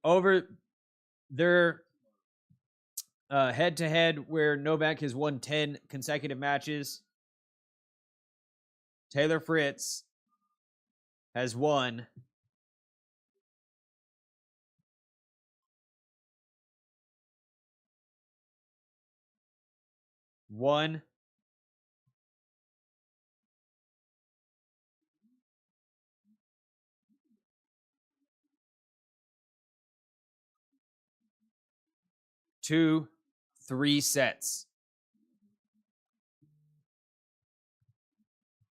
Over their head-to-head where Novak has won 10 consecutive matches, Taylor Fritz has won 1, 2, 3 sets.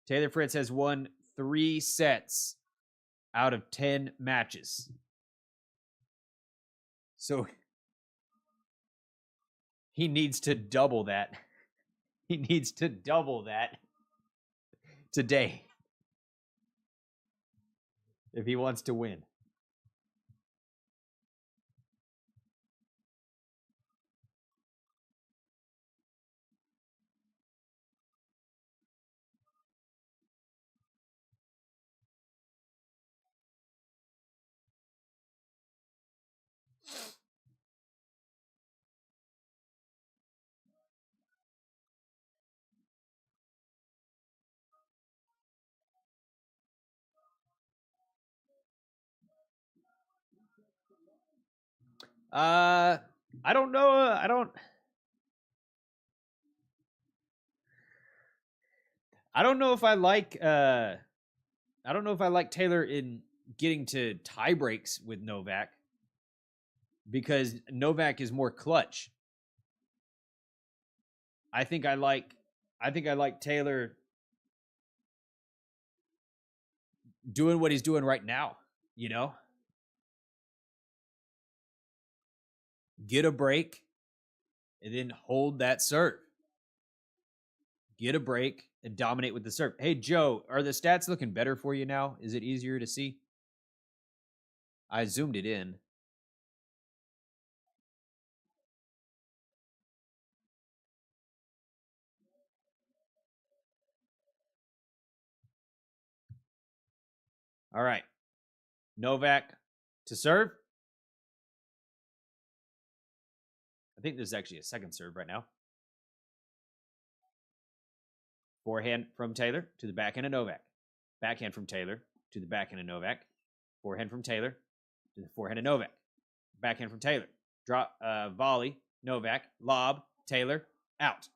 Taylor Fritz has won 3 sets out of 10 matches. So he needs to double that. He needs to double that today if he wants to win. I don't know. I don't know if I like Taylor in getting to tie breaks with Novak because Novak is more clutch. I think I like Taylor doing what he's doing right now, you know? Get a break and then hold that serve. Get a break and dominate with the serve. Hey, Joe, are the stats looking better for you now? Is it easier to see? I zoomed it in. All right. Novak to serve. I think this is actually a second serve right now. Forehand from Taylor to the backhand of Novak. Backhand from Taylor to the backhand of Novak. Forehand from Taylor to the forehand of Novak. Backhand from Taylor. Drop, volley, Novak, lob, Taylor, out.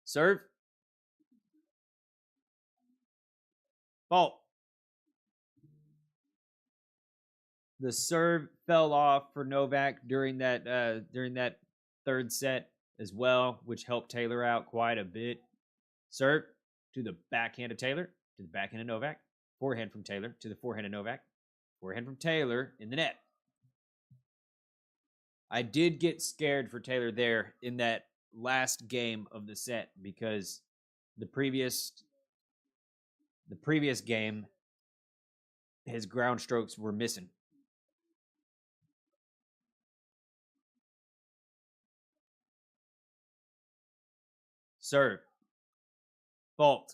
Serve. Fault. The serve fell off for Novak during that third set as well, which helped Taylor out quite a bit. Serve to the backhand of Taylor, to the backhand of Novak. Forehand from Taylor to the forehand of Novak. Forehand from Taylor in the net. I did get scared for Taylor there in that last game of the set because the previous game, his ground strokes were missing. Serve. Fault.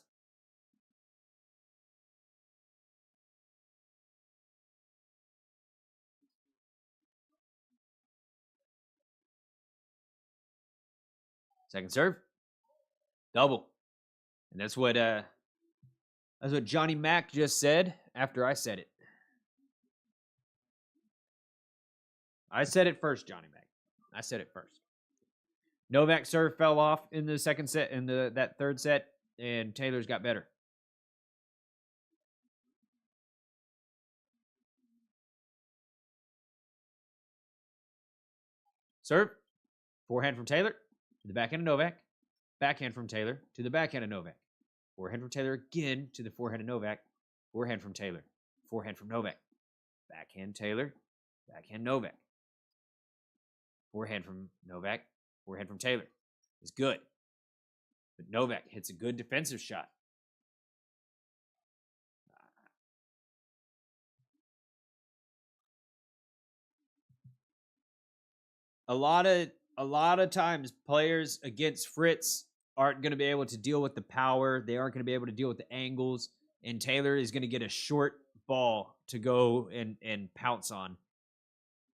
Second serve. Double. And that's what Johnny Mac just said after I said it. I said it first, Johnny Mac. I said it first. Novak serve fell off in the second set, in that third set, and Taylor's got better. Serve. Forehand from Taylor to the backhand of Novak. Backhand from Taylor to the backhand of Novak. Forehand from Taylor again to the forehand of Novak. Forehand from Taylor. Forehand from Novak. Backhand Taylor. Backhand Novak. Forehand from Novak. Forehand from Taylor. It's good. But Novak hits a good defensive shot. A lot of times players against Fritz aren't going to be able to deal with the power. They aren't going to be able to deal with the angles. And Taylor is going to get a short ball to go and pounce on.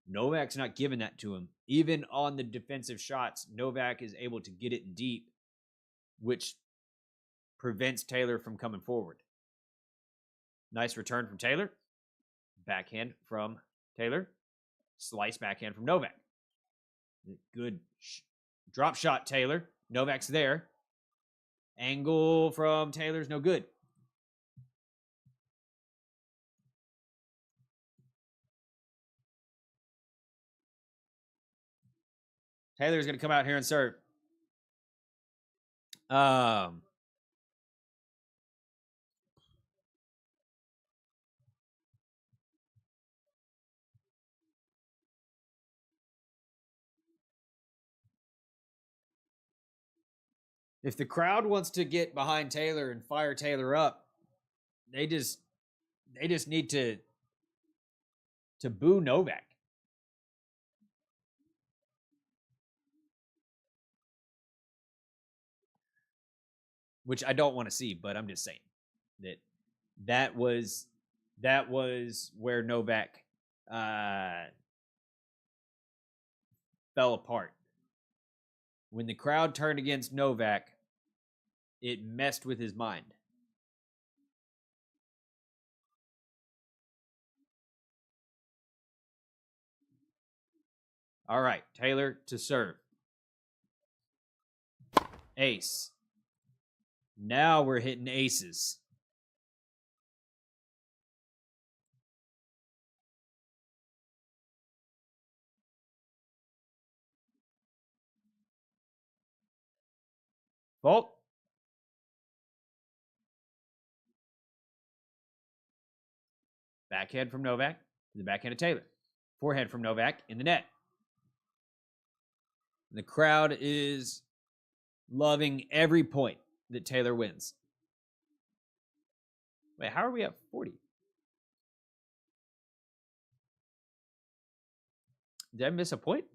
Novak's not giving that to him. Even on the defensive shots, Novak is able to get it deep, which prevents Taylor from coming forward. Nice return from Taylor. Backhand from Taylor. Slice backhand from Novak. Good drop shot, Taylor. Novak's there. Angle from Taylor's no good. Taylor's going to come out here and serve. If the crowd wants to get behind Taylor and fire Taylor up, they just need to boo Novak. Which I don't want to see, but I'm just saying that was where Novak fell apart. When the crowd turned against Novak, it messed with his mind. All right, Taylor to serve. Ace. Now we're hitting aces. Fault. Backhand from Novak to the backhand of Taylor. Forehand from Novak in the net. And the crowd is Loving every point that Taylor wins. Wait, how are we at 40? Did I miss a point?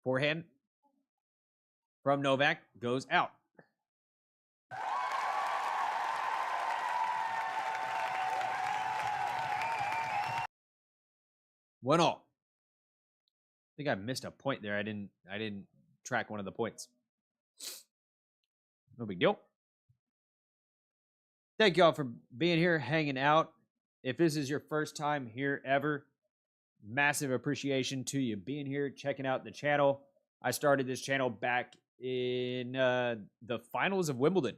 Forehand from Novak goes out. One all. I think I missed a point there. I didn't track one of the points. No big deal. Thank y'all for being here, hanging out. If this is your first time here ever, massive appreciation to you being here, checking out the channel. I started this channel back in the finals of Wimbledon.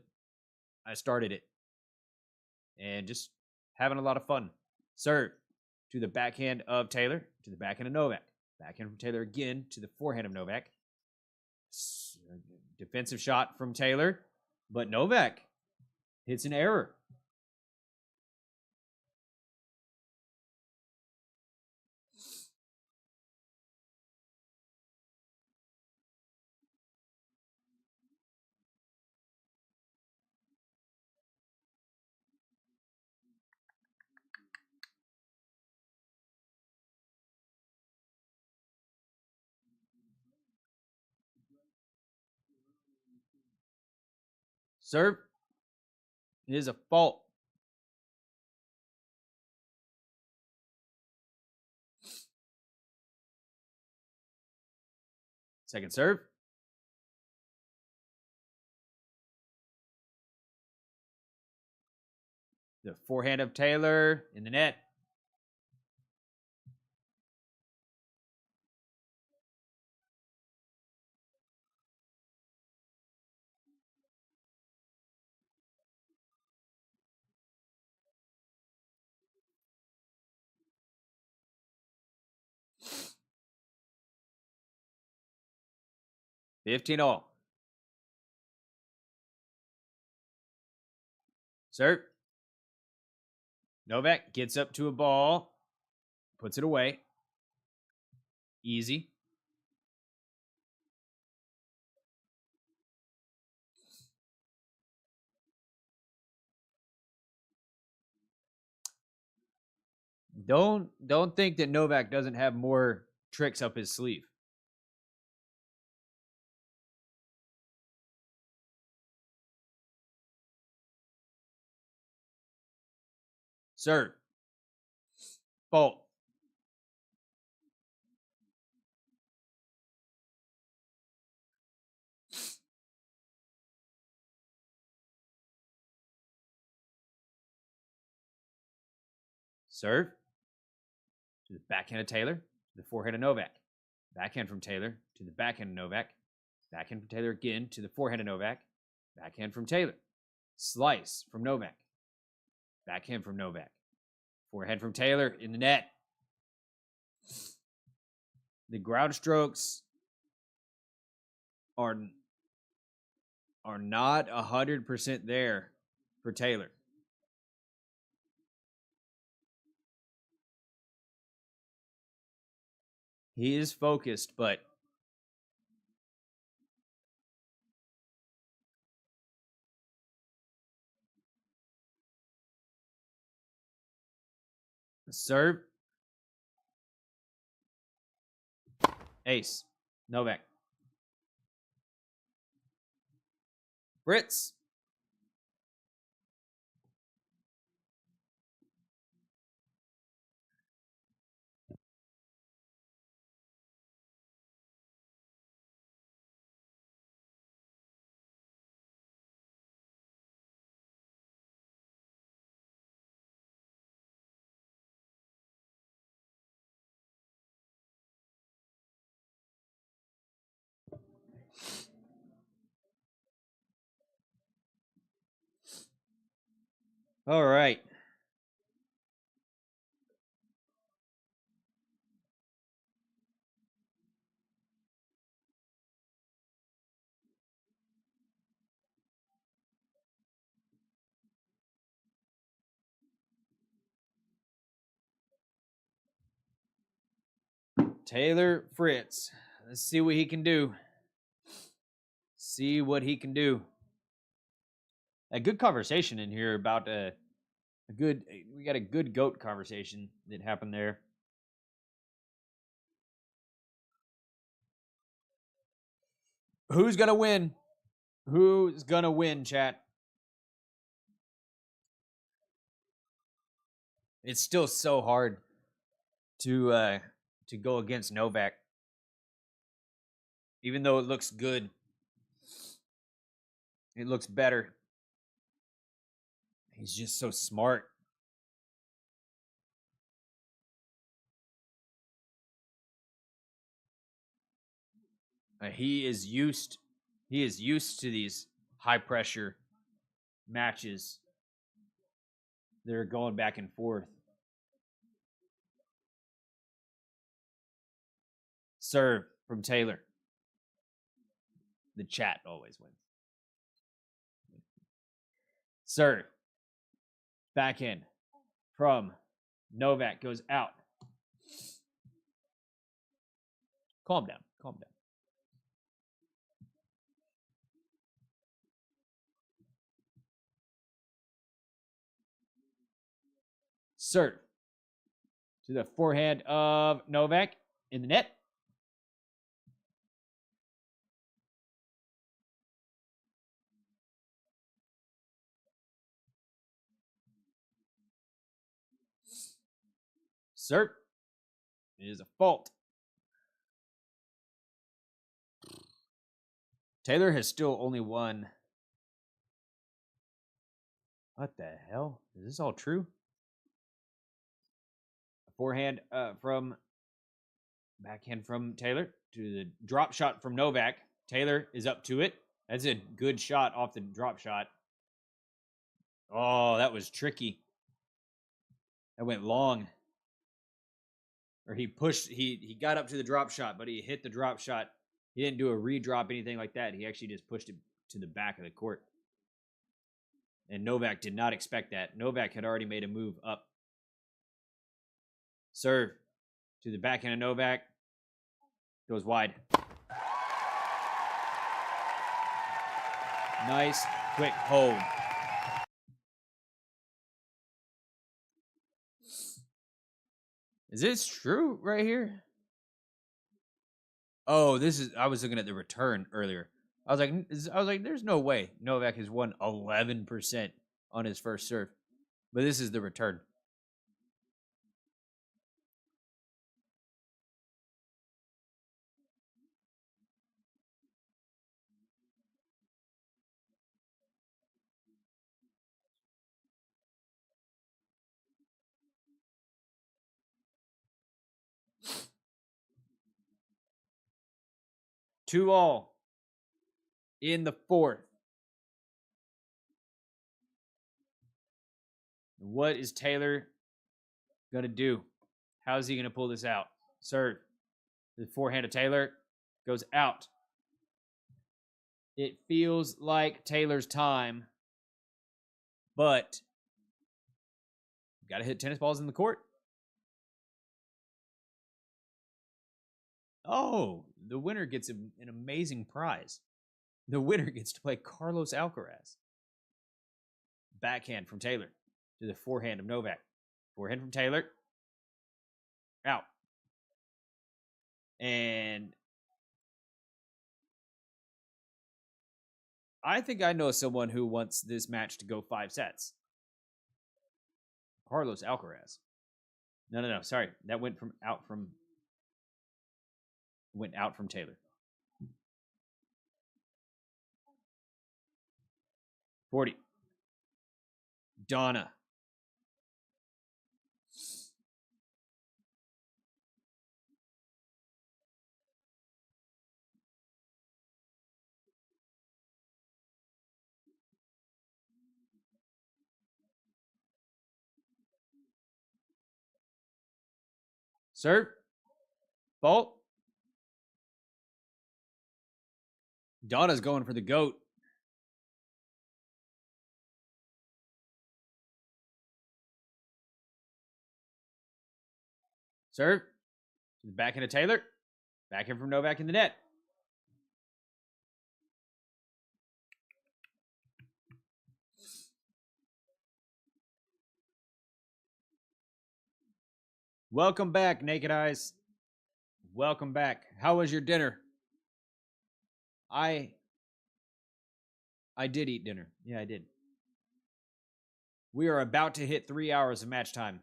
I started it. And just having a lot of fun. Serve to the backhand of Taylor, to the backhand of Novak. Backhand from Taylor again to the forehand of Novak. Defensive shot from Taylor, but Novak hits an error. Serve is a fault. Second serve. The forehand of Taylor in the net. $15. Serve. Novak gets up to a ball, puts it away. Easy. Don't think that Novak doesn't have more tricks up his sleeve. Serve. Fault. Serve to the backhand of Taylor, to the forehand of Novak. Backhand from Taylor to the backhand of Novak. Backhand from Taylor again to the forehand of Novak. Backhand from Taylor. Slice from Novak. Backhand from Novak. Forehand from Taylor in the net. The ground strokes are not 100% there for Taylor. He is focused, but serve. Ace. Novak. Fritz. All right. Taylor Fritz. Let's see what he can do. See what he can do. A good conversation in here about we got a good GOAT conversation that happened there. Who's gonna win? Who's gonna win, chat? It's still so hard to go against Novak. Even though it looks good. It looks better. He's just so smart. He is used to these high pressure matches. They're going back and forth. Serve from Taylor. The chat always wins. Serve. Backhand from Novak goes out. Calm down. Calm down. Serve to the forehand of Novak in the net. Serve. It is a fault. Taylor has still only won. What the hell? Is this all true? Forehand from backhand from Taylor to the drop shot from Novak. Taylor is up to it. That's a good shot off the drop shot. Oh, that was tricky. That went long. Or he pushed, he got up to the drop shot, but he hit the drop shot. He didn't do a redrop, anything like that. He actually just pushed it to the back of the court. And Novak did not expect that. Novak had already made a move up. Serve to the backhand of Novak. Goes wide. Nice, quick hold. Is this true right here? Oh, this is. I was looking at the return earlier. I was like, there's no way Novak has won 11% on his first serve, but this is the return. Two all in the fourth. What is Taylor going to do? How is he going to pull this out? Serve. The forehand of Taylor goes out. It feels like Taylor's time, but got to hit tennis balls in the court. Oh, the winner gets an amazing prize. The winner gets to play Carlos Alcaraz. Backhand from Taylor to the forehand of Novak. Forehand from Taylor. Out. And I think I know someone who wants this match to go 5 sets. Carlos Alcaraz. No. Sorry. That went out from Taylor. 40. Donna. Serve. Fault. Donna's going for the GOAT. Serve. To the backhand of Taylor. Backhand from Novak in the net. Welcome back, Naked Eyes. Welcome back. How was your dinner? I did eat dinner. Yeah, I did. We are about to hit 3 hours of match time.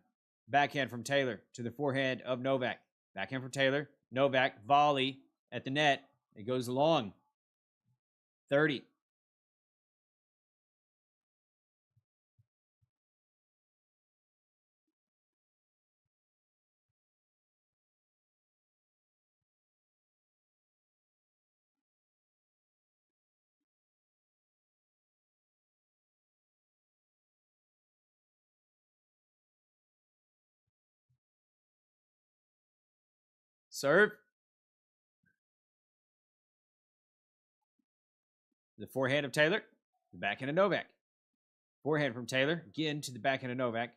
Backhand from Taylor to the forehand of Novak. Backhand from Taylor. Novak, volley at the net. It goes long. 30. Serve. The forehand of Taylor. The backhand of Novak. Forehand from Taylor. Again to the backhand of Novak.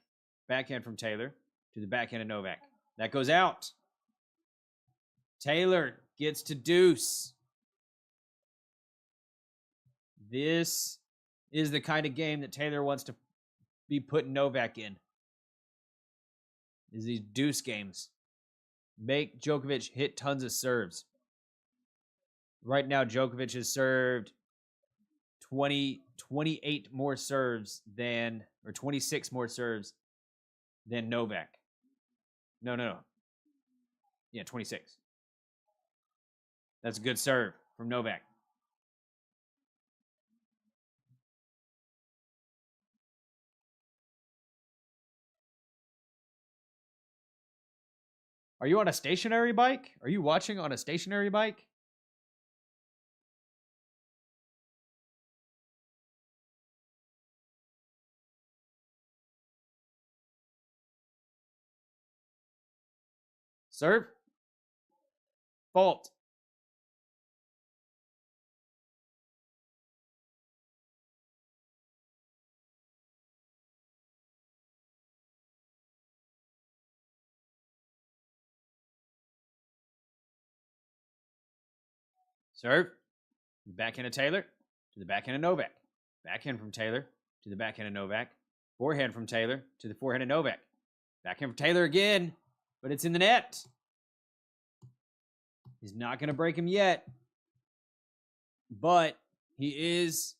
Backhand from Taylor to the backhand of Novak. That goes out. Taylor gets to deuce. This is the kind of game that Taylor wants to be putting Novak in. Is these deuce games. Make Djokovic hit tons of serves. Right now, Djokovic has served 28 more serves than, or 26 more serves than Novak. No. Yeah, 26. That's a good serve from Novak. Are you on a stationary bike? Are you watching on a stationary bike? Serve. Fault. Serve. Backhand of Taylor to the backhand of Novak. Backhand from Taylor to the backhand of Novak. Forehand from Taylor to the forehand of Novak. Backhand from Taylor again, but it's in the net. He's not going to break him yet, but he is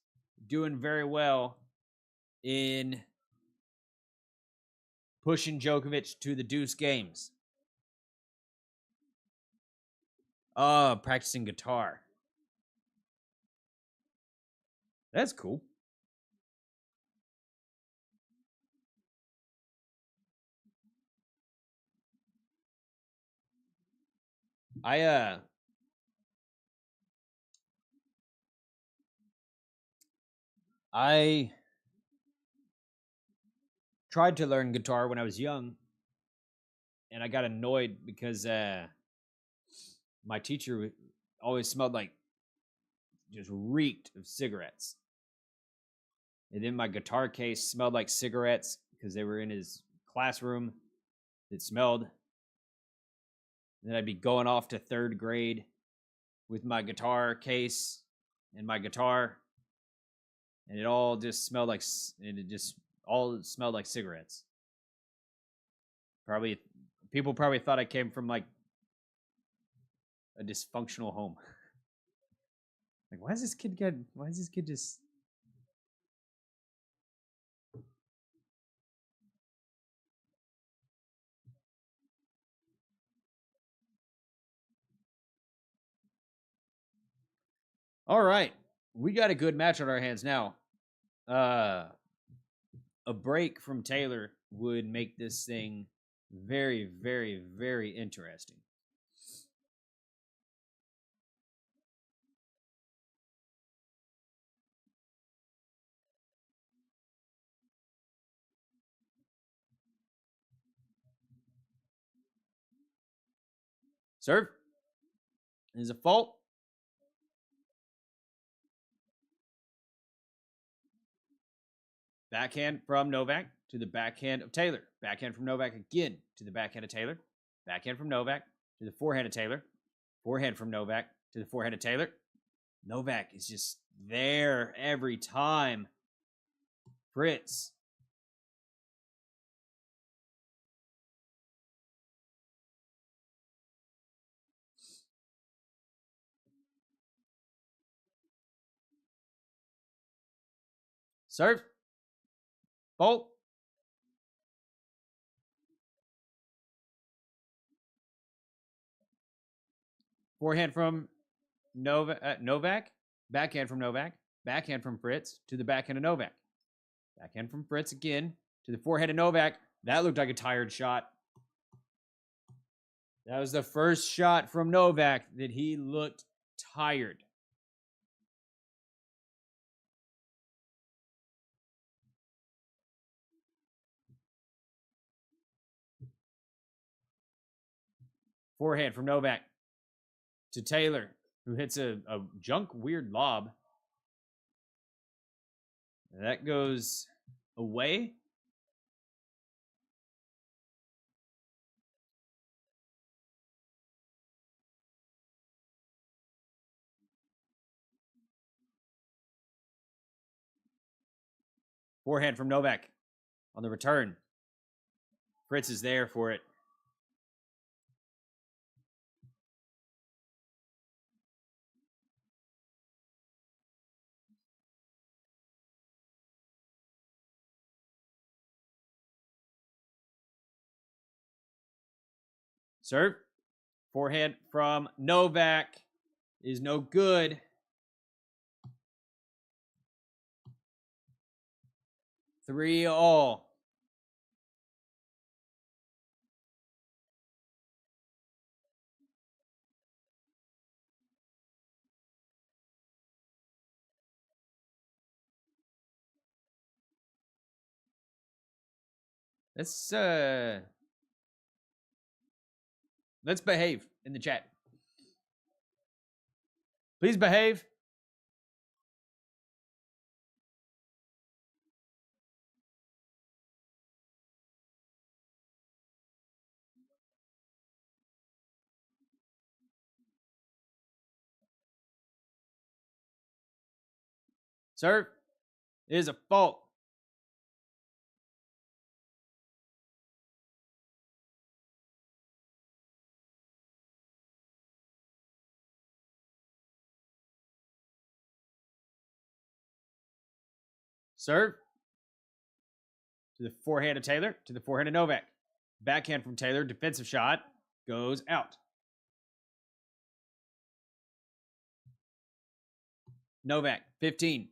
doing very well in pushing Djokovic to the deuce games. Practicing guitar. That's cool. I tried to learn guitar when I was young, and I got annoyed because my teacher always smelled like, just reeked of cigarettes. And then my guitar case smelled like cigarettes because they were in his classroom. It smelled. And then I'd be going off to third grade with my guitar case and my guitar, and it all just smelled like, cigarettes. People probably thought I came from like a dysfunctional home. Like, why is this kid just... All right. We got a good match on our hands now. A break from Taylor would make this thing very, very, very interesting. Serve. Is a fault. Backhand from Novak to the backhand of Taylor. Backhand from Novak again to the backhand of Taylor. Backhand from Novak to the forehand of Taylor. Forehand from Novak to the forehand of Taylor. Novak is just there every time. Fritz. Serve. Fault. Forehand from Novak. Backhand from Novak. Backhand from Fritz to the backhand of Novak. Backhand from Fritz again to the forehand of Novak. That looked like a tired shot. That was the first shot from Novak that he looked tired. Forehand from Novak to Taylor, who hits a junk weird lob. That goes away. Forehand from Novak on the return. Fritz is there for it. Serve. Forehand from Novak is no good. Three all. Let's behave in the chat. Please behave. Serve is a fault. Serve to the forehand of Taylor, to the forehand of Novak. Backhand from Taylor, defensive shot, goes out. Novak, 15.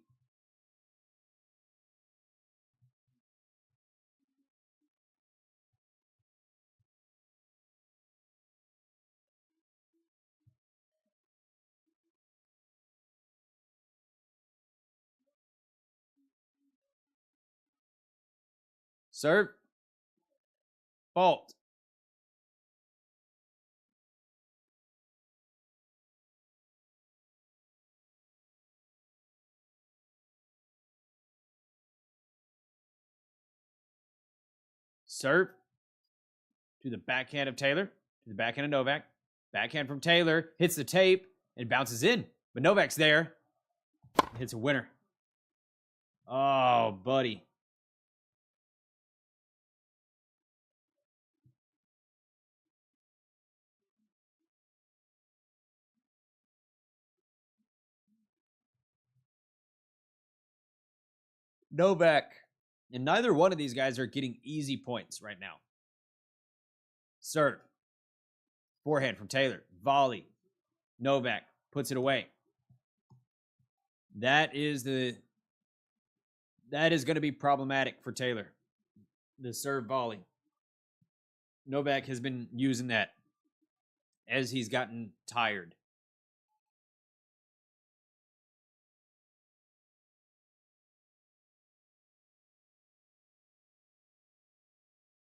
Serve. Fault. Serve to the backhand of Taylor, to the backhand of Novak. Backhand from Taylor, hits the tape and bounces in. But Novak's there. Hits a winner. Oh, buddy. Novak. And neither one of these guys are getting easy points right now. Serve. Forehand from Taylor. Volley. Novak puts it away. That is going to be problematic for Taylor. The serve volley. Novak has been using that as he's gotten tired.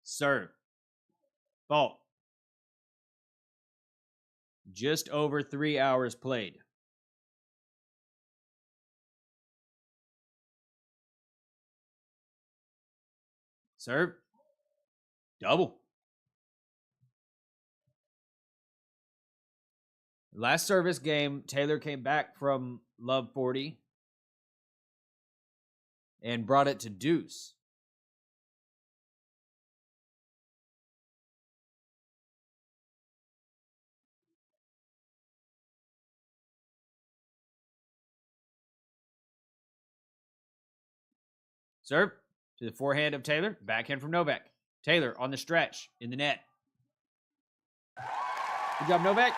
Serve. Fault. Just over 3 hours played. Serve. Double. Last service game, Taylor came back from love 40 and brought it to deuce. Serve to the forehand of Taylor. Backhand from Novak. Taylor on the stretch in the net. Good job, Novak.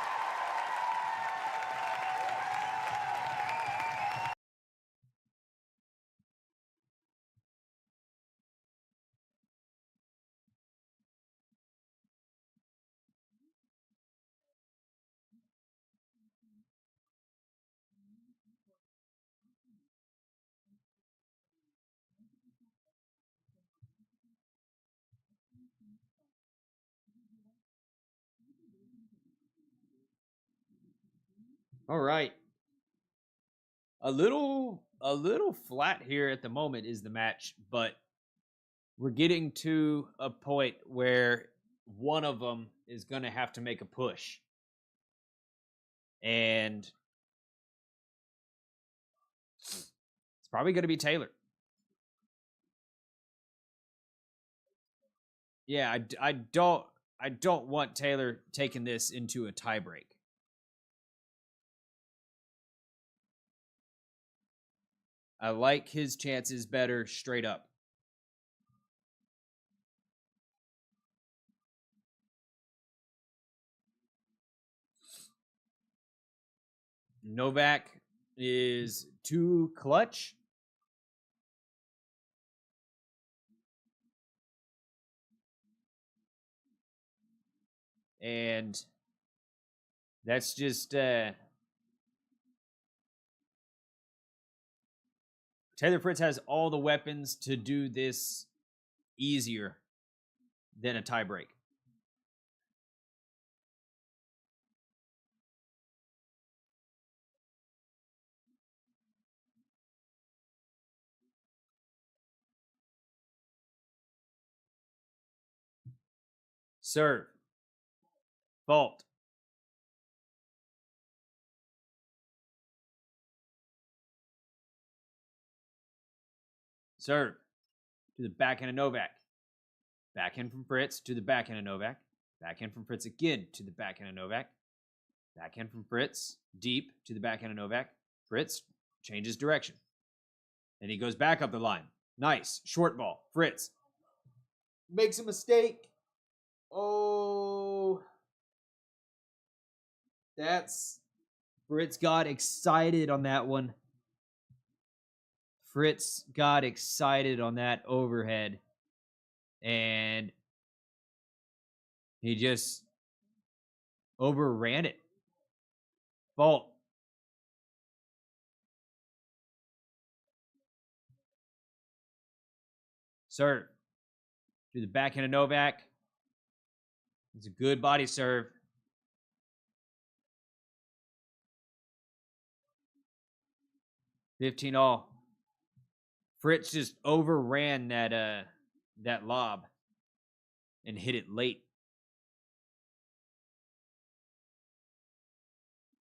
All right. A little flat here at the moment is the match, but we're getting to a point where one of them is going to have to make a push. And it's probably going to be Taylor. Yeah, I don't want Taylor taking this into a tiebreak. I like his chances better straight up. Novak is too clutch. And that's just Taylor Fritz has all the weapons to do this easier than a tiebreak. Serve. Fault. Serve. To the backhand of Novak. Backhand from Fritz to the backhand of Novak. Backhand from Fritz again to the backhand of Novak. Backhand from Fritz. Deep to the backhand of Novak. Fritz changes direction. And he goes back up the line. Nice. Short ball. Fritz makes a mistake. Oh. That's... Fritz got excited on that one. Fritz got excited on that overhead. And he just overran it. Fault. Serve. To the backhand of Novak. It's a good body serve. $15-all. Fritz just overran that lob and hit it late.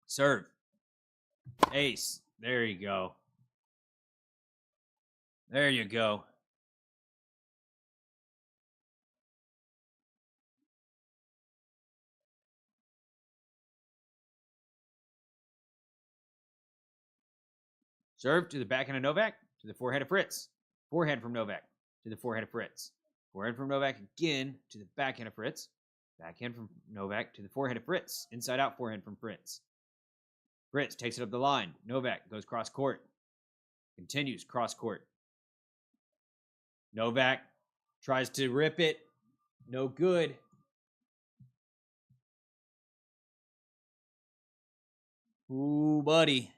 Serve. Ace. There you go. There you go. Serve to the backhand of Novak, to the forehand of Fritz. Forehand from Novak, to the forehand of Fritz. Forehand from Novak again, to the backhand of Fritz. Backhand from Novak, to the forehand of Fritz. Inside out forehand from Fritz. Fritz takes it up the line. Novak goes cross court. Continues cross court. Novak tries to rip it. No good. Ooh, buddy.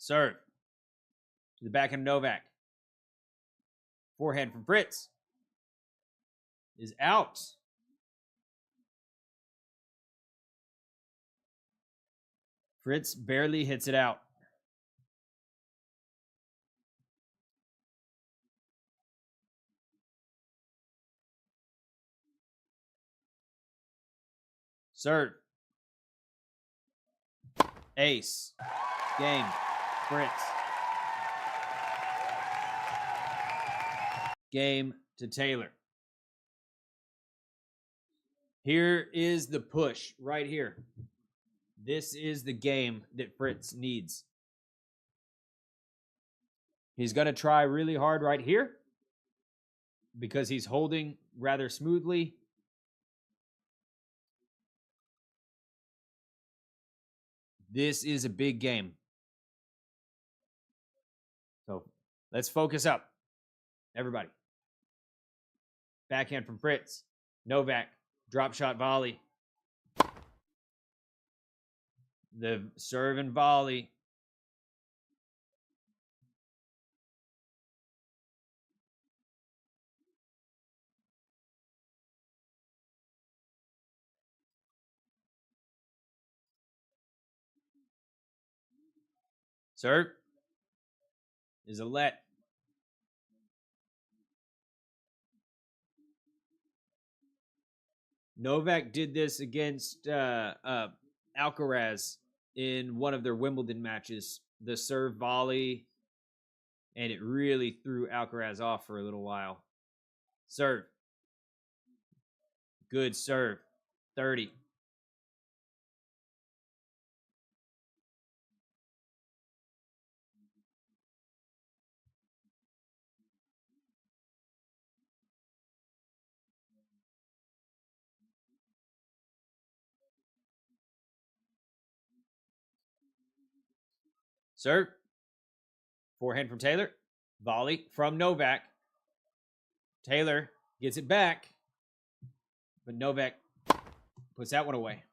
Serve. To the backhand of Novak. Forehand from Fritz. Is out. Fritz barely hits it out. Serve. Ace. Game. Fritz. Game to Taylor. Here is the push right here. This is the game that Fritz needs. He's going to try really hard right here because he's holding rather smoothly. This is a big game. So let's focus up. Everybody. Backhand from Fritz. Novak. Drop shot volley. The serve and volley. Serve is a let. Novak did this against Alcaraz in one of their Wimbledon matches. The serve volley, and it really threw Alcaraz off for a little while. Serve. Good serve. 30. Serve. Forehand from Taylor. Volley from Novak. Taylor gets it back, but Novak puts that one away.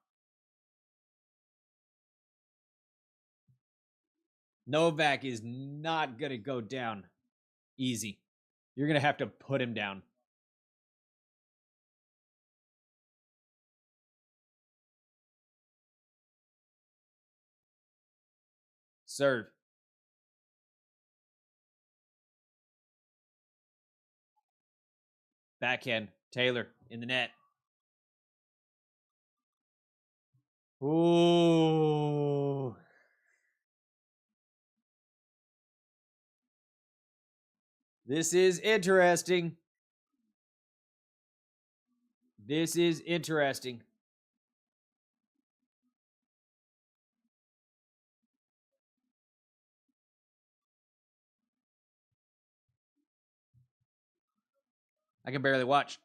Novak is not going to go down easy. You're going to have to put him down. Serve. Backhand. Taylor in the net. Ooh. This is interesting. This is interesting. I can barely watch.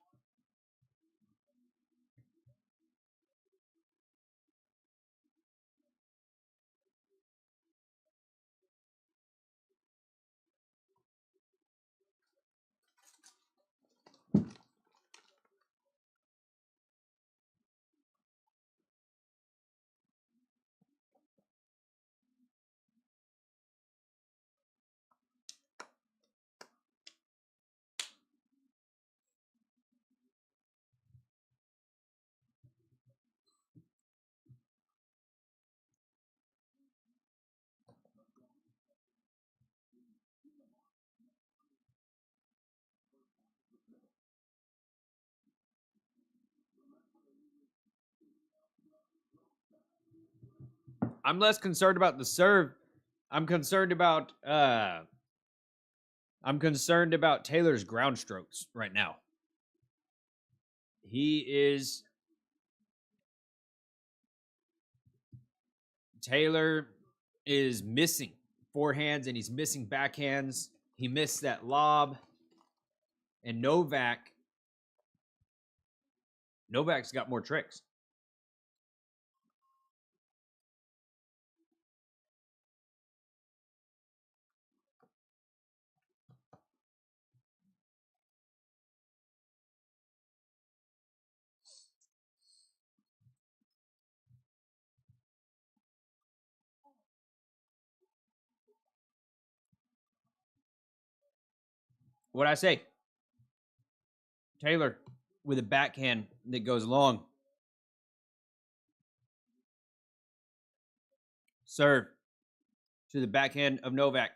I'm less concerned about the serve. I'm concerned about Taylor's ground strokes right now. Taylor is missing forehands and he's missing backhands. He missed that lob. And Novak's got more tricks. What'd I say? Taylor with a backhand that goes long. Serve to the backhand of Novak.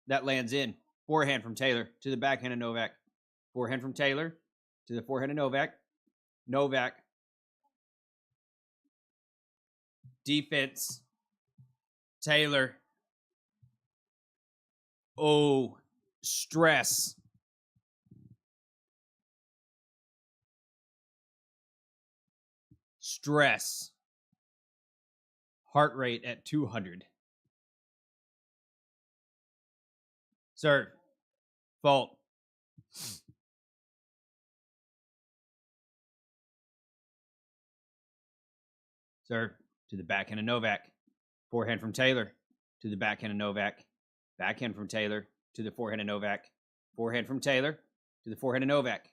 That lands in. Forehand from Taylor to the backhand of Novak. Forehand from Taylor to the forehand of Novak. Novak. Defense. Taylor. Oh, stress. stress. Heart rate at 200. Serve. Fault. Serve to the backhand of Novak. Forehand from Taylor to the backhand of Novak. Backhand from Taylor to the forehand of Novak. Forehand from Taylor to the forehand of Novak.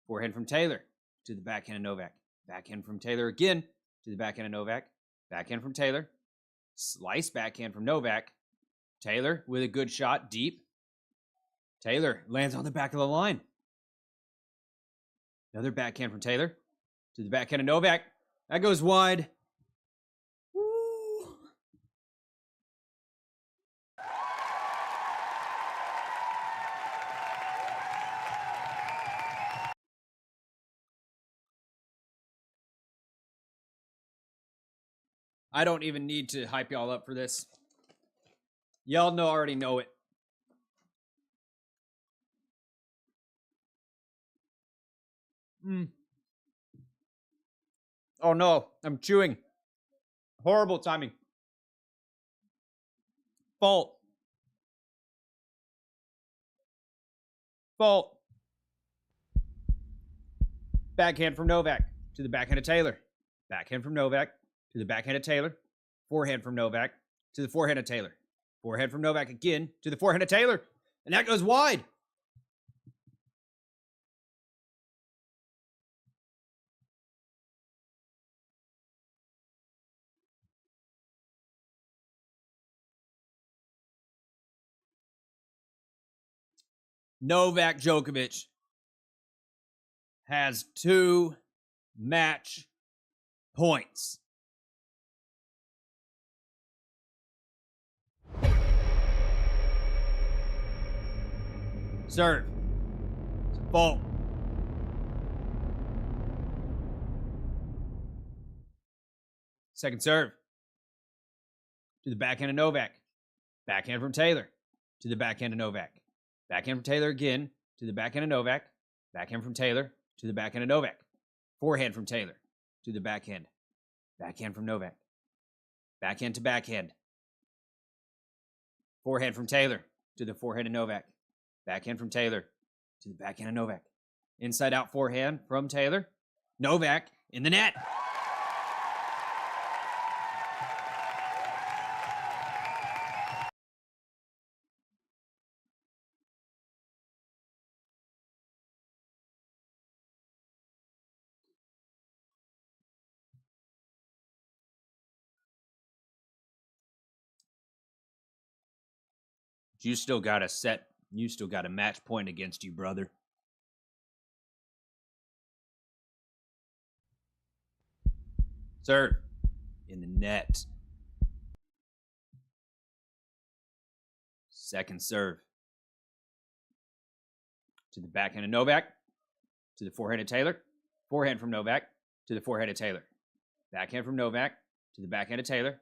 Forehand from Taylor to the backhand of Novak. Backhand from Taylor again to the backhand of Novak. Backhand from Taylor. Slice backhand from Novak. Taylor with a good shot, deep. Taylor lands on the back of the line. Another backhand from Taylor to the backhand of Novak. That goes wide. Woo. I don't even need to hype y'all up for this. Y'all already know it. Oh no, I'm chewing. Horrible timing. Fault. Fault. Backhand from Novak to the backhand of Taylor. Backhand from Novak to the backhand of Taylor. Forehand from Novak to the forehand of Taylor. Forehand from Novak again to the forehand of Taylor. And that goes wide. Novak Djokovic has 2 match points. Serve. It's a fault. Second serve. To the backhand of Novak. Backhand from Taylor. To the backhand of Novak. Backhand from Taylor again. To the backhand of Novak. Backhand from Taylor. To the backhand of Novak. Forehand from Taylor. To the backhand. Backhand from Novak. Backhand to backhand. Forehand from Taylor. To the forehand of Novak. Backhand from Taylor. To the backhand of Novak. Inside out forehand from Taylor. Novak in the net. You still got a match point against you, brother. Serve in the net. Second serve. To the backhand of Novak. To the forehand of Taylor. Forehand from Novak. To the forehand of Taylor. Backhand from Novak. To the backhand of Taylor.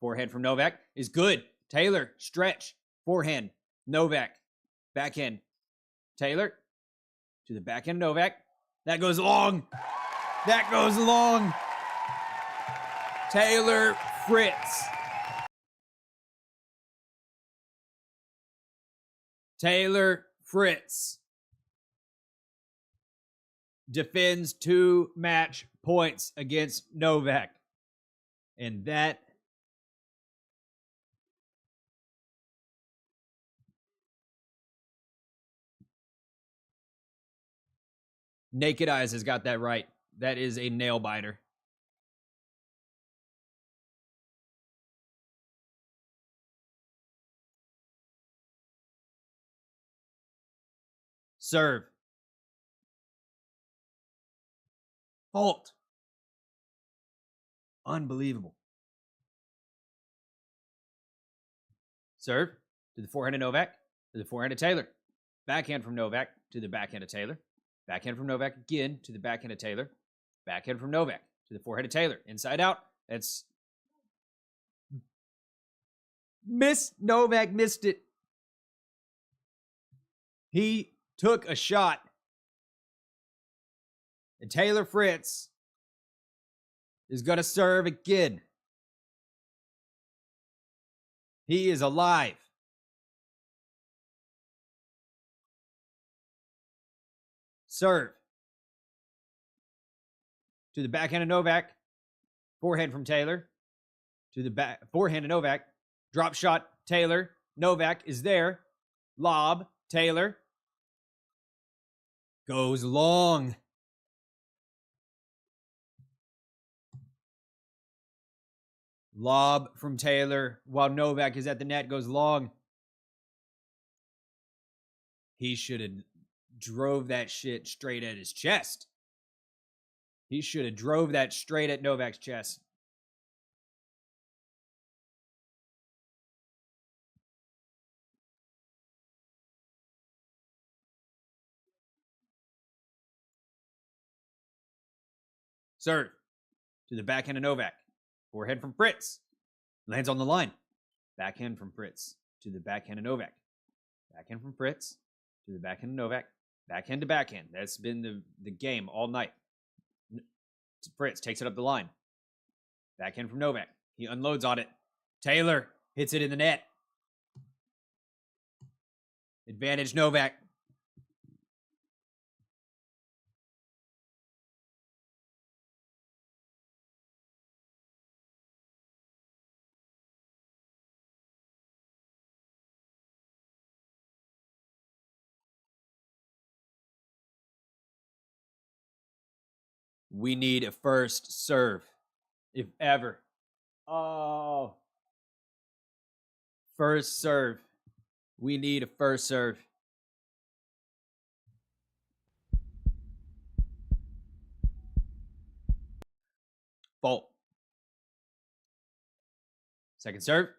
Forehand from Novak is good. Taylor, stretch. Forehand, Novak. Backhand, Taylor. To the backhand, Novak. That goes long. That goes long. Taylor Fritz. Taylor Fritz defends 2 match points against Novak. And that Naked Eyes has got that right. That is a nail biter. Serve. Fault. Unbelievable. Serve to the forehand of Novak, to the forehand of Taylor. Backhand from Novak to the backhand of Taylor. Backhand from Novak again to the backhand of Taylor. Backhand from Novak to the forehand of Taylor. Inside out. That's Novak missed it. He took a shot. And Taylor Fritz is going to serve again. He is alive. Serve. To the backhand of Novak. Forehand from Taylor. To the back. Forehand of Novak. Drop shot. Taylor. Novak is there. Lob. Taylor. Goes long. Lob from Taylor while Novak is at the net. Goes long. He should have drove that shit straight at his chest. He should have drove that straight at Novak's chest. Serve. To the backhand of Novak. Forehand from Fritz. Lands on the line. Backhand from Fritz. To the backhand of Novak. Backhand from Fritz. To the backhand of Novak. Backhand to backhand. That's been the game all night. Fritz takes it up the line. Backhand from Novak. He unloads on it. Taylor hits it in the net. Advantage Novak. We need a first serve, if ever. Oh. First serve. We need a first serve. Fault. Second serve.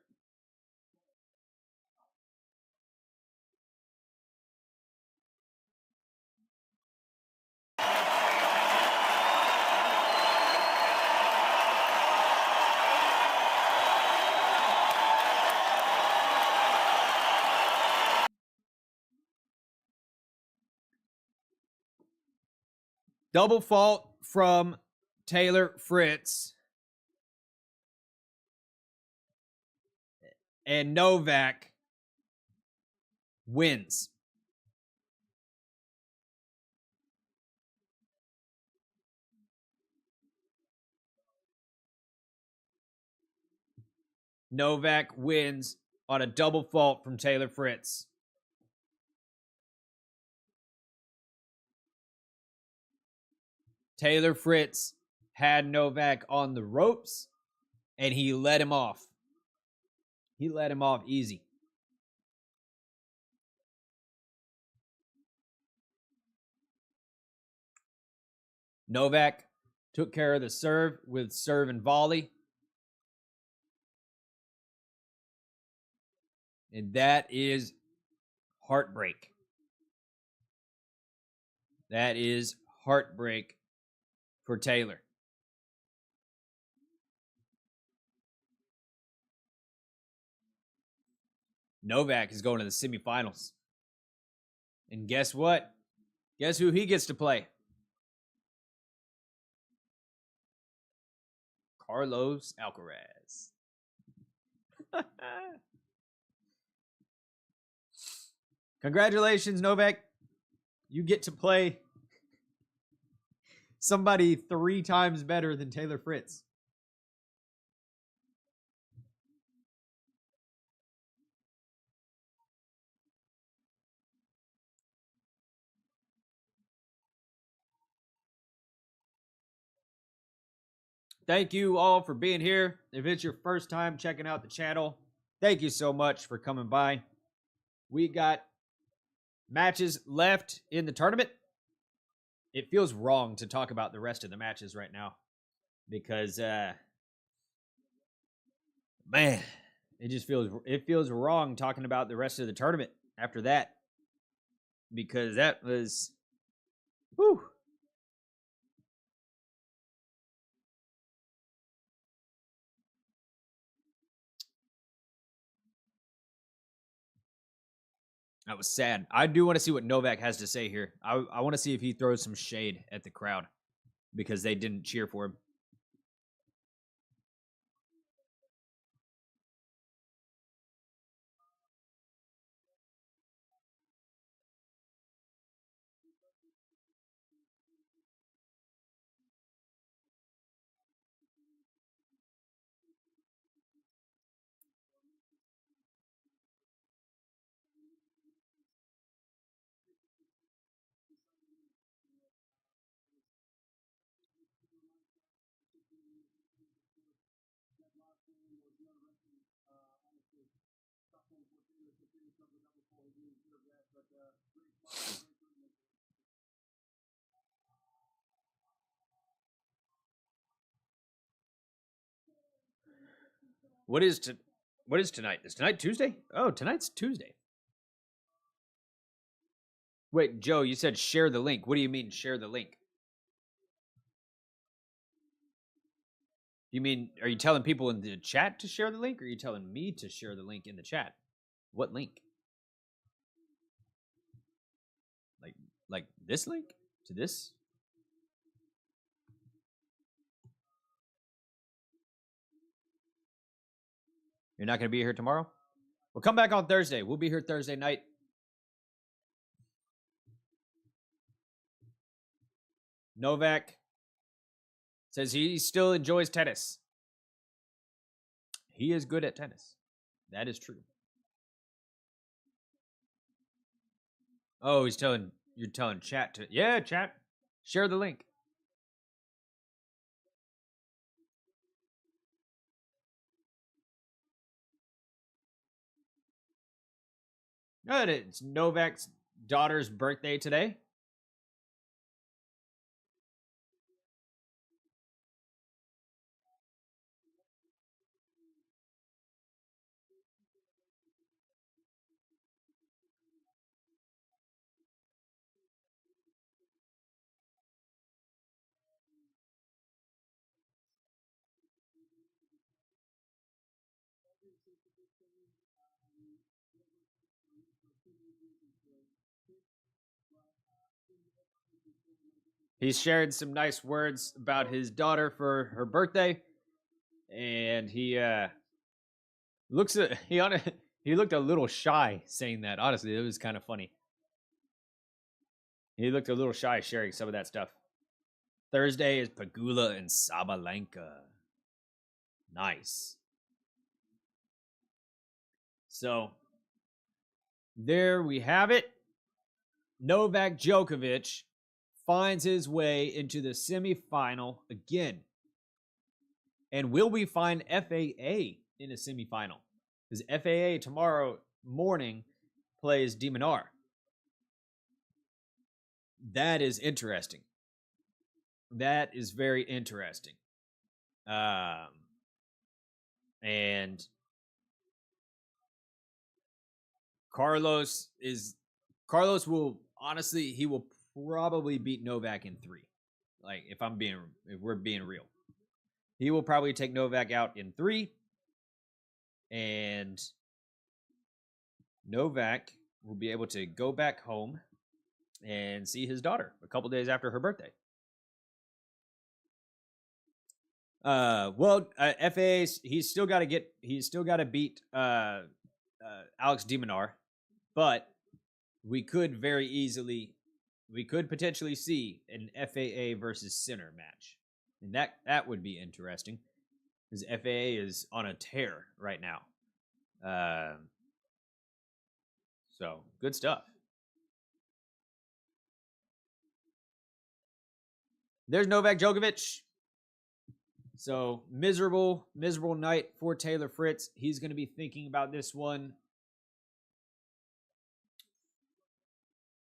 Double fault from Taylor Fritz. And Novak wins. Novak wins on a double fault from Taylor Fritz. Taylor Fritz had Novak on the ropes, and he let him off. He let him off easy. Novak took care of the serve with serve and volley. And that is heartbreak. That is heartbreak for Taylor. Novak is going to the semifinals. And guess what? Guess who he gets to play? Carlos Alcaraz. Congratulations, Novak. You get to play somebody 3 times better than Taylor Fritz. Thank you all for being here. If it's your first time checking out the channel, thank you so much for coming by. We got matches left in the tournament. It feels wrong to talk about the rest of the matches right now because, man, it feels wrong talking about the rest of the tournament after that because that was, whew. That was sad. I do want to see what Novak has to say here. I want to see if he throws some shade at the crowd because they didn't cheer for him. What is tonight? Is tonight Tuesday? Oh, tonight's Tuesday. Wait, Joe, you said share the link. What do you mean share the link? You mean, are you telling people in the chat to share the link, or are you telling me to share the link in the chat? What link? Like this link? To this? You're not going to be here tomorrow? Well, come back on Thursday. We'll be here Thursday night. Novak says he still enjoys tennis. He is good at tennis. That is true. Oh, you're telling chat to, yeah, chat, share the link. Good. It's Novak's daughter's birthday today. He shared some nice words about his daughter for her birthday, and he looked a little shy saying that. Honestly, it was kind of funny. He looked a little shy sharing some of that stuff. Thursday is Pagula and Sabalenka. Nice. So there we have it. Novak Djokovic finds his way into the semifinal again. And will we find FAA in a semifinal? Because FAA tomorrow morning plays De Minaur. That is interesting. That is very interesting. And Carlos will honestly, he will probably beat Novak in 3. Like if we're being real. He will probably take Novak out in 3. And Novak will be able to go back home and see his daughter a couple days after her birthday. FAA, he's still got to beat Alex De Minaur, but we could potentially see an FAA versus Sinner match, and that would be interesting because FAA is on a tear right now. So good stuff. There's Novak Djokovic. So miserable night for Taylor Fritz. He's going to be thinking about this one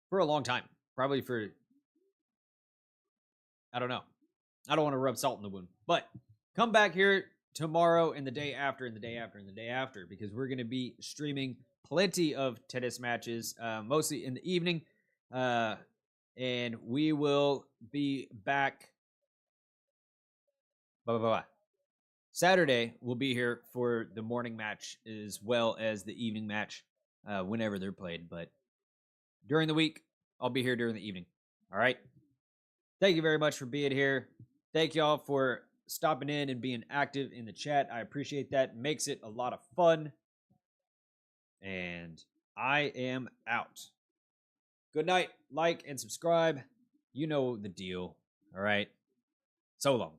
for a long time. Probably for, I don't know. I don't want to rub salt in the wound. But come back here tomorrow and the day after and the day after and the day after, because we're going to be streaming plenty of tennis matches, mostly in the evening. And we will be back. Saturday, we'll be here for the morning match as well as the evening match whenever they're played. But during the week, I'll be here during the evening. All right? Thank you very much for being here. Thank y'all for stopping in and being active in the chat. I appreciate that. It makes it a lot of fun. And I am out. Good night. Like and subscribe. You know the deal. All right? So long.